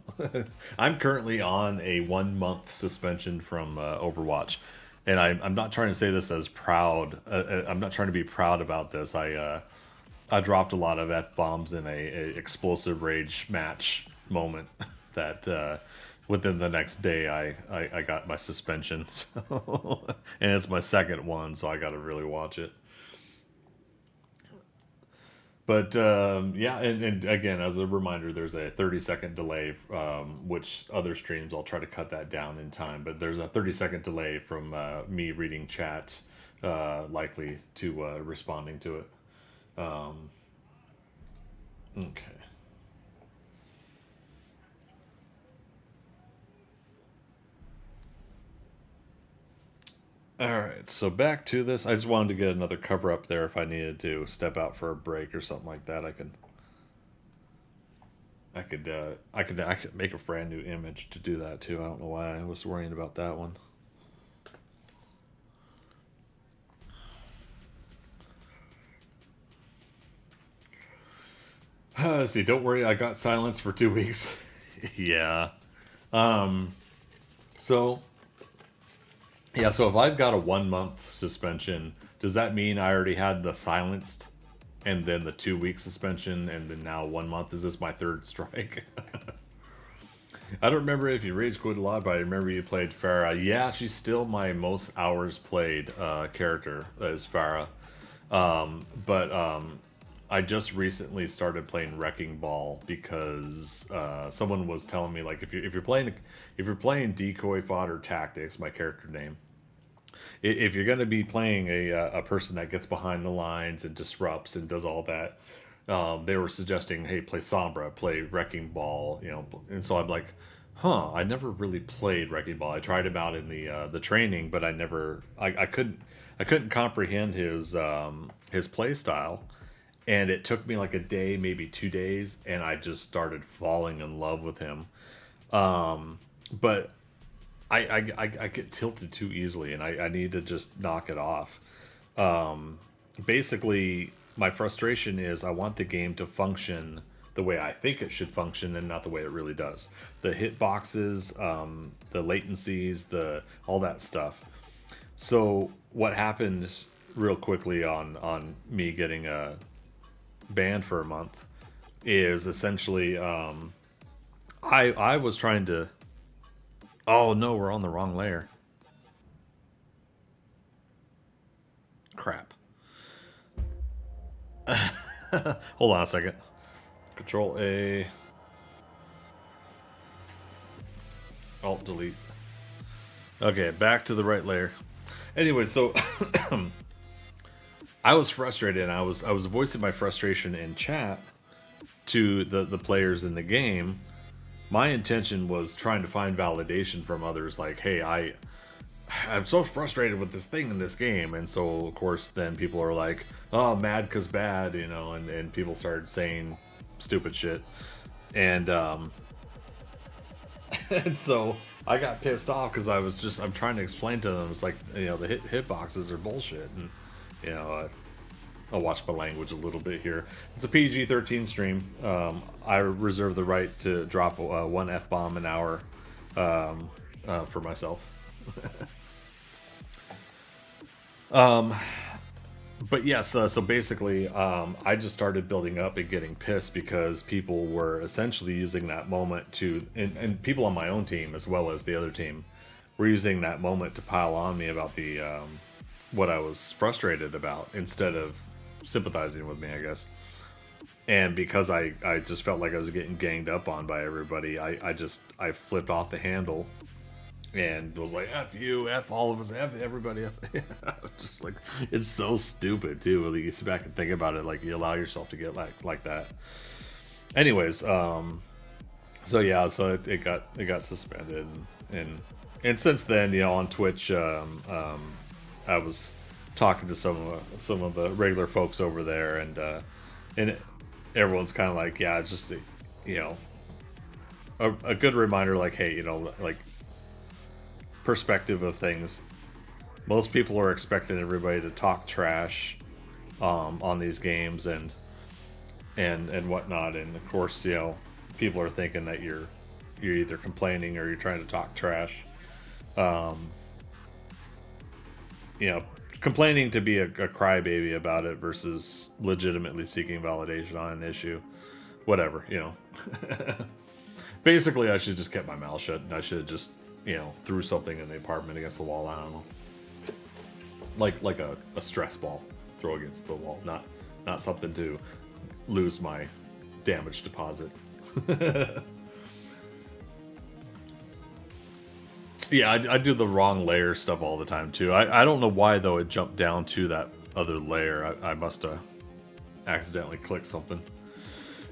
I'm currently on a 1 month suspension from Overwatch, and I'm not trying to say this as proud. I'm not trying to be proud about this. I dropped a lot of f bombs in a explosive rage match moment that within the next day I got my suspension. So, and it's my second one, so I got to really watch it. But yeah, and again, as a reminder, there's a 30-second delay, which other streams I'll try to cut that down in time. But there's a 30-second delay from me reading chat, likely to responding to it. Okay. All right, so back to this. I just wanted to get another cover up there if I needed to step out for a break or something like that. I could make a brand new image to do that too. I don't know why I was worrying about that one. Let's see, don't worry, I got silence for 2 weeks. Yeah. Um. So yeah. So if I've got a 1 month suspension, does that mean I already had the silenced, and then the 2 week suspension, and then now 1 month? Is this my third strike? I don't remember if you rage quit a lot, but I remember you played Farah. Yeah, she's still my most hours played character is Farah. But I just recently started playing Wrecking Ball because someone was telling me like if you're playing decoy fodder tactics, my character name. If you're going to be playing a person that gets behind the lines and disrupts and does all that, they were suggesting, hey, play Sombra, play Wrecking Ball, and so I'm like, huh, I never really played Wrecking Ball. I tried him out in the training, but I couldn't comprehend his play style, and it took me like a day, maybe 2 days, and I just started falling in love with him. But I get tilted too easily, and I need to just knock it off. Basically, my frustration is I want the game to function the way I think it should function, and not the way it really does. The hitboxes, the latencies, the all that stuff. So what happened real quickly on me getting banned for a month is essentially I was trying to. Oh no, we're on the wrong layer. Crap. Hold on a second. Control A. Alt delete. Okay, back to the right layer. Anyway, so I was frustrated, and I was voicing my frustration in chat to the players in the game. My intention was trying to find validation from others, like, hey, I'm so frustrated with this thing in this game. And so of course then people are like, oh, mad cause bad, and people started saying stupid shit. And and so I got pissed off because I'm trying to explain to them, it's like, the hitboxes are bullshit. And I'll watch my language a little bit here. It's a PG-13 stream. I reserve the right to drop one F-bomb an hour for myself. But yes, so basically, I just started building up and getting pissed because people were essentially using that moment and people on my own team as well as the other team were using that moment to pile on me about the what I was frustrated about instead of sympathizing with me, I guess. And because I just felt like I was getting ganged up on by everybody, I flipped off the handle and was like, F you, F all of us, F everybody. F. Just like, it's so stupid too. When you sit back and think about it, like you allow yourself to get like that. Anyways, so yeah, so it got suspended, and since then, on Twitch, I was talking to some of the regular folks over there, and And everyone's kind of like, yeah, it's just you know, a good reminder, like, hey, you know, like, perspective of things. Most people are expecting everybody to talk trash on these games and whatnot, and of course, you know, people are thinking that you're either complaining or you're trying to talk trash. You know, complaining to be a crybaby about it versus legitimately seeking validation on an issue. Whatever, you know. Basically, I should just kept my mouth shut, and I should just, you know, threw something in the apartment against the wall. I don't know, like a stress ball, throw against the wall, not something to lose my damage deposit. Yeah, I do the wrong layer stuff all the time too. I don't know why though it jumped down to that other layer. I must have accidentally clicked something.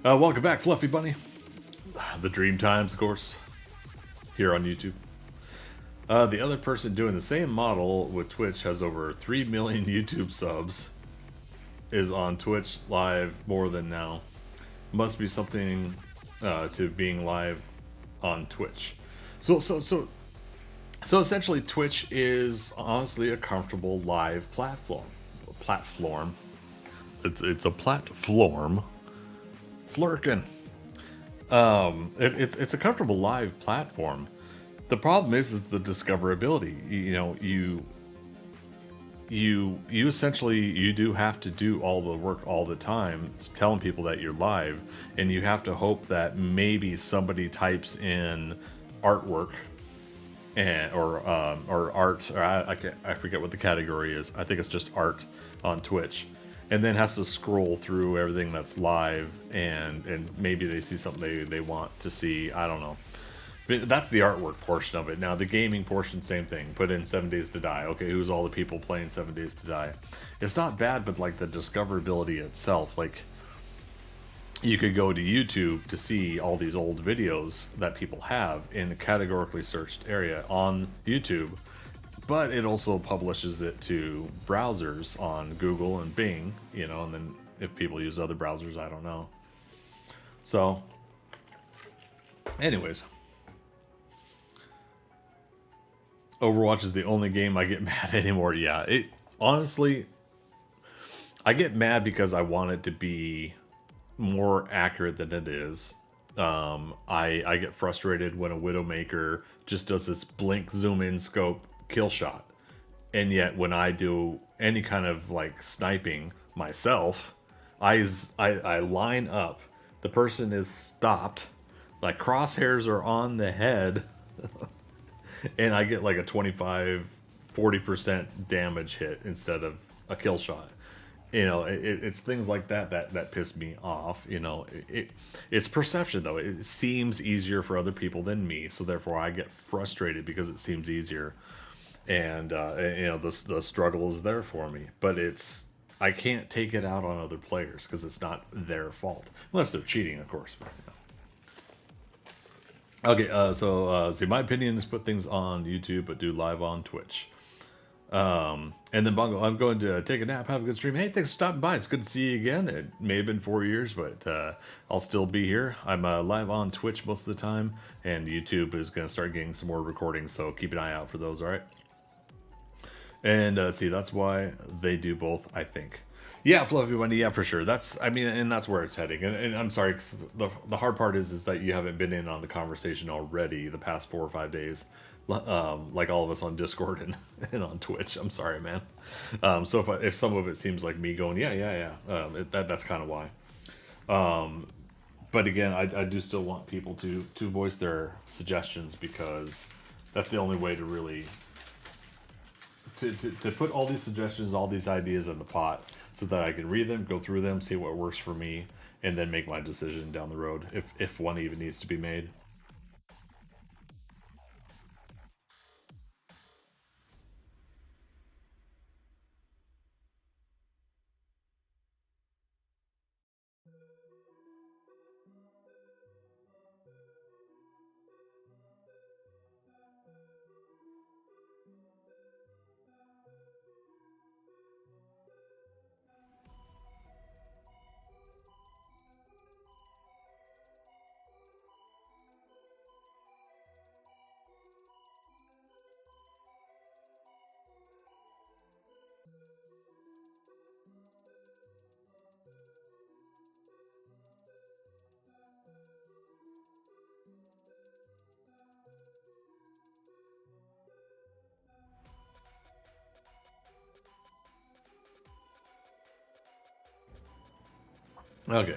Welcome back, Fluffy Bunny. The Dream Times, of course, here on YouTube. The other person doing the same model with Twitch has over 3 million YouTube subs. Is on Twitch live more than now. Must be something to being live on Twitch. So essentially, Twitch is honestly a comfortable live platform. It's a platform. Flurkin. It's a comfortable live platform. The problem is the discoverability. You know, you essentially, you do have to do all the work all the time. It's telling people that you're live, and you have to hope that maybe somebody types in artwork and or art, or I forget what the category is. I think it's just art on Twitch, and then has to scroll through everything that's live, and maybe they see something they want to see. I don't know. But that's the artwork portion of it. Now the gaming portion, same thing. Put in 7 Days to Die. Okay, who's all the people playing 7 Days to Die? It's not bad, but like the discoverability itself, like you could go to YouTube to see all these old videos that people have in a categorically searched area on YouTube, but it also publishes it to browsers on Google and Bing, you know, and then if people use other browsers, I don't know. So, anyways. Overwatch is the only game I get mad anymore. Yeah, it honestly, I get mad because I want it to be more accurate than it is. I get frustrated when a Widowmaker just does this blink, zoom in, scope, kill shot, and yet when I do any kind of like sniping myself, I line up. The person is stopped, like crosshairs are on the head. And I get like a 25-40% damage hit instead of a kill shot. You know, it's things like that piss me off. You know, it's perception though. It seems easier for other people than me, so therefore I get frustrated because it seems easier, and you know, the struggle is there for me. But I can't take it out on other players because it's not their fault, unless they're cheating, of course. But, you know. Okay, see, my opinion is put things on YouTube, but do live on Twitch. And then Bongo, I'm going to take a nap, have a good stream. Hey, thanks for stopping by. It's good to see you again. It may have been 4 years, but I'll still be here. I'm live on Twitch most of the time, and YouTube is going to start getting some more recordings, so keep an eye out for those, all right? And see, that's why they do both, I think. Yeah, Fluffy Wendy, yeah, for sure. I mean, and that's where it's heading. And I'm sorry, 'cause the hard part is that you haven't been in on the conversation already the past 4 or 5 days, like all of us on Discord and on Twitch. I'm sorry, man. So if some of it seems like me going, yeah, that's kind of why. But again, I do still want people to voice their suggestions, because that's the only way to really to put all these suggestions, all these ideas in the pot, so that I can read them, go through them, see what works for me, and then make my decision down the road, if one even needs to be made. Okay.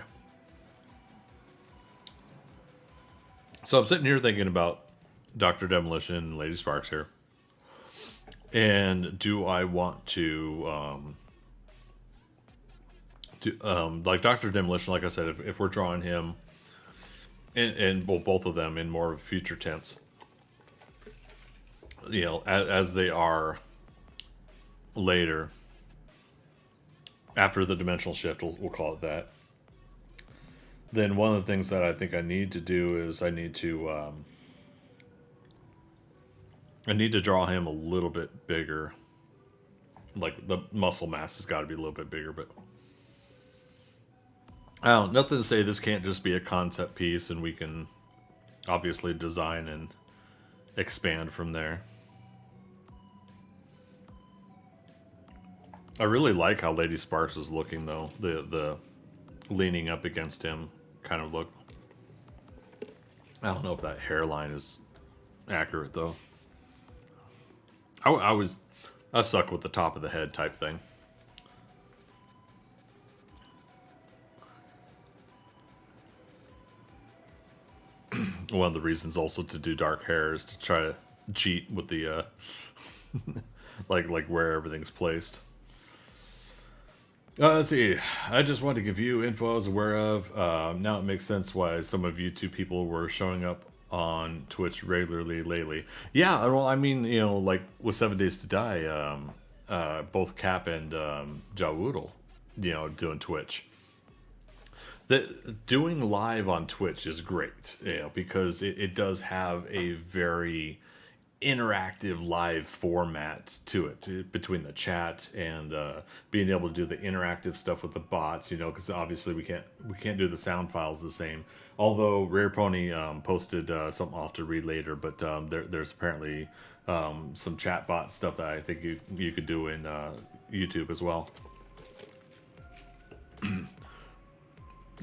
So I'm sitting here thinking about Dr. Demolition and Lady Sparks here. And do I want to, like Dr. Demolition, like I said, if we're drawing him and well, both of them in more of future tense, you know, as they are later, after the dimensional shift, we'll call it that. Then one of the things that I think I need to do is I need to draw him a little bit bigger. Like the muscle mass has got to be a little bit bigger, but I don't. Nothing to say this can't just be a concept piece, and we can obviously design and expand from there. I really like how Lady Sparks is looking, though. The leaning up against him kind of look. I don't know if that hairline is accurate, though. I suck with the top of the head type thing. One of the reasons also to do dark hair is to try to cheat with the like where everything's placed. Let's see. I just want to give you info I was aware of. Now it makes sense why some of you two people were showing up on Twitch regularly lately. Yeah, well, I mean, you know, like with 7 Days to Die, both Cap and Jawoodle, you know, doing Twitch. Doing live on Twitch is great, you know, because it does have a very interactive live format to it, between the chat and being able to do the interactive stuff with the bots, you know, because obviously we can't do the sound files the same. Although Rare Pony posted something I'll have to read later, but there's apparently some chat bot stuff that I think you could do in YouTube as well.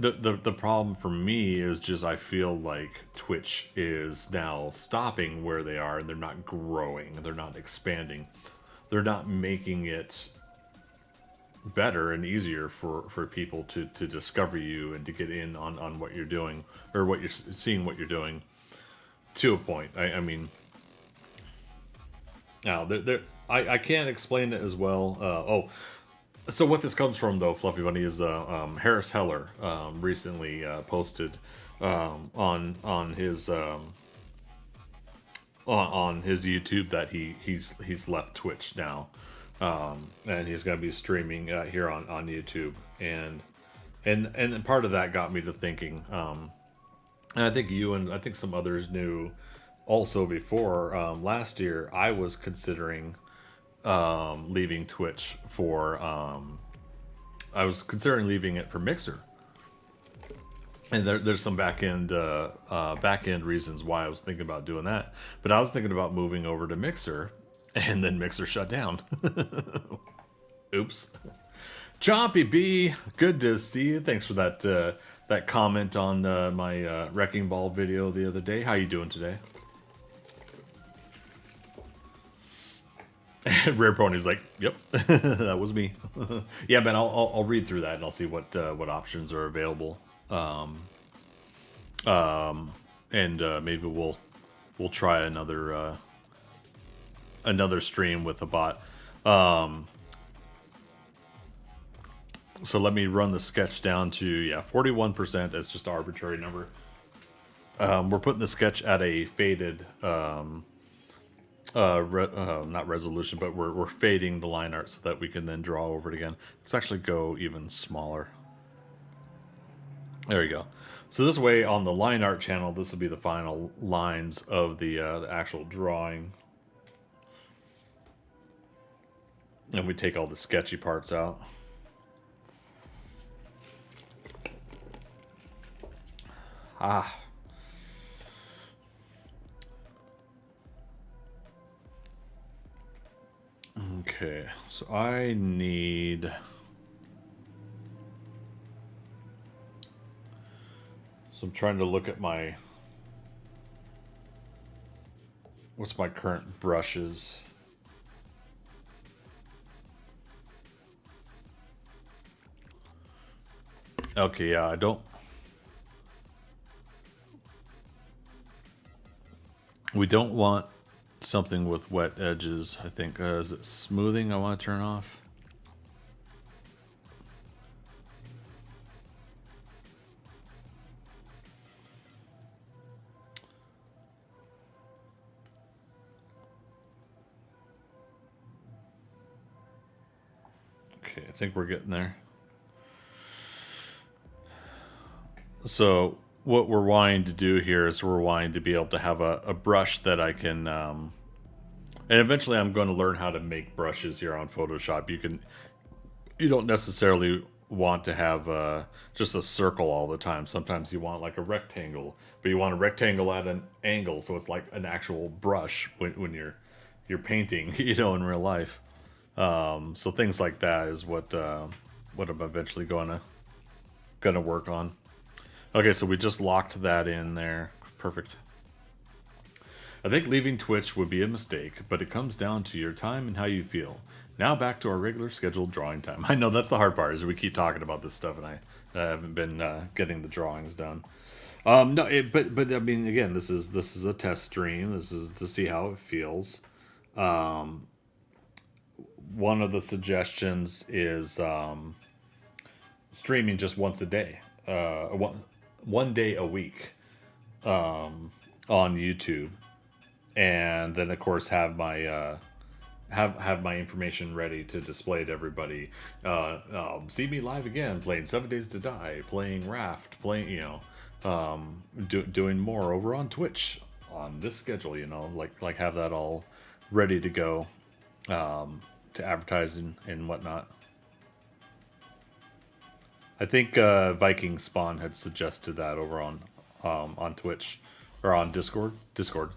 The problem for me is just I feel like Twitch is now stopping where they are, and they're not growing, they're not expanding, they're not making it better and easier for people to discover you and to get in on what you're doing, or what you're seeing, what you're doing, to a point. I mean, now I can't explain it as well. So what this comes from, though, Fluffy Bunny, is Harris Heller recently posted on his YouTube that he's left Twitch now, and he's going to be streaming here on YouTube, and part of that got me to thinking, and I think you and I think some others knew also before last year I was considering leaving Twitch for I was considering leaving it for Mixer, and there's some back end reasons why I was thinking about doing that, but I was thinking about moving over to Mixer, and then Mixer shut down. Oops. Chompy B, good to see you. Thanks for that comment on my Wrecking Ball video the other day. How you doing today? Rare Pony's like, yep, that was me. Yeah, man, I'll read through that and I'll see what options are available. And maybe we'll try another stream with a bot. So let me run the sketch down to 41%. That's just an arbitrary number. We're putting the sketch at a faded. Not resolution, but we're fading the line art so that we can then draw over it again. Let's actually go even smaller. There we go. So this way, on the line art channel, this will be the final lines of the actual drawing, and we take all the sketchy parts out. Okay, so I need... So I'm trying to look at my... What's my current brushes? Okay, yeah, I don't. We don't want something with wet edges. I think is it smoothing? I want to turn off. Okay, I think we're getting there. So what we're wanting to do here is we're wanting to be able to have a brush that I can, and eventually I'm going to learn how to make brushes here on Photoshop. You don't necessarily want to have just a circle all the time. Sometimes you want like a rectangle, but you want a rectangle at an angle, so it's like an actual brush when you're painting, in real life. So things like that is what I'm eventually gonna work on. Okay, so we just locked that in there. Perfect. I think leaving Twitch would be a mistake, but it comes down to your time and how you feel. Now back to our regular scheduled drawing time. I know that's the hard part, is we keep talking about this stuff, and I haven't been getting the drawings done. No, but I mean, again, this is a test stream. This is to see how it feels. One of the suggestions is streaming just once a day, one day a week, on YouTube, and then of course have my have my information ready to display to everybody. See me live again, playing 7 Days to Die, playing Raft, playing doing more over on Twitch on this schedule. Like have that all ready to go, to advertise and whatnot. I think Viking Spawn had suggested that over on Twitch or on Discord. Discord.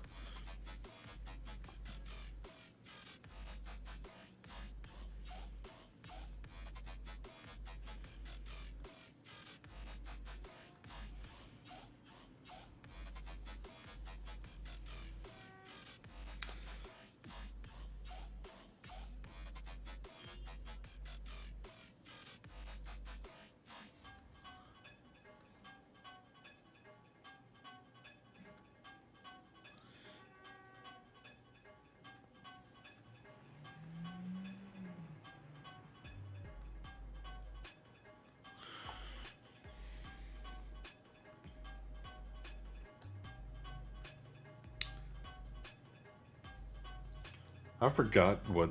I forgot what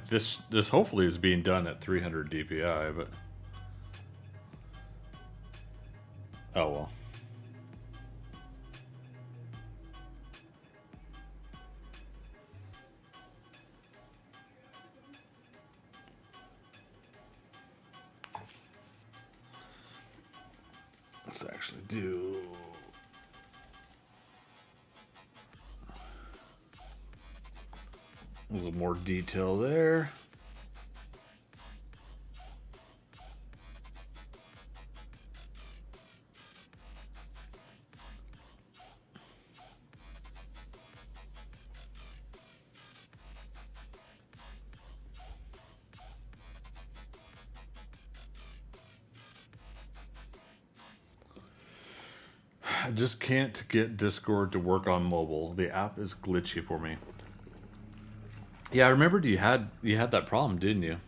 this hopefully is being done at 300 DPI, but oh well. Let's actually do a little more detail there. I just can't get Discord to work on mobile. The app is glitchy for me. Yeah, I remembered you had that problem, didn't you?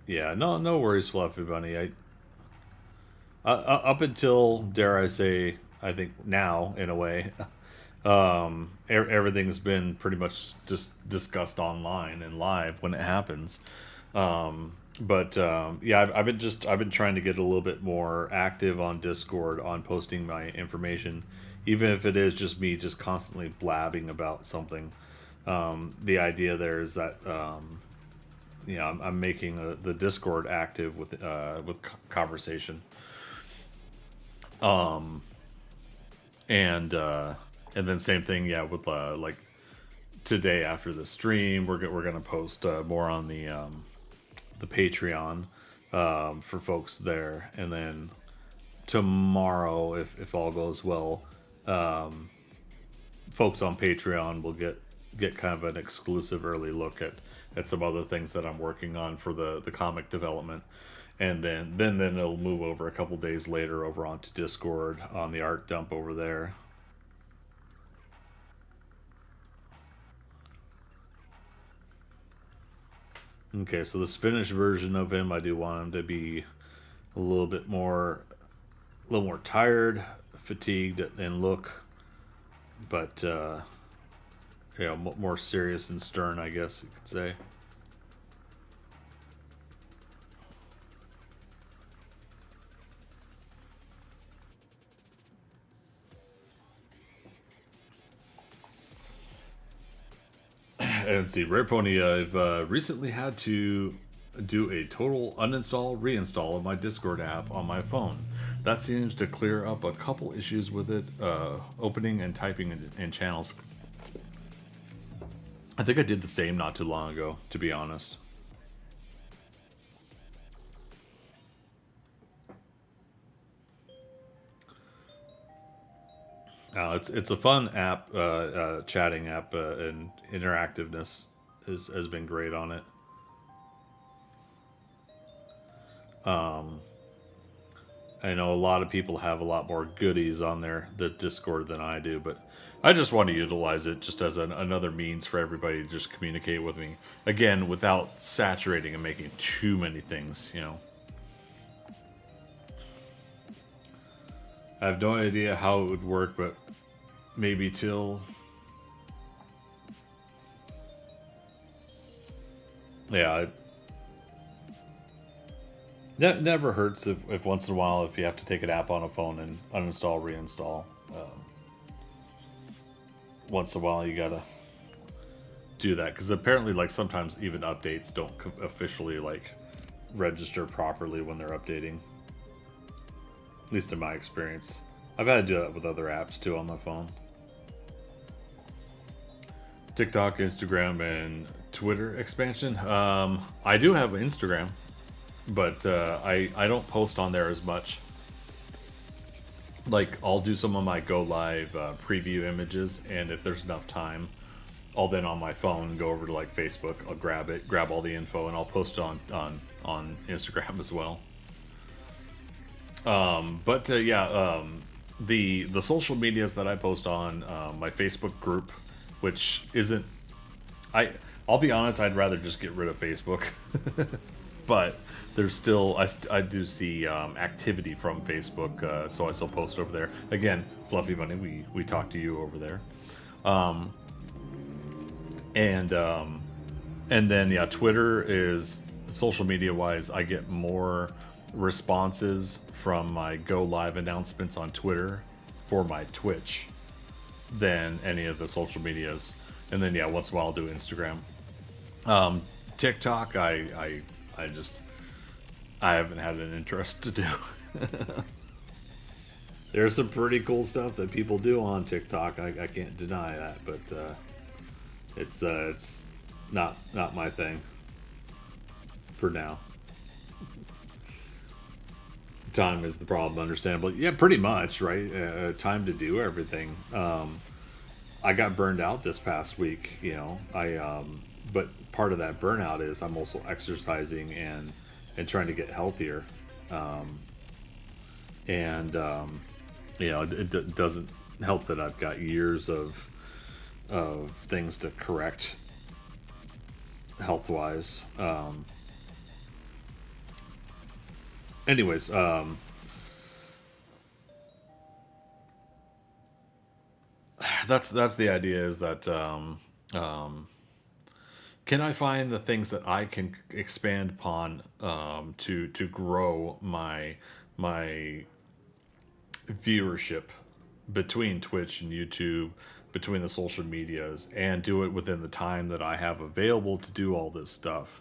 Yeah, no worries, Fluffy Bunny. Up until, dare I say, I think now in a way, everything's been pretty much just discussed online and live when it happens. But yeah, I've been trying to get a little bit more active on Discord on posting my information, even if it is just me just constantly blabbing about something. The idea there is that I'm making the Discord active with conversation, and then same thing, yeah, with like today after the stream, we're gonna post more on the Patreon, for folks there, and then tomorrow, if all goes well, folks on Patreon will get kind of an exclusive early look at some other things that I'm working on for the comic development. and then it'll move over a couple days later over onto Discord on the art dump over there. Okay, so this finished version of him, I do want him to be a little more tired, fatigued in look, but more serious and stern, I guess you could say. And see, Rare Pony, I've recently had to do a total uninstall, reinstall of my Discord app on my phone. That seems to clear up a couple issues with it, opening and typing in channels. I think I did the same not too long ago, to be honest. It's a fun app, chatting app, and interactiveness has been great on it. I know a lot of people have a lot more goodies on the Discord than I do, but I just want to utilize it just as another means for everybody to just communicate with me. Again, without saturating and making too many things, I have no idea how it would work, but maybe till... Yeah, that never hurts if once in a while, if you have to take an app on a phone and uninstall, reinstall. Once in a while, you gotta do that, because apparently, like, sometimes even updates don't officially, like, register properly when they're updating. At least in my experience. I've had to do that with other apps too on my phone. TikTok, Instagram, and Twitter expansion. I do have Instagram, but I don't post on there as much. Like, I'll do some of my go live preview images, and if there's enough time, I'll then on my phone go over to like Facebook. I'll grab all the info, and I'll post it on Instagram as well. The social medias that I post on my Facebook group, which isn't, I'll be honest, I'd rather just get rid of Facebook, but there's still I do see activity from Facebook, so I still post over there. Again, Fluffy Money, we talk to you over there, and then yeah, Twitter is social media wise. I get more responses from my go live announcements on Twitter for my Twitch than any of the social medias. And then yeah, once in a while I'll do Instagram. TikTok, I haven't had an interest to do. There's some pretty cool stuff that people do on TikTok. I can't deny that, but it's not my thing for now. Time is the problem, understandably. Yeah, pretty much, right? Time to do everything. I got burned out this past week, but part of that burnout is I'm also exercising and trying to get healthier. It doesn't help that I've got years of things to correct health-wise. Anyways, that's the idea, is that can I find the things that I can expand upon to grow my viewership between Twitch and YouTube, between the social medias, and do it within the time that I have available to do all this stuff,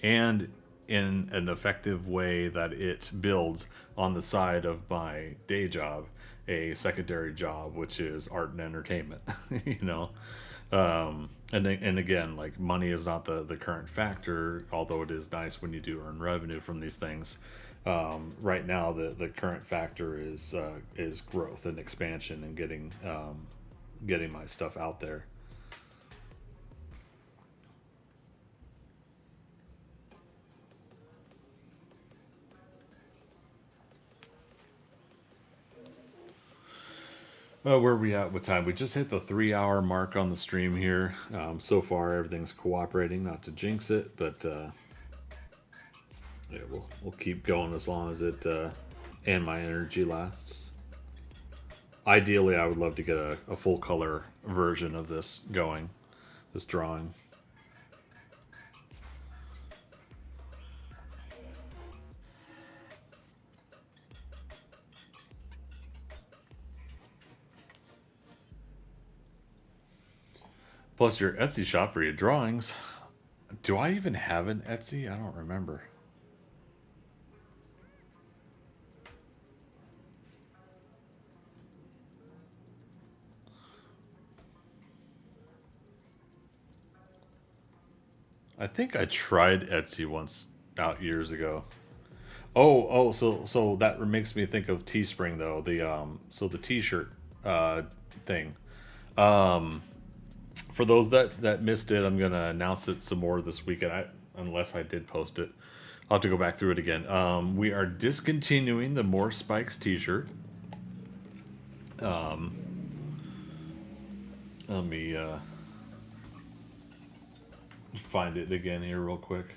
and in an effective way that it builds on the side of my day job, a secondary job, which is art and entertainment. And again, like, money is not the current factor, although it is nice when you do earn revenue from these things. Right now, the current factor is growth and expansion and getting my stuff out there. Where are we at with time? We just hit the 3 hour mark on the stream here. So far, everything's cooperating. Not to jinx it, but yeah, we'll keep going as long as it and my energy lasts. Ideally, I would love to get a full color version of this going, this drawing. Plus your Etsy shop for your drawings. Do I even have an Etsy? I don't remember. I think I tried Etsy once out years ago. So that makes me think of Teespring though. The T-shirt thing. For those that missed it, I'm gonna announce it some more this weekend. Unless I did post it, I'll have to go back through it again. We are discontinuing the More Spikes T-shirt. Let me find it again here real quick.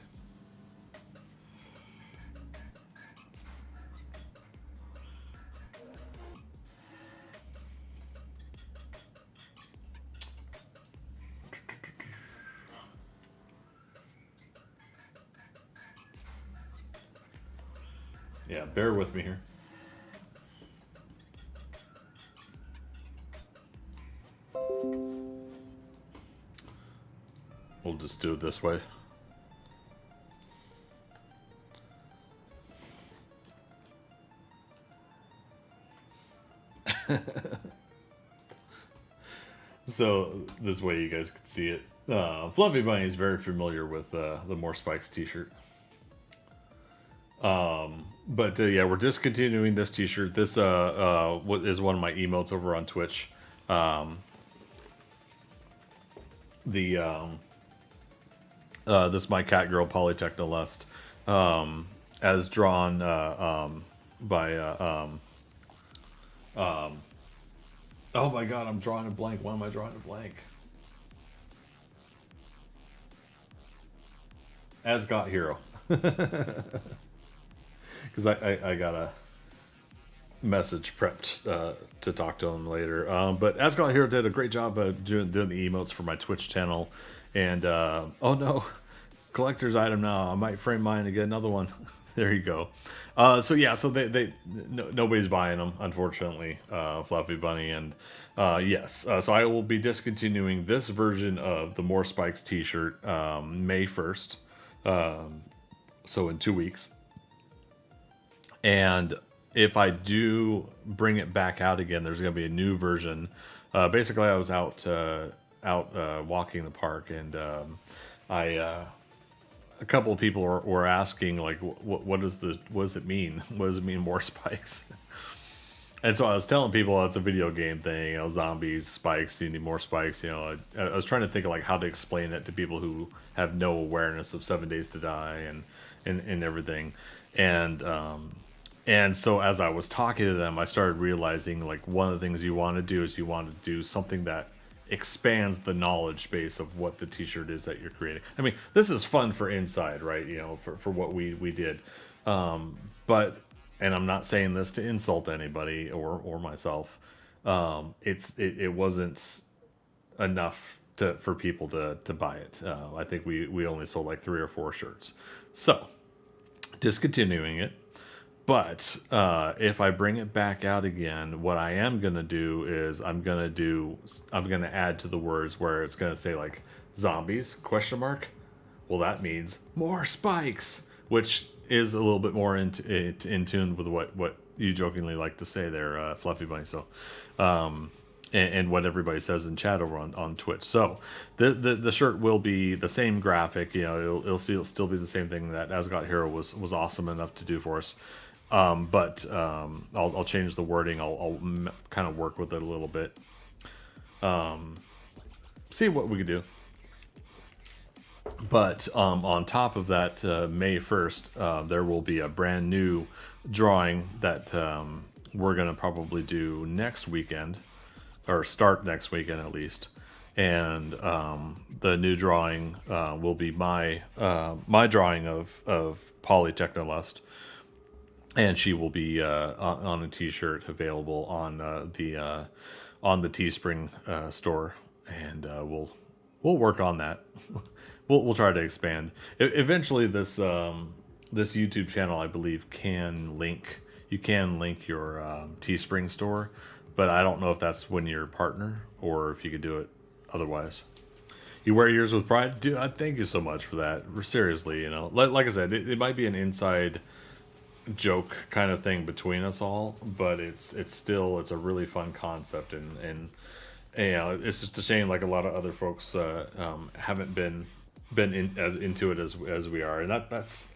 Yeah, bear with me here. We'll just do it this way. So this way you guys can see it. Fluffy Bunny is very familiar with the More Spikes t-shirt. But yeah, we're discontinuing this t-shirt. This is one of my emotes over on Twitch. This My Cat Girl Polytechnolust, as drawn by oh my god, I'm drawing a blank. Why am I drawing a blank? As Got Hero. Because I got a message prepped to talk to him later. But As Got Hero did a great job doing the emotes for my Twitch channel. And oh no, collector's item now. I might frame mine and get another one. There you go. So yeah, so nobody's buying them, unfortunately, Fluffy Bunny. And yes, so I will be discontinuing this version of the More Spikes t-shirt May 1st. So in 2 weeks. And if I do bring it back out again, there's going to be a new version. Basically, I was out walking the park, and a couple of people were asking, like, what does it mean? What does it mean, More Spikes? And so I was telling people it's a video game thing, zombies, spikes, you need more spikes. I was trying to think of like how to explain it to people who have no awareness of 7 Days to Die and everything. And so as I was talking to them, I started realizing like one of the things you want to do is you want to do something that expands the knowledge base of what the t-shirt is that you're creating. I mean, this is fun for inside, right? For what we did. But, and I'm not saying this to insult anybody or myself. It wasn't enough for people to buy it. I think we only sold like 3 or 4 shirts. So, discontinuing it. But if I bring it back out again, what I am gonna do is I'm gonna add to the words where it's gonna say like zombies ? Well, that means more spikes, which is a little bit more in tune with what you jokingly like to say there, Fluffy Bunny. So, and what everybody says in chat over on Twitch. So the shirt will be the same graphic. It'll still be the same thing that As Got Hero was awesome enough to do for us. But I'll change the wording. I'll kind of work with it a little bit. See what we could do. But on top of that, May 1st, there will be a brand new drawing that we're going to probably do next weekend. or start next weekend at least. And the new drawing will be my drawing of Polly Technolust, and she will be on a T-shirt available on the Teespring store, and we'll work on that. We'll try to expand. Eventually, this YouTube channel, I believe, you can link your Teespring store, but I don't know if that's when you're a partner or if you could do it otherwise. You wear yours with pride, dude. I thank you so much for that. Seriously, like I said, it might be an inside joke kind of thing between us all, but it's still it's a really fun concept, and it's just a shame like a lot of other folks haven't been as into it as we are, and that's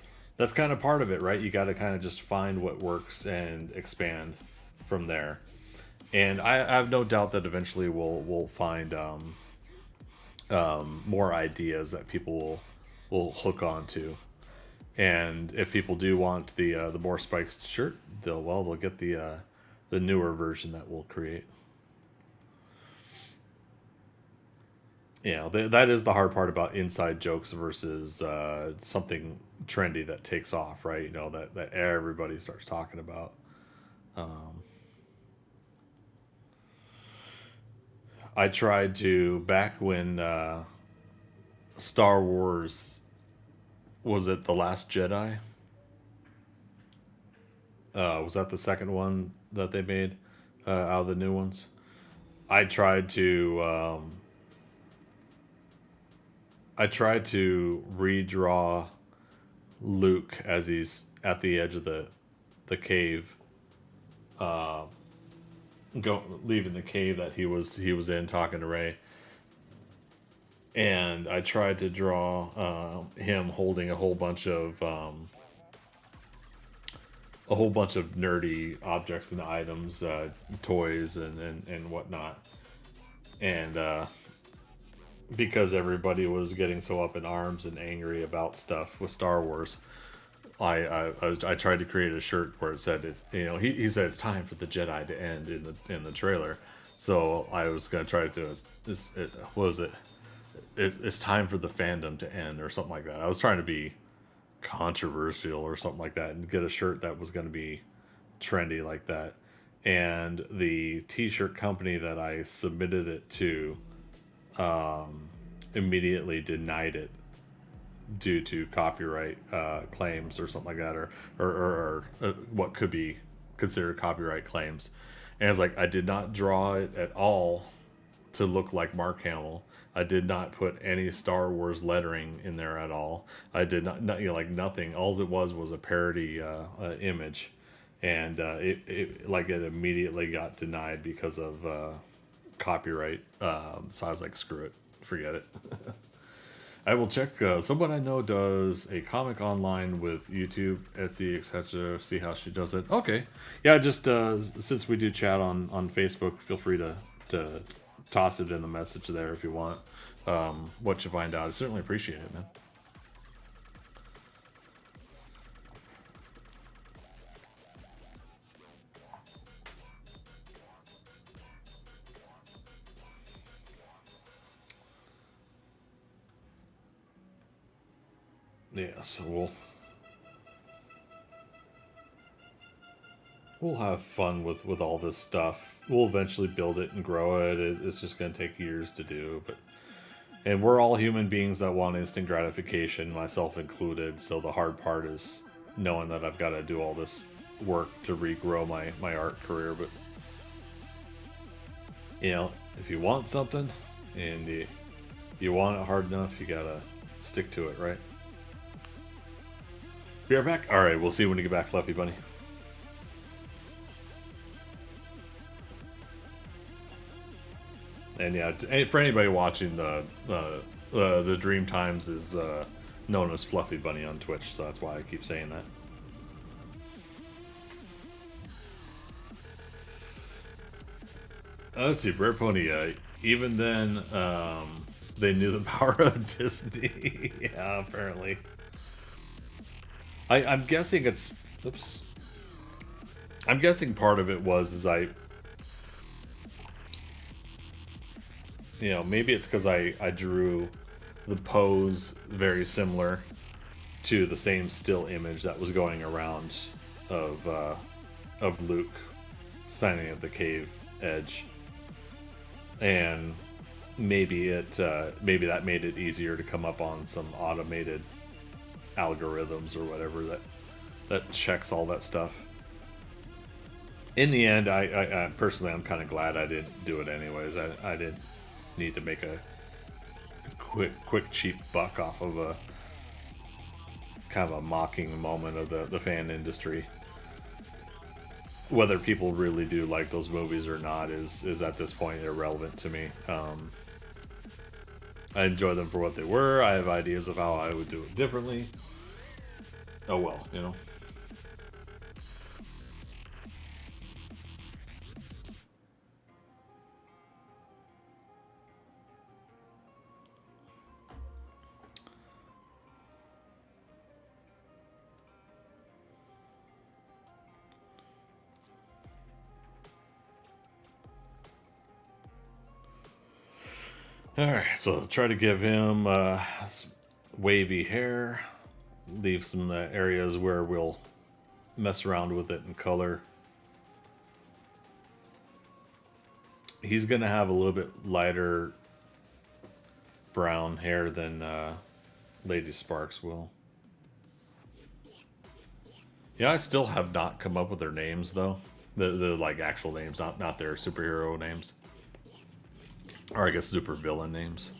kind of part of it, right? You got to kind of just find what works and expand from there. And I have no doubt that eventually we'll find more ideas that people will hook onto. And if people do want the more spikes shirt, they'll get the newer version that we'll create. That is the hard part about inside jokes versus something trendy that takes off, right? That everybody starts talking about. I tried to, back when Star Wars, was it The Last Jedi? Was that the second one that they made out of the new ones? I tried to redraw Luke as he's at the edge of the cave, leaving the cave that he was in, talking to Rey. And I tried to draw him holding a whole bunch of nerdy objects and items, toys and whatnot. And because everybody was getting so up in arms and angry about stuff with Star Wars, I tried to create a shirt where it said, he said it's time for the Jedi to end in the trailer. So I was gonna try to do what was it? It's time for the fandom to end, or something like that. I was trying to be controversial or something like that, and get a shirt that was going to be trendy like that. And the t-shirt company that I submitted it to immediately denied it due to copyright claims or something like that, or what could be considered copyright claims. And it's like, I did not draw it at all to look like Mark Hamill. I did not put any Star Wars lettering in there at all. I did not nothing. All it was a parody image, and it immediately got denied because of copyright. So I was like, screw it, forget it. I will check. Someone I know does a comic online with YouTube, Etsy, etc. See how she does it. Okay, yeah. Just since we do chat on Facebook, feel free to toss it in the message there if you want. What you find out, I certainly appreciate it, man. Yeah, so we'll have fun with all this stuff. We'll eventually build it and grow it. It's just going to take years to do, and we're all human beings that want instant gratification, myself included. So the hard part is knowing that I've got to do all this work to regrow my art career. But if you want something and you want it hard enough, you gotta stick to it, right? Be right back. All right, we'll see you when you get back, Fluffy Bunny. And yeah, for anybody watching, the Dream Times is known as Fluffy Bunny on Twitch, so that's why I keep saying that. Let's see, Rare Pony. Even then, they knew the power of Disney. Yeah, apparently. I'm guessing it's. Oops. I'm guessing part of it was you know, maybe it's because I drew the pose very similar to the same still image that was going around of Luke standing at the cave edge, and maybe that made it easier to come up on some automated algorithms or whatever that checks all that stuff. In the end, I personally, I'm kind of glad I didn't do it anyways. I didn't need to make a quick cheap buck off of a kind of a mocking moment of the fan industry. Whether people really do like those movies or not is at this point irrelevant to me. I enjoy them for what they were. I have ideas of how I would do it differently. Oh well, you know. Alright, so try to give him wavy hair. Leave some areas where we'll mess around with it in color. He's going to have a little bit lighter brown hair than Lady Sparks will. Yeah, I still have not come up with their names, though. The like actual names, not their superhero names. Or I guess super villain names.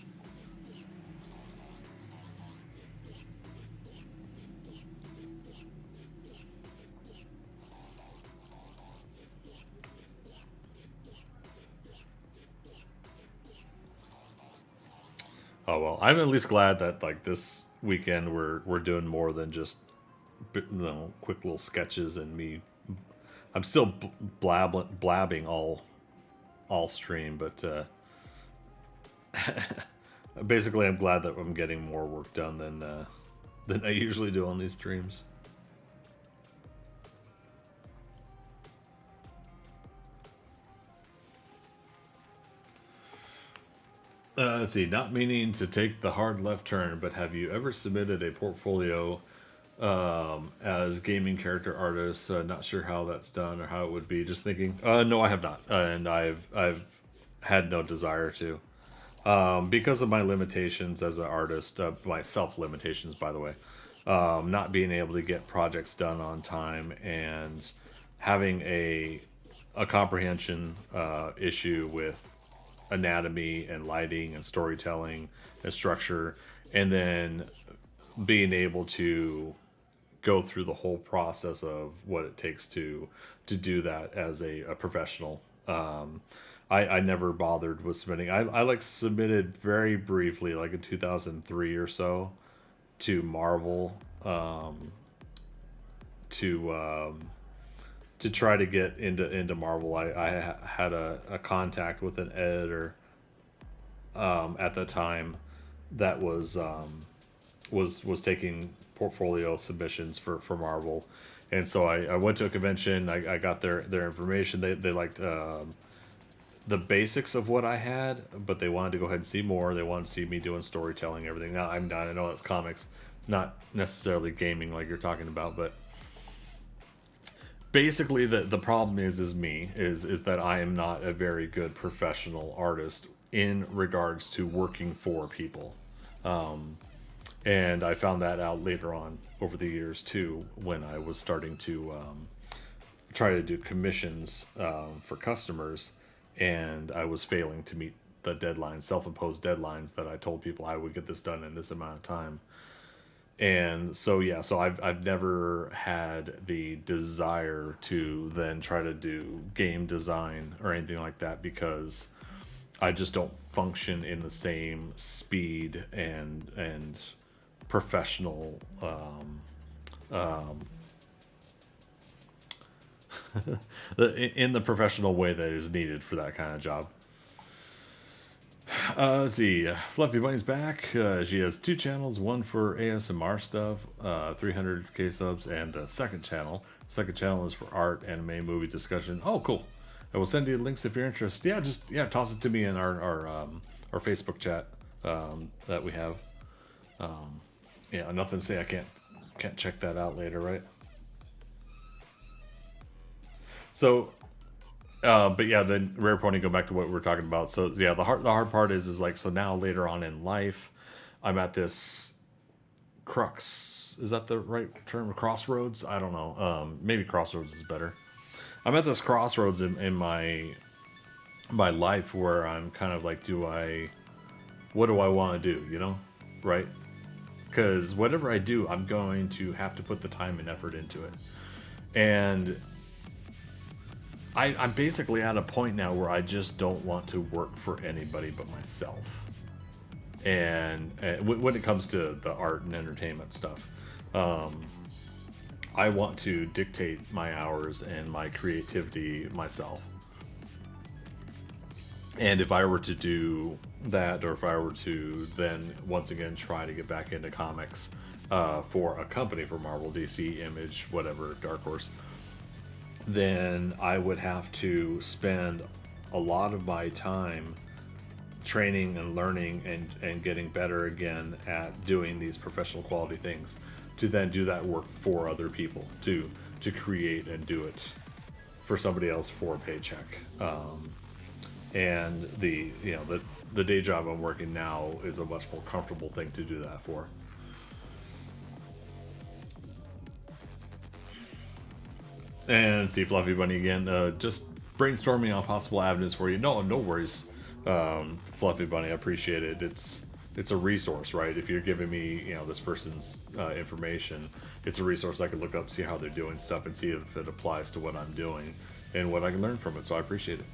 Oh well, I'm at least glad that like this weekend we're doing more than just quick little sketches and me. I'm still blabbing all stream, but basically, I'm glad that I'm getting more work done than I usually do on these streams. Let's see. Not meaning to take the hard left turn, but have you ever submitted a portfolio as gaming character artist? Not sure how that's done or how it would be. Just thinking. No, I have not, and I've had no desire to. Because of my limitations as an artist, my self limitations, by the way, not being able to get projects done on time and having a comprehension issue with anatomy and lighting and storytelling and structure, and then being able to go through the whole process of what it takes to do that as a professional. I never bothered with submitting. I like submitted very briefly, like in 2003 or so, to Marvel, to try to get into Marvel. I had a contact with an editor at the time that was taking portfolio submissions for Marvel, and so I went to a convention. I got their information. They liked the basics of what I had, but they wanted to go ahead and see more. They wanted to see me doing storytelling, everything. Now I know that's comics, not necessarily gaming like you're talking about, but basically the problem is that I am not a very good professional artist in regards to working for people. And I found that out later on over the years too, when I was starting to try to do commissions for customers, and I was failing to meet the deadlines, self-imposed deadlines that I told people I would get this done in this amount of time. And so yeah, so I've never had the desire to then try to do game design or anything like that, because I just don't function in the same speed and professional in the professional way that is needed for that kind of job. Let's see. Fluffy Bunny's back. She has 2 channels, one for ASMR stuff, 300k subs, and a second channel. Second channel is for art, anime, movie discussion. Oh, cool. I will send you links if you're interested. Yeah, just toss it to me in our our Facebook chat that we have. Yeah, nothing to say. I can't check that out later, right? So, but yeah, then Rare Pony, go back to what we were talking about. So yeah, the hard part is like, so now later on in life, I'm at this crux. Is that the right term? Crossroads? I don't know. Maybe crossroads is better. I'm at this crossroads in my life where I'm kind of like, what do I want to do? You know, right? Because whatever I do, I'm going to have to put the time and effort into it. And I'm basically at a point now where I just don't want to work for anybody but myself. And when it comes to the art and entertainment stuff, I want to dictate my hours and my creativity myself. And if I were to do that, or if I were to then once again try to get back into comics for a company, for Marvel, DC, Image, whatever, Dark Horse, then I would have to spend a lot of my time training and learning and getting better again at doing these professional quality things, to then do that work for other people, to create and do it for somebody else for a paycheck. And the day job I'm working now is a much more comfortable thing to do that for. And see Fluffy Bunny again, just brainstorming on possible avenues for you. No worries, Fluffy Bunny. I appreciate it. It's a resource, right? If you're giving me, this person's information, it's a resource I can look up, see how they're doing stuff, and see if it applies to what I'm doing and what I can learn from it. So I appreciate it.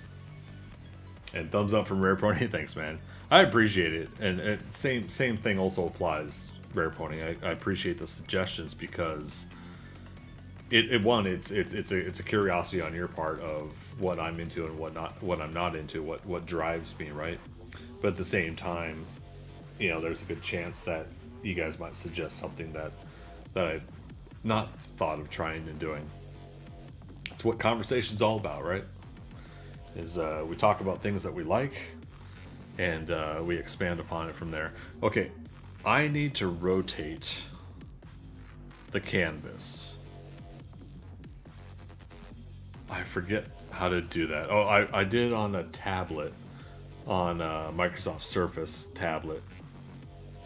And thumbs up from Rare Pony. Thanks, man. I appreciate it. And same thing also applies, Rare Pony. I appreciate the suggestions, because it's a curiosity on your part of what I'm into and what I'm not into, what drives me, right? But at the same time, there's a good chance that you guys might suggest something that I've not thought of trying and doing. It's what conversation's all about, right? Is we talk about things that we like, and we expand upon it from there. Okay, I need to rotate the canvas. I forget how to do that. Oh, I did it on a tablet, on a Microsoft Surface tablet.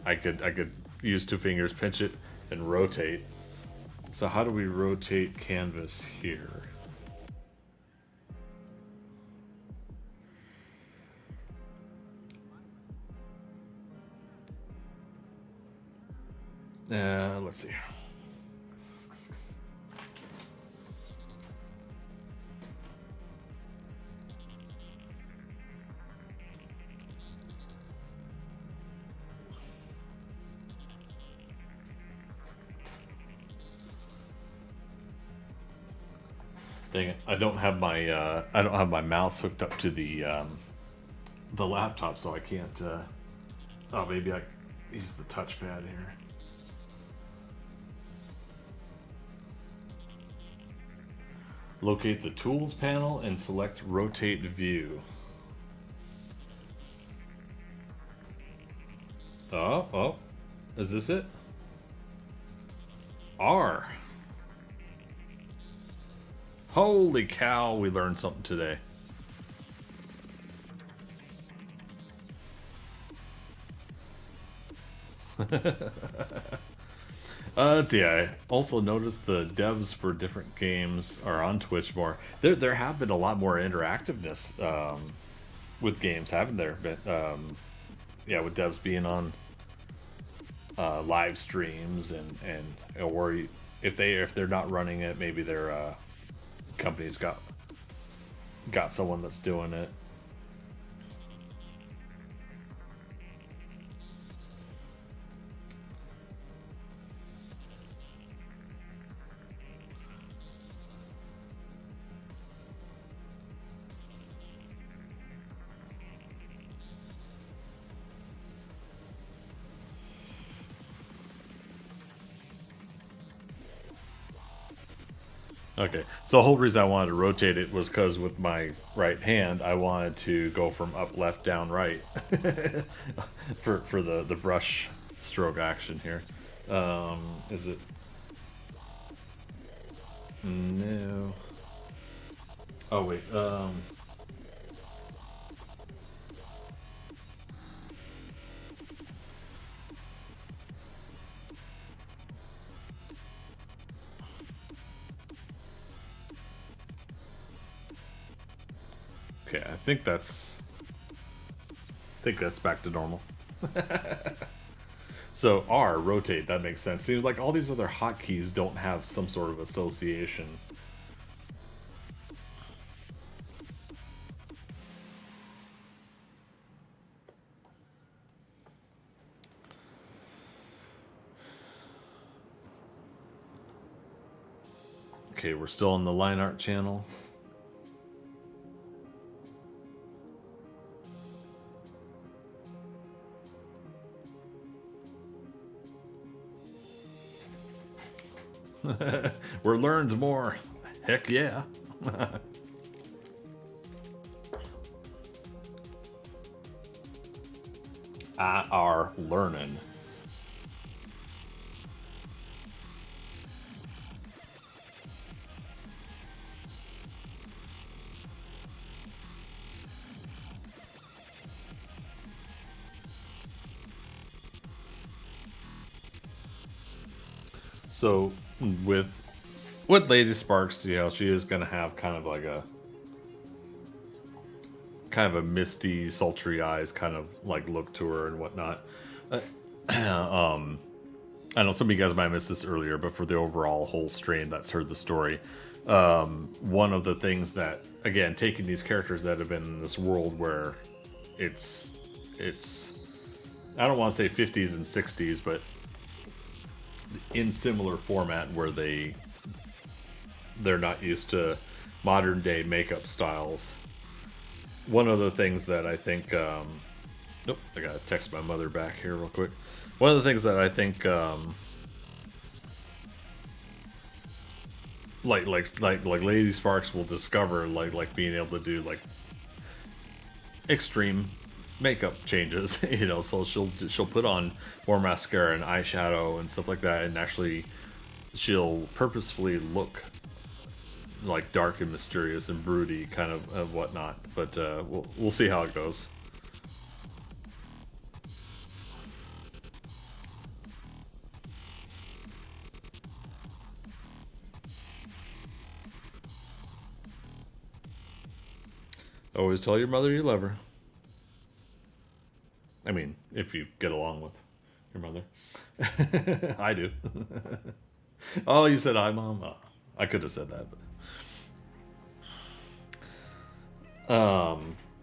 I could use two fingers, pinch it, and rotate. So how do we rotate canvas here? Let's see. Dang it! I don't have my mouse hooked up to the laptop, so I can't. Oh, maybe I use the touchpad here. Locate the tools panel and select rotate view. Oh, is this it? R. Holy cow, we learned something today. Let's see. I also noticed the devs for different games are on Twitch more. There have been a lot more interactiveness with games, haven't there? But yeah, with devs being on live streams and or if they're not running it, maybe their company's got someone that's doing it. Okay, so the whole reason I wanted to rotate it was because with my right hand, I wanted to go from up, left, down, right for the brush stroke action here. Is it? No. Oh wait. Okay, I think that's back to normal. So R, rotate, that makes sense. Seems like all these other hotkeys don't have some sort of association. Okay, we're still on the line art channel. We're learned more. Heck yeah. I are learning. So with Lady Sparks, she is gonna have kind of like a misty, sultry eyes kind of like look to her and whatnot. I know some of you guys might have missed this earlier, but for the overall whole strain that's heard the story, one of the things that, again, taking these characters that have been in this world where it's I don't want to say 50s and 60s, but in similar format where they're not used to modern day makeup styles. One of the things that I think I gotta text my mother back here real quick. One of the things that I think like Lady Sparks will discover like being able to do like extreme makeup changes, so she'll put on more mascara and eyeshadow and stuff like that, and actually she'll purposefully look like dark and mysterious and broody kind of whatnot, but we'll see how it goes. Always tell your mother you love her. I mean, if you get along with your mother. I do. Oh, you said hi, Mom? Oh, I could have said that.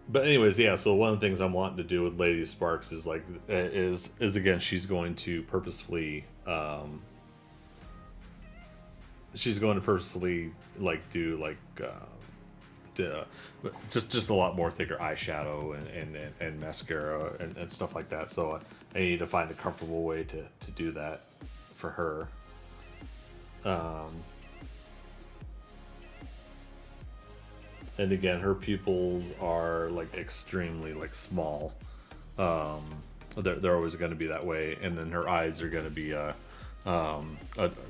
But anyways, yeah, so one of the things I'm wanting to do with Lady Sparks is like is again, she's going to purposefully like do like just a lot more thicker eyeshadow and mascara and stuff like that. So I need to find a comfortable way to do that for her. And again, her pupils are like extremely like small. They're always going to be that way, and then her eyes are going to be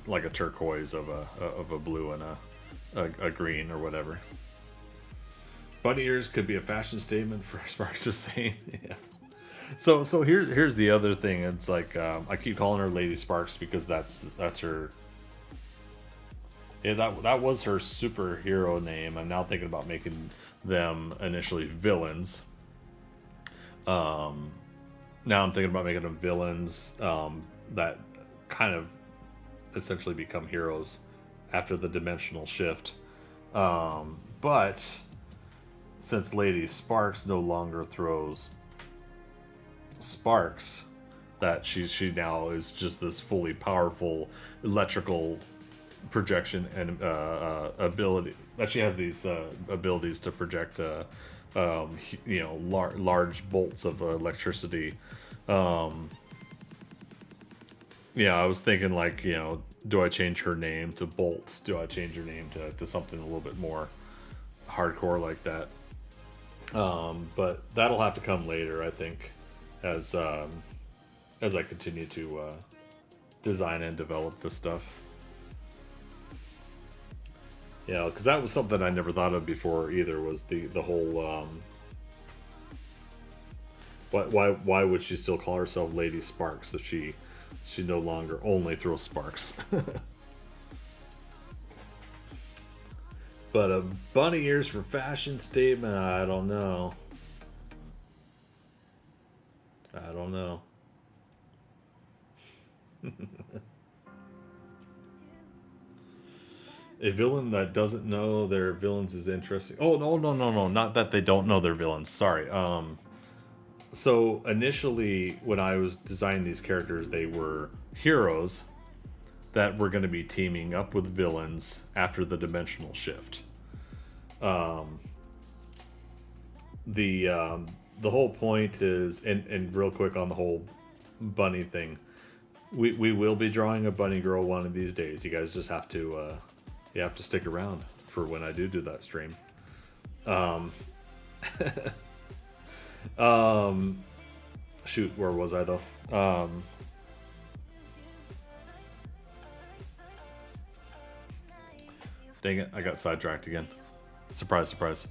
like a turquoise of a blue and a green or whatever. Bunny ears could be a fashion statement for Sparks, just saying. Yeah. So here's the other thing. It's like I keep calling her Lady Sparks because that's her. Yeah, that was her superhero name. I'm now thinking about making them initially villains. Now I'm thinking about making them villains that kind of essentially become heroes after the dimensional shift. But since Lady Sparks no longer throws sparks, that she now is just this fully powerful electrical projection and ability, that she has these abilities to project large bolts of electricity. Yeah, I was thinking like Do I change her name to Bolt? Do I change her name to something a little bit more hardcore like that? But that'll have to come later, I think, as I continue to design and develop this stuff. Yeah, because that was something I never thought of before either. Was the whole why would she still call herself Lady Sparks if she no longer only throws sparks? But a bunny ears for fashion statement, I don't know. I don't know. A villain that doesn't know their villains is interesting. Oh no! Not that they don't know their villains. Sorry. So initially, when I was designing these characters, they were heroes that were going to be teaming up with villains after the dimensional shift. The whole point is, and real quick on the whole bunny thing, we will be drawing a bunny girl one of these days. You guys just have to you have to stick around for when I do that stream. Shoot, where was I though? Dang it, I got sidetracked again. Surprise, surprise.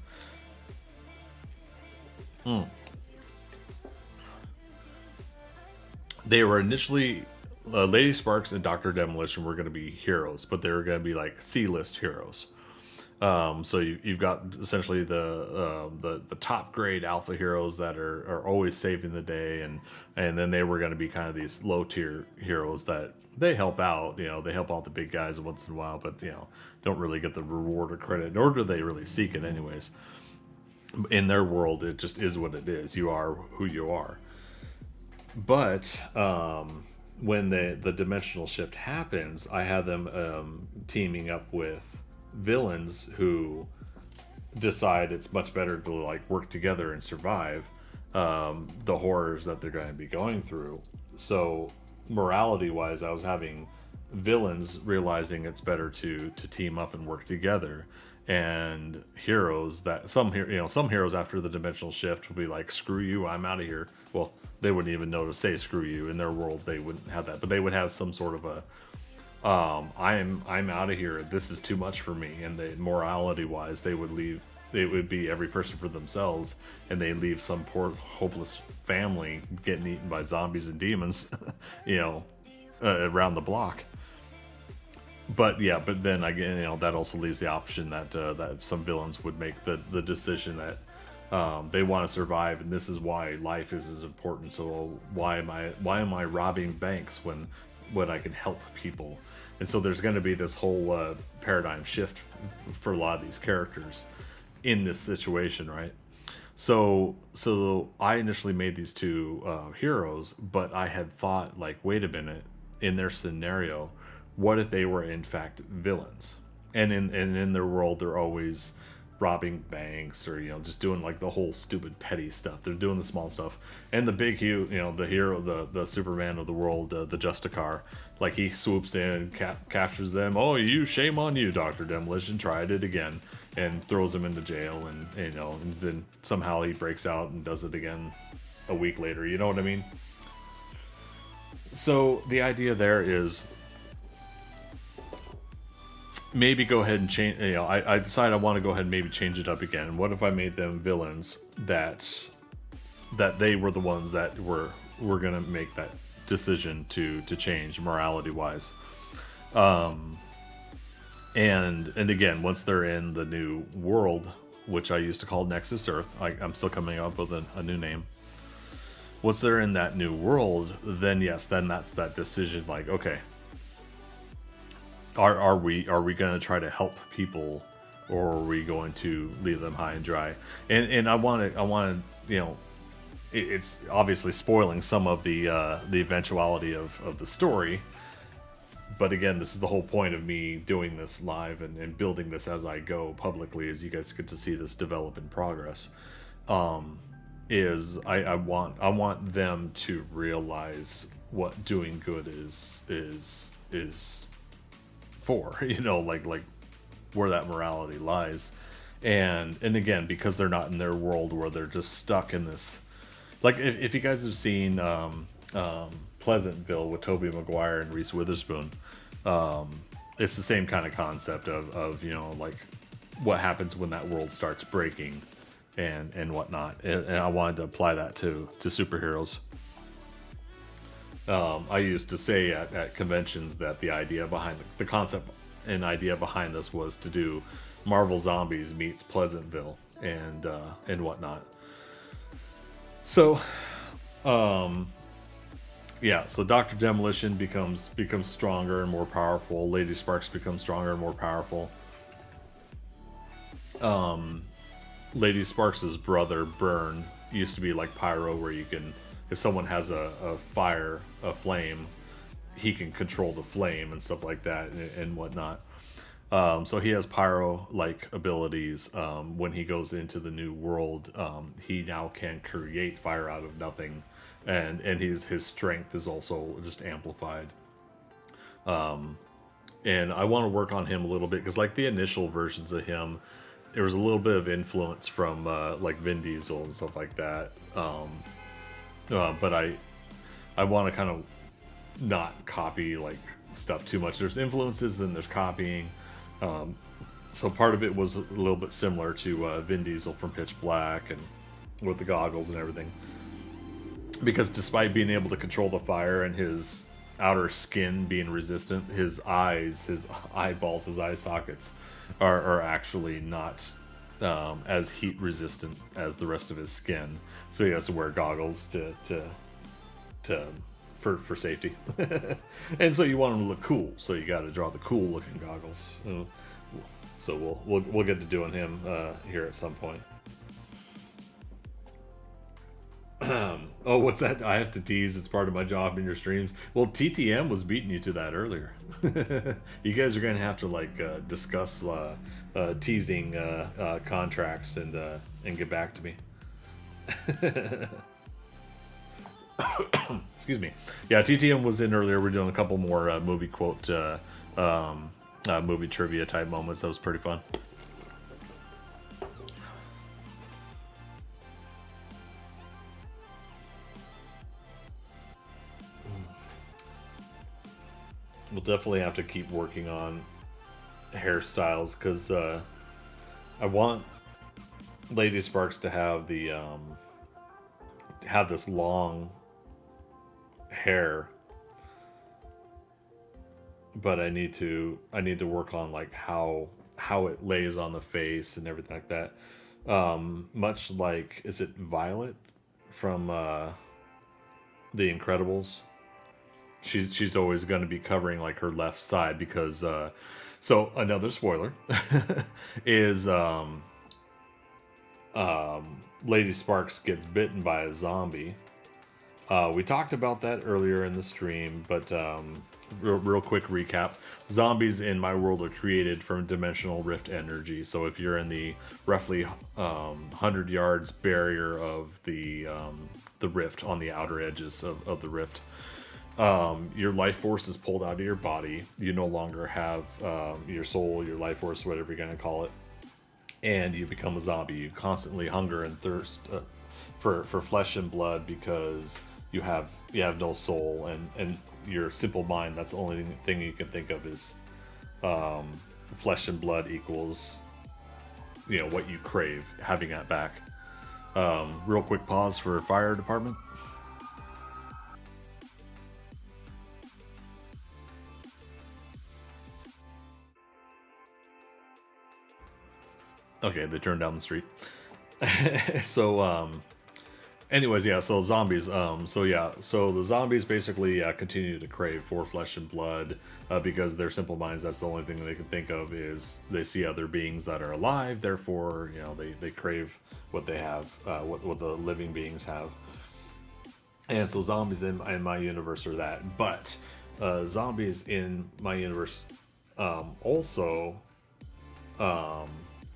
They were initially Lady Sparks and Dr. Demolition were going to be heroes, but they were going to be like C-list heroes. So you've got essentially the top grade alpha heroes that are always saving the day, and then they were going to be kind of these low tier heroes that they help out. They help out the big guys once in a while, but don't really get the reward or credit, nor do they really seek it anyways. In their world, it just is what it is. You are who you are. But when the dimensional shift happens, I have them teaming up with villains who decide it's much better to like work together and survive the horrors that they're going to be going through. So morality wise, I was having villains realizing it's better to team up and work together, and heroes that some heroes after the dimensional shift will be like, screw you, I'm out of here. Well, they wouldn't even know to say screw you. In their world they wouldn't have that, but they would have some sort of a I'm out of here, this is too much for me. And they, morality wise, they would leave. It would be every person for themselves, and they leave some poor hopeless family getting eaten by zombies and demons around the block. But then again, that also leaves the option that that some villains would make the decision that they want to survive, and this is why life is as important. So why am I robbing banks when I can help people? And so there's going to be this whole paradigm shift for a lot of these characters in this situation, right? So I initially made these two heroes, but I had thought, like, wait a minute, in their scenario, what if they were in fact villains? And in their world, they're always robbing banks or just doing like the whole stupid petty stuff. They're doing the small stuff, and the big the hero, the Superman of the world, the Justicar, like he swoops in and captures them. Oh, shame on you, Dr. Demolition, tried it again, and throws him into jail, and and then somehow he breaks out and does it again a week later. You know what I mean? So the idea there is, maybe go ahead and change. I decide I want to go ahead and maybe change it up again. What if I made them villains that they were the ones that were gonna make that decision to change morality wise, and again, once they're in the new world, which I used to call Nexus Earth, I'm still coming up with a new name. Once they're in that new world, then yes, then that's that decision. Like, okay, Are we going to try to help people, or are we going to leave them high and dry? And I want to it's obviously spoiling some of the eventuality of the story. But again, this is the whole point of me doing this live and building this as I go publicly, as you guys get to see this develop in progress. Is I want them to realize what doing good is for, like where that morality lies. And again, because they're not in their world where they're just stuck in this, like if you guys have seen Pleasantville with Tobey Maguire and Reese Witherspoon, it's the same kind of concept of like what happens when that world starts breaking and whatnot. And I wanted to apply that to superheroes. I used to say at conventions that the idea behind the concept and idea behind this was to do Marvel Zombies meets Pleasantville and whatnot. So, yeah. So Dr. Demolition becomes stronger and more powerful. Lady Sparks becomes stronger and more powerful. Lady Sparks' brother Burn used to be like Pyro, where you can, if someone has a flame, he can control the flame and stuff like that and whatnot. So he has pyro-like abilities. When he goes into the new world, he now can create fire out of nothing, and his strength is also just amplified. And I want to work on him a little bit because, like, the initial versions of him, there was a little bit of influence from like Vin Diesel and stuff like that. But I want to kind of not copy like stuff too much. There's influences, then there's copying. So part of it was a little bit similar to Vin Diesel from Pitch Black and with the goggles and everything. Because despite being able to control the fire and his outer skin being resistant, his eyes, his eyeballs, his eye sockets are actually not as heat resistant as the rest of his skin. So he has to wear goggles for safety. And so you want him to look cool, so you got to draw the cool looking goggles. So we'll get to doing him here at some point. Oh, what's that? I have to tease. It's part of my job in your streams. Well, TTM was beating you to that earlier. You guys are gonna have to like discuss teasing contracts and get back to me. Excuse me. Yeah, TTM was in earlier. We're doing a couple more movie quote, movie trivia type moments. That was pretty fun. We'll definitely have to keep working on hairstyles because I want Lady Sparks to have the have this long hair, but I need to work on like how it lays on the face and everything like that. Much like, is it Violet from The Incredibles? She's always going to be covering like her left side because so another spoiler is Lady Sparks gets bitten by a zombie. We talked about that earlier in the stream, but real quick recap. Zombies in my world are created from dimensional rift energy. So if you're in the roughly 100 yards barrier of the rift, on the outer edges of the rift, your life force is pulled out of your body. You no longer have your soul, your life force, whatever you're going to call it, and you become a zombie. You constantly hunger and thirst for flesh and blood because you have no soul, and your simple mind, that's the only thing you can think of is flesh and blood equals what you crave, having that back. Real quick pause for fire department. Okay, they turned down the street. So, anyways, yeah, so zombies. So the zombies basically continue to crave for flesh and blood because their simple minds, that's the only thing they can think of is they see other beings that are alive. Therefore, they crave what they have, what the living beings have. And so zombies in my universe are that. But zombies in my universe also...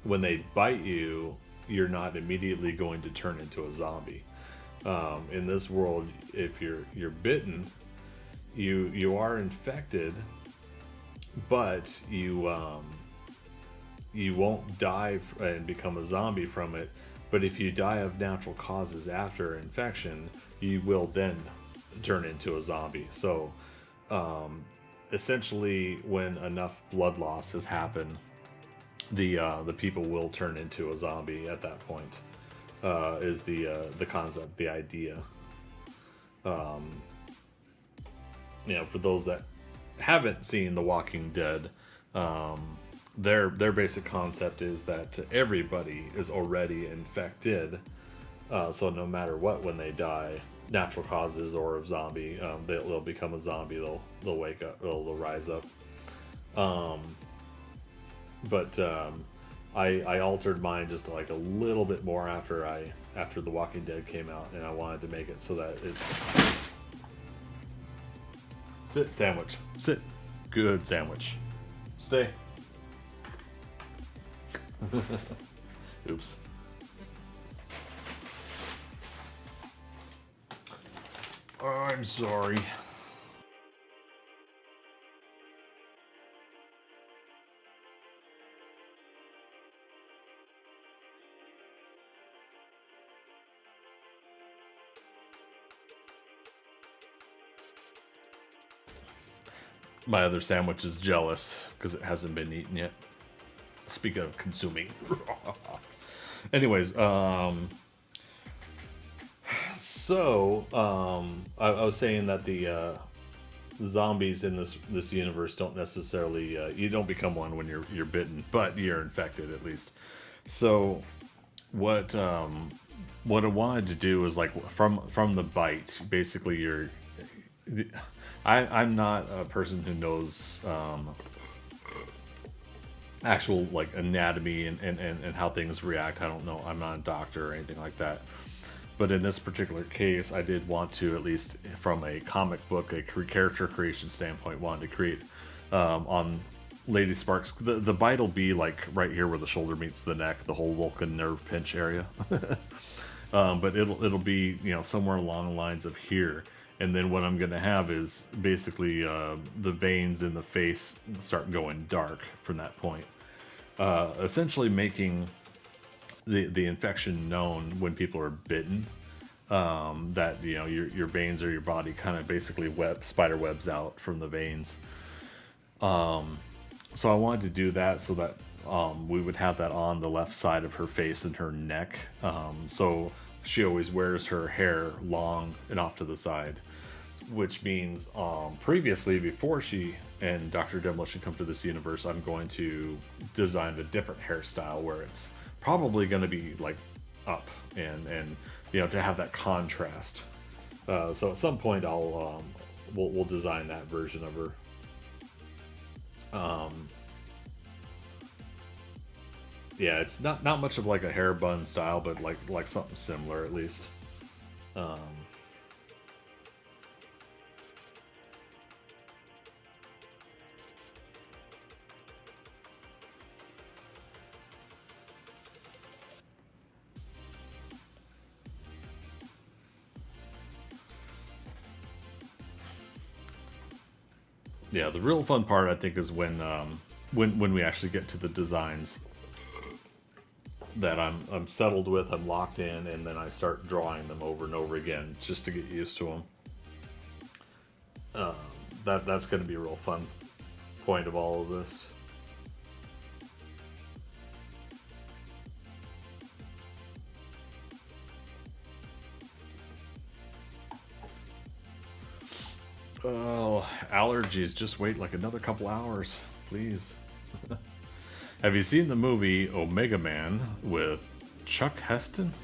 when they bite you, you're not immediately going to turn into a zombie. In this world, if you're bitten, you are infected, but you won't die and become a zombie from it. But if you die of natural causes after infection, you will then turn into a zombie. So essentially, when enough blood loss has happened, the people will turn into a zombie at that point. Is the concept, the idea. For those that haven't seen The Walking Dead, their basic concept is that everybody is already infected. So no matter what, when they die, natural causes or of zombie, they'll become a zombie. They'll wake up. They'll rise up. But I altered mine just like a little bit more after The Walking Dead came out, and I wanted to make it so that it's sit sandwich, sit, good sandwich, stay. Oops. I'm sorry. My other sandwich is jealous because it hasn't been eaten yet. Speaking of consuming. Anyways, I was saying that the zombies in this universe don't necessarily you don't become one when you're bitten, but you're infected at least. So what I wanted to do is like from the bite, basically I'm not a person who knows actual like anatomy and how things react. I don't know. I'm not a doctor or anything like that. But in this particular case, I did want to, at least from a comic book, a character creation standpoint, wanted to create on Lady Sparks. The bite will be like right here where the shoulder meets the neck, the whole Vulcan nerve pinch area. But it'll be somewhere along the lines of here. And then what I'm going to have is basically the veins in the face start going dark from that point. Essentially making the infection known when people are bitten. That your veins or your body kind of basically spider webs out from the veins. So I wanted to do that so that we would have that on the left side of her face and her neck. So she always wears her hair long and off to the side. Which means previously, before she and Dr. Demolition come to this universe, I'm going to design a different hairstyle where it's probably going to be like up and to have that contrast. So at some point we'll design that version of her. Yeah, it's not much of like a hair bun style, but like something similar at least. Yeah, the real fun part I think is when we actually get to the designs that I'm settled with, I'm locked in, and then I start drawing them over and over again just to get used to them. That's going to be a real fun point of all of this. Oh, allergies. Just wait like another couple hours, please. Have you seen the movie Omega Man with Chuck Heston?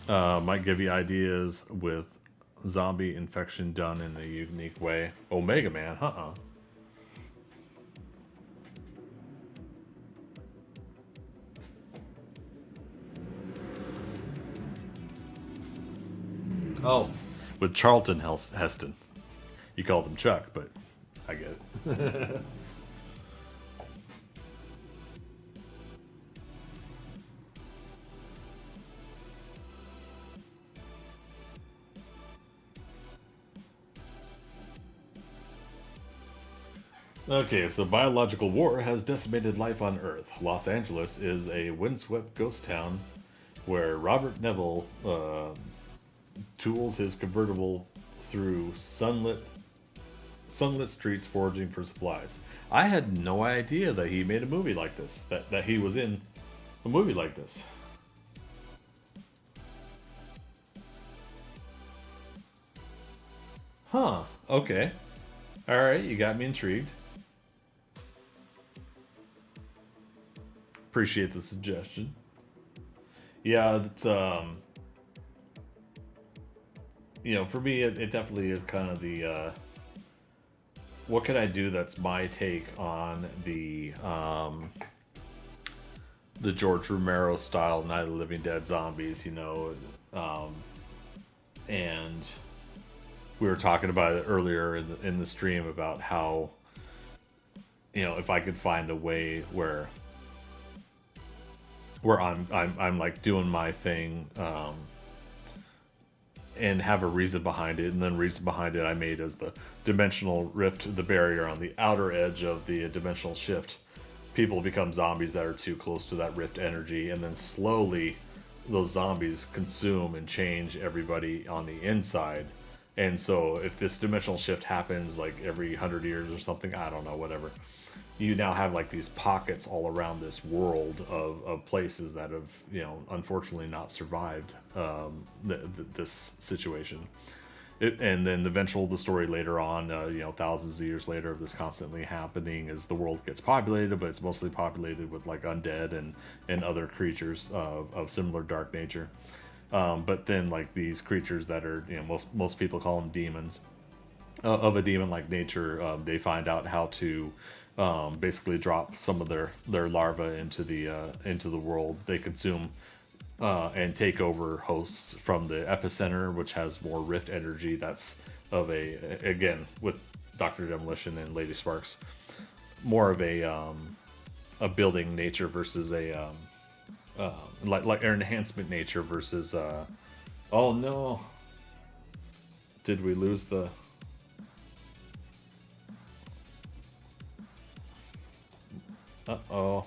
Might give you ideas with zombie infection done in a unique way. Omega Man, Oh, with Charlton Heston. You called him Chuck, but I get it. Okay, so biological war has decimated life on Earth. Los Angeles is a windswept ghost town where Robert Neville tools his convertible through sunlit streets foraging for supplies. I had no idea that he made a movie like this. That he was in a movie like this. Huh. Okay. All right, you got me intrigued. Appreciate the suggestion. Yeah, it's for me, it definitely is kind of the what can I do that's my take on the George Romero style Night of the Living Dead zombies, and we were talking about it earlier in the stream about how if I could find a way where I'm like doing my thing, and have a reason behind it, and then reason behind it I made as the dimensional rift, the barrier on the outer edge of the dimensional shift. People become zombies that are too close to that rift energy, and then slowly those zombies consume and change everybody on the inside. And so if this dimensional shift happens like every 100 years or something, I don't know, whatever, you now have like these pockets all around this world of places that have unfortunately not survived this situation. And then the story later on, thousands of years later of this constantly happening as the world gets populated, but it's mostly populated with like undead and other creatures of similar dark nature. But then like these creatures that are most people call them demons, of a demon-like nature, they find out how to basically drop some of their larvae into the world. They consume and take over hosts from the epicenter, which has more rift energy. That's again with Dr. Demolition and Lady Sparks, more of a building nature versus like an enhancement nature versus oh no, did we lose the uh-oh,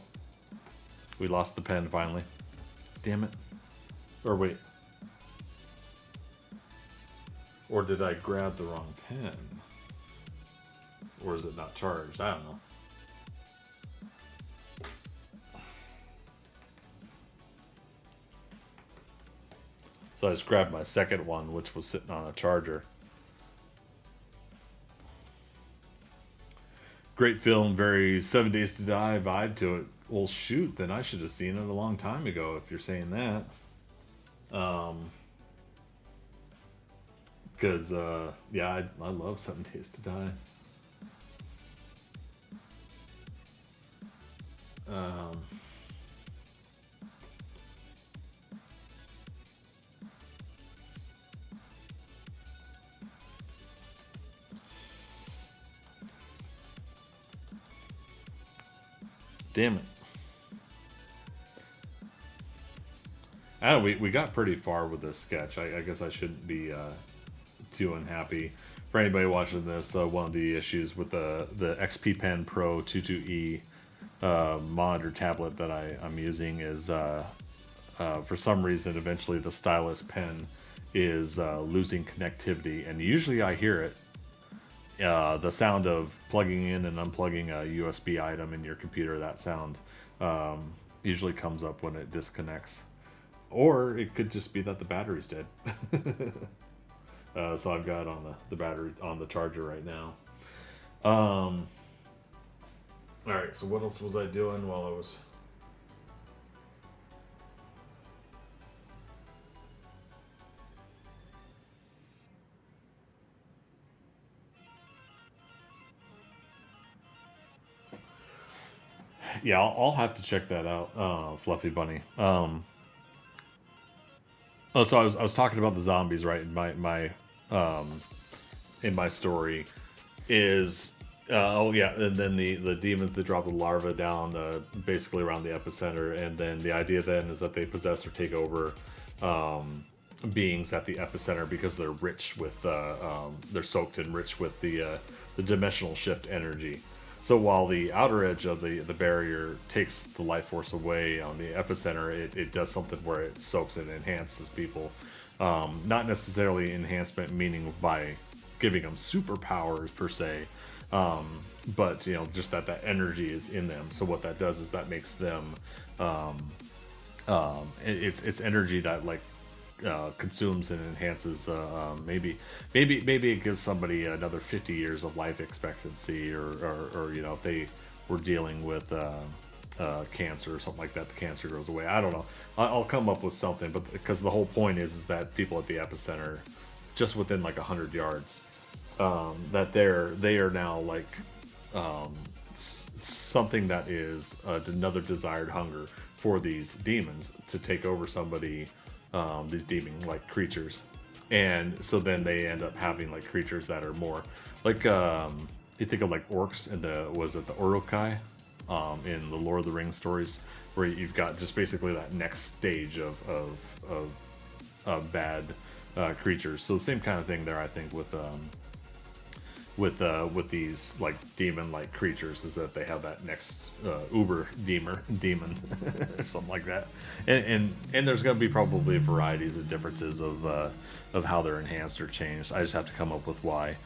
we lost the pen finally, damn it. Or wait, or did I grab the wrong pen, or is it not charged? I don't know. So I just grabbed my second one, which was sitting on a charger. Great film, very 7 Days to Die vibe to it. Well, shoot, then I should have seen it a long time ago if you're saying that. Because, yeah, I love 7 Days to Die. Damn it. We got pretty far with this sketch. I guess I shouldn't be too unhappy. For anybody watching this, one of the issues with the XP Pen Pro 22E monitor tablet that I'm using is for some reason eventually the stylus pen is losing connectivity, and usually I hear it. The sound of plugging in and unplugging a USB item in your computer, that sound usually comes up when it disconnects. Or it could just be that the battery's dead. So I've got on the battery on the charger right now. Alright, so what else was I doing while I was... Yeah, I'll have to check that out, Fluffy Bunny. Oh, so I was talking about the zombies, right? In my story is oh yeah, and then the demons that drop the larva down basically around the epicenter, and then the idea then is that they possess or take over beings at the epicenter because they're rich with they're soaked and rich with the dimensional shift energy. So while the outer edge of the barrier takes the life force away on the epicenter, it does something where it soaks and enhances people. Not necessarily enhancement meaning by giving them superpowers per se, but just that energy is in them. So what that does is that makes them it's energy that like consumes and enhances. Maybe it gives somebody another 50 years of life expectancy, or if they were dealing with cancer or something like that, the cancer goes away. I don't know. I'll come up with something, but because the whole point is that people at the epicenter, just within like 100 yards, that they are now like something that is another desired hunger for these demons to take over somebody, these demon-like creatures. And so then they end up having like creatures that are more like you think of like orcs in the Uruk-hai in the Lord of the Rings stories, where you've got just basically that next stage of bad creatures. So the same kind of thing there, I think, with these like demon-like creatures, is that they have that next uber demon or something like that, and there's going to be probably varieties of differences of how they're enhanced or changed. I just have to come up with why.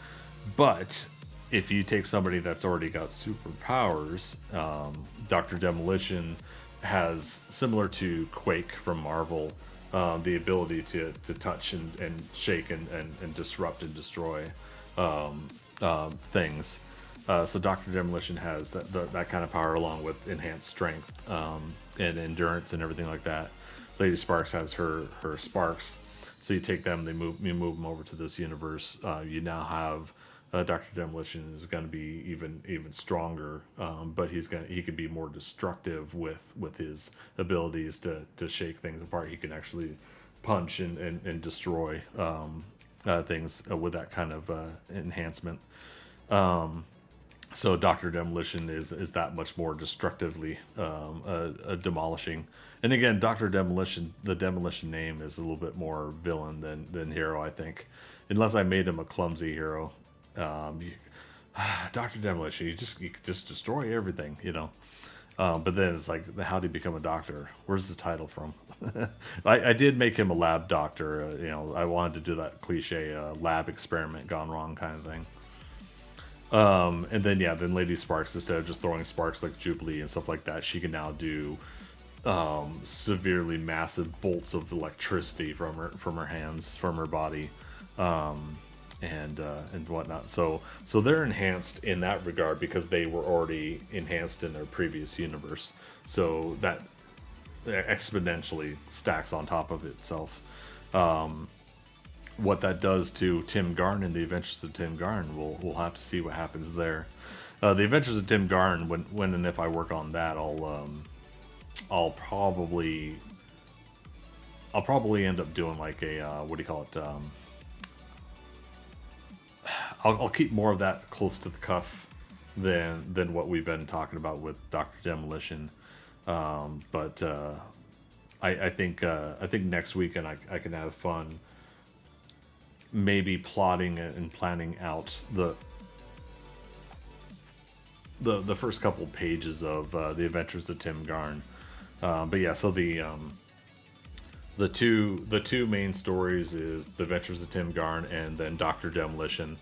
But if you take somebody that's already got superpowers, Dr. Demolition has, similar to Quake from Marvel, the ability to touch and shake and disrupt and destroy things. So Dr. Demolition has that kind of power, along with enhanced strength and endurance and everything like that. Lady Sparks has her sparks. So you take them, you move them over to this universe. You now have Dr. Demolition is going to be even stronger, but he could be more destructive with his abilities to shake things apart. He can actually punch and destroy things with that kind of enhancement. So Dr. Demolition is that much more destructively demolishing. And again, Dr. Demolition, the Demolition name is a little bit more villain than hero, I think. Unless I made him a clumsy hero. Dr. Demolition, you could just destroy everything, But then it's like, how did he become a doctor? Where's the title from? I did make him a lab doctor. I wanted to do that cliche lab experiment gone wrong kind of thing. And then Lady Sparks, instead of just throwing sparks like Jubilee and stuff like that, she can now do severely massive bolts of electricity from her hands, from her body, and whatnot. So they're enhanced in that regard because they were already enhanced in their previous universe. So that exponentially stacks on top of itself. What that does to Tim Garn and the Adventures of Tim Garn, we'll have to see what happens there. The Adventures of Tim Garn, when and if I work on that, I'll probably end up doing like a what do you call it? I'll keep more of that close to the cuff than what we've been talking about with Dr. Demolition. But I think next week, and I can have fun maybe plotting and planning out the first couple pages of the Adventures of Tim Garn. But yeah, so the two main stories is the Adventures of Tim Garn and then Dr. Demolition,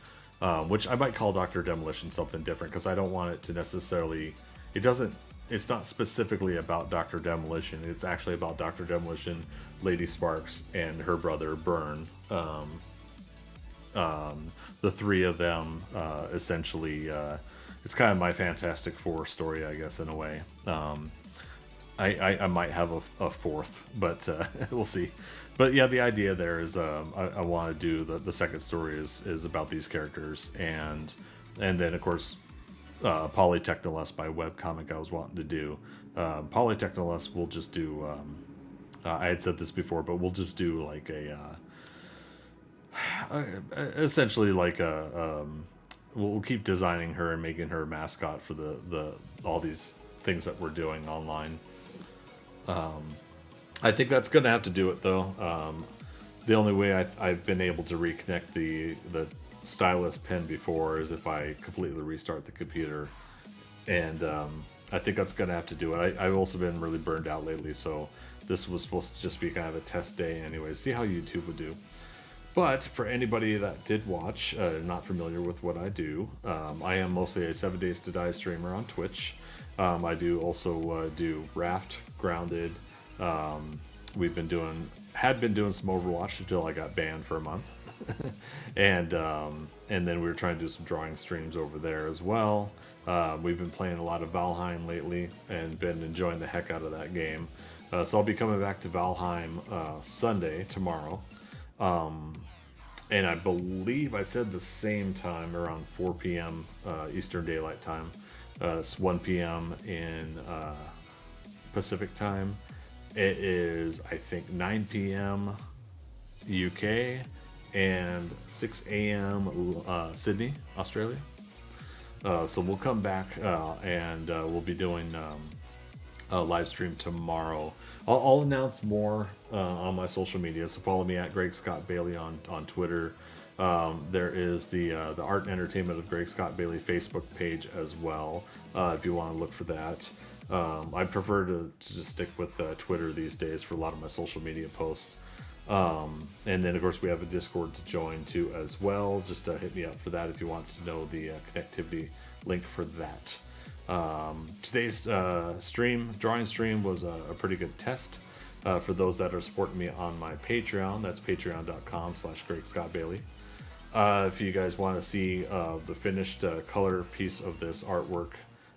which I might call Dr. Demolition something different because I don't want it to necessarily. It's not specifically about Dr. Demolition. It's actually about Dr. Demolition, Lady Sparks, and her brother Burn. The three of them essentially. It's kind of my Fantastic Four story, I guess, in a way. I might have a fourth, but we'll see. But yeah, the idea there is I want to do the second story is about these characters, and then of course Polytechnolust by webcomic I was wanting to do. Polytechnolust will just do. I had said this before, but we'll just do like essentially like we'll keep designing her and making her a mascot for the all these things that we're doing online. I think that's gonna have to do it though. The only way I've been able to reconnect the stylus pen before is if I completely restart the computer and I think that's gonna have to do it. I've also been really burned out lately, so this was supposed to just be kind of a test day anyway. See how YouTube would do. But for anybody that did watch, not familiar with what I do, I am mostly a 7 Days to Die streamer on Twitch. I do also do Raft, Grounded. Had been doing some Overwatch until I got banned for a month, and then we were trying to do some drawing streams over there as well. We've been playing a lot of Valheim lately and been enjoying the heck out of that game. So I'll be coming back to Valheim Sunday, tomorrow. And I believe I said the same time, around 4 p.m. Eastern Daylight Time. It's 1 p.m. in Pacific Time. It is, I think, 9 p.m. UK and 6 a.m. Sydney, Australia. So we'll come back and we'll be doing a live stream tomorrow. I'll announce more on my social media, so follow me at Greg Scott Bailey on Twitter. There is the Art and Entertainment of Greg Scott Bailey Facebook page as well, if you want to look for that. I prefer to just stick with Twitter these days for a lot of my social media posts. And then, of course, we have a Discord to join too as well. Just hit me up for that if you want to know the connectivity link for that. Today's drawing stream was a pretty good test for those that are supporting me on my Patreon. That's patreon.com/Greg Scott Bailey. If you guys want to see the finished color piece of this artwork,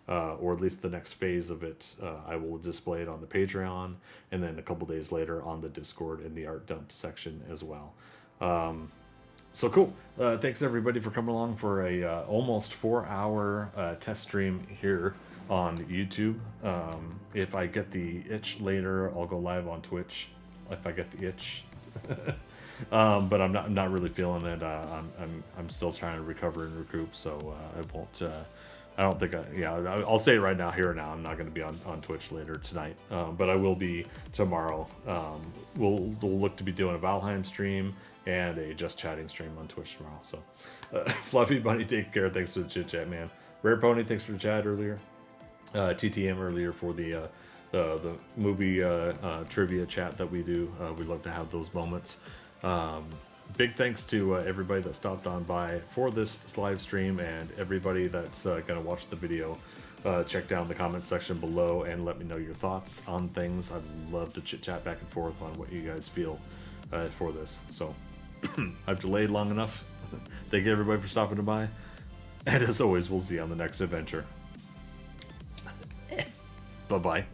or at least the next phase of it, I will display it on the Patreon, and then a couple days later on the Discord in the art dump section as well. So cool. Thanks everybody for coming along for a almost 4-hour test stream here on YouTube. If I get the itch later, I'll go live on Twitch. If I get the itch, but I'm not really feeling it. I'm still trying to recover and recoup, so I won't. I don't think I'll say it right now, here and now. I'm not going to be on Twitch later tonight, but I will be tomorrow. We'll look to be doing a Valheim stream and a Just Chatting stream on Twitch tomorrow. So, Fluffy Bunny, take care. Thanks for the chit chat, man. Rare Pony, thanks for the chat earlier. TTM earlier for the movie trivia chat that we do. We love to have those moments. Big thanks to everybody that stopped on by for this live stream, and everybody that's going to watch the video. Check down the comments section below and let me know your thoughts on things. I'd love to chit chat back and forth on what you guys feel for this. So I've delayed long enough. Thank you everybody for stopping by, and as always, we'll see you on the next adventure. Bye bye.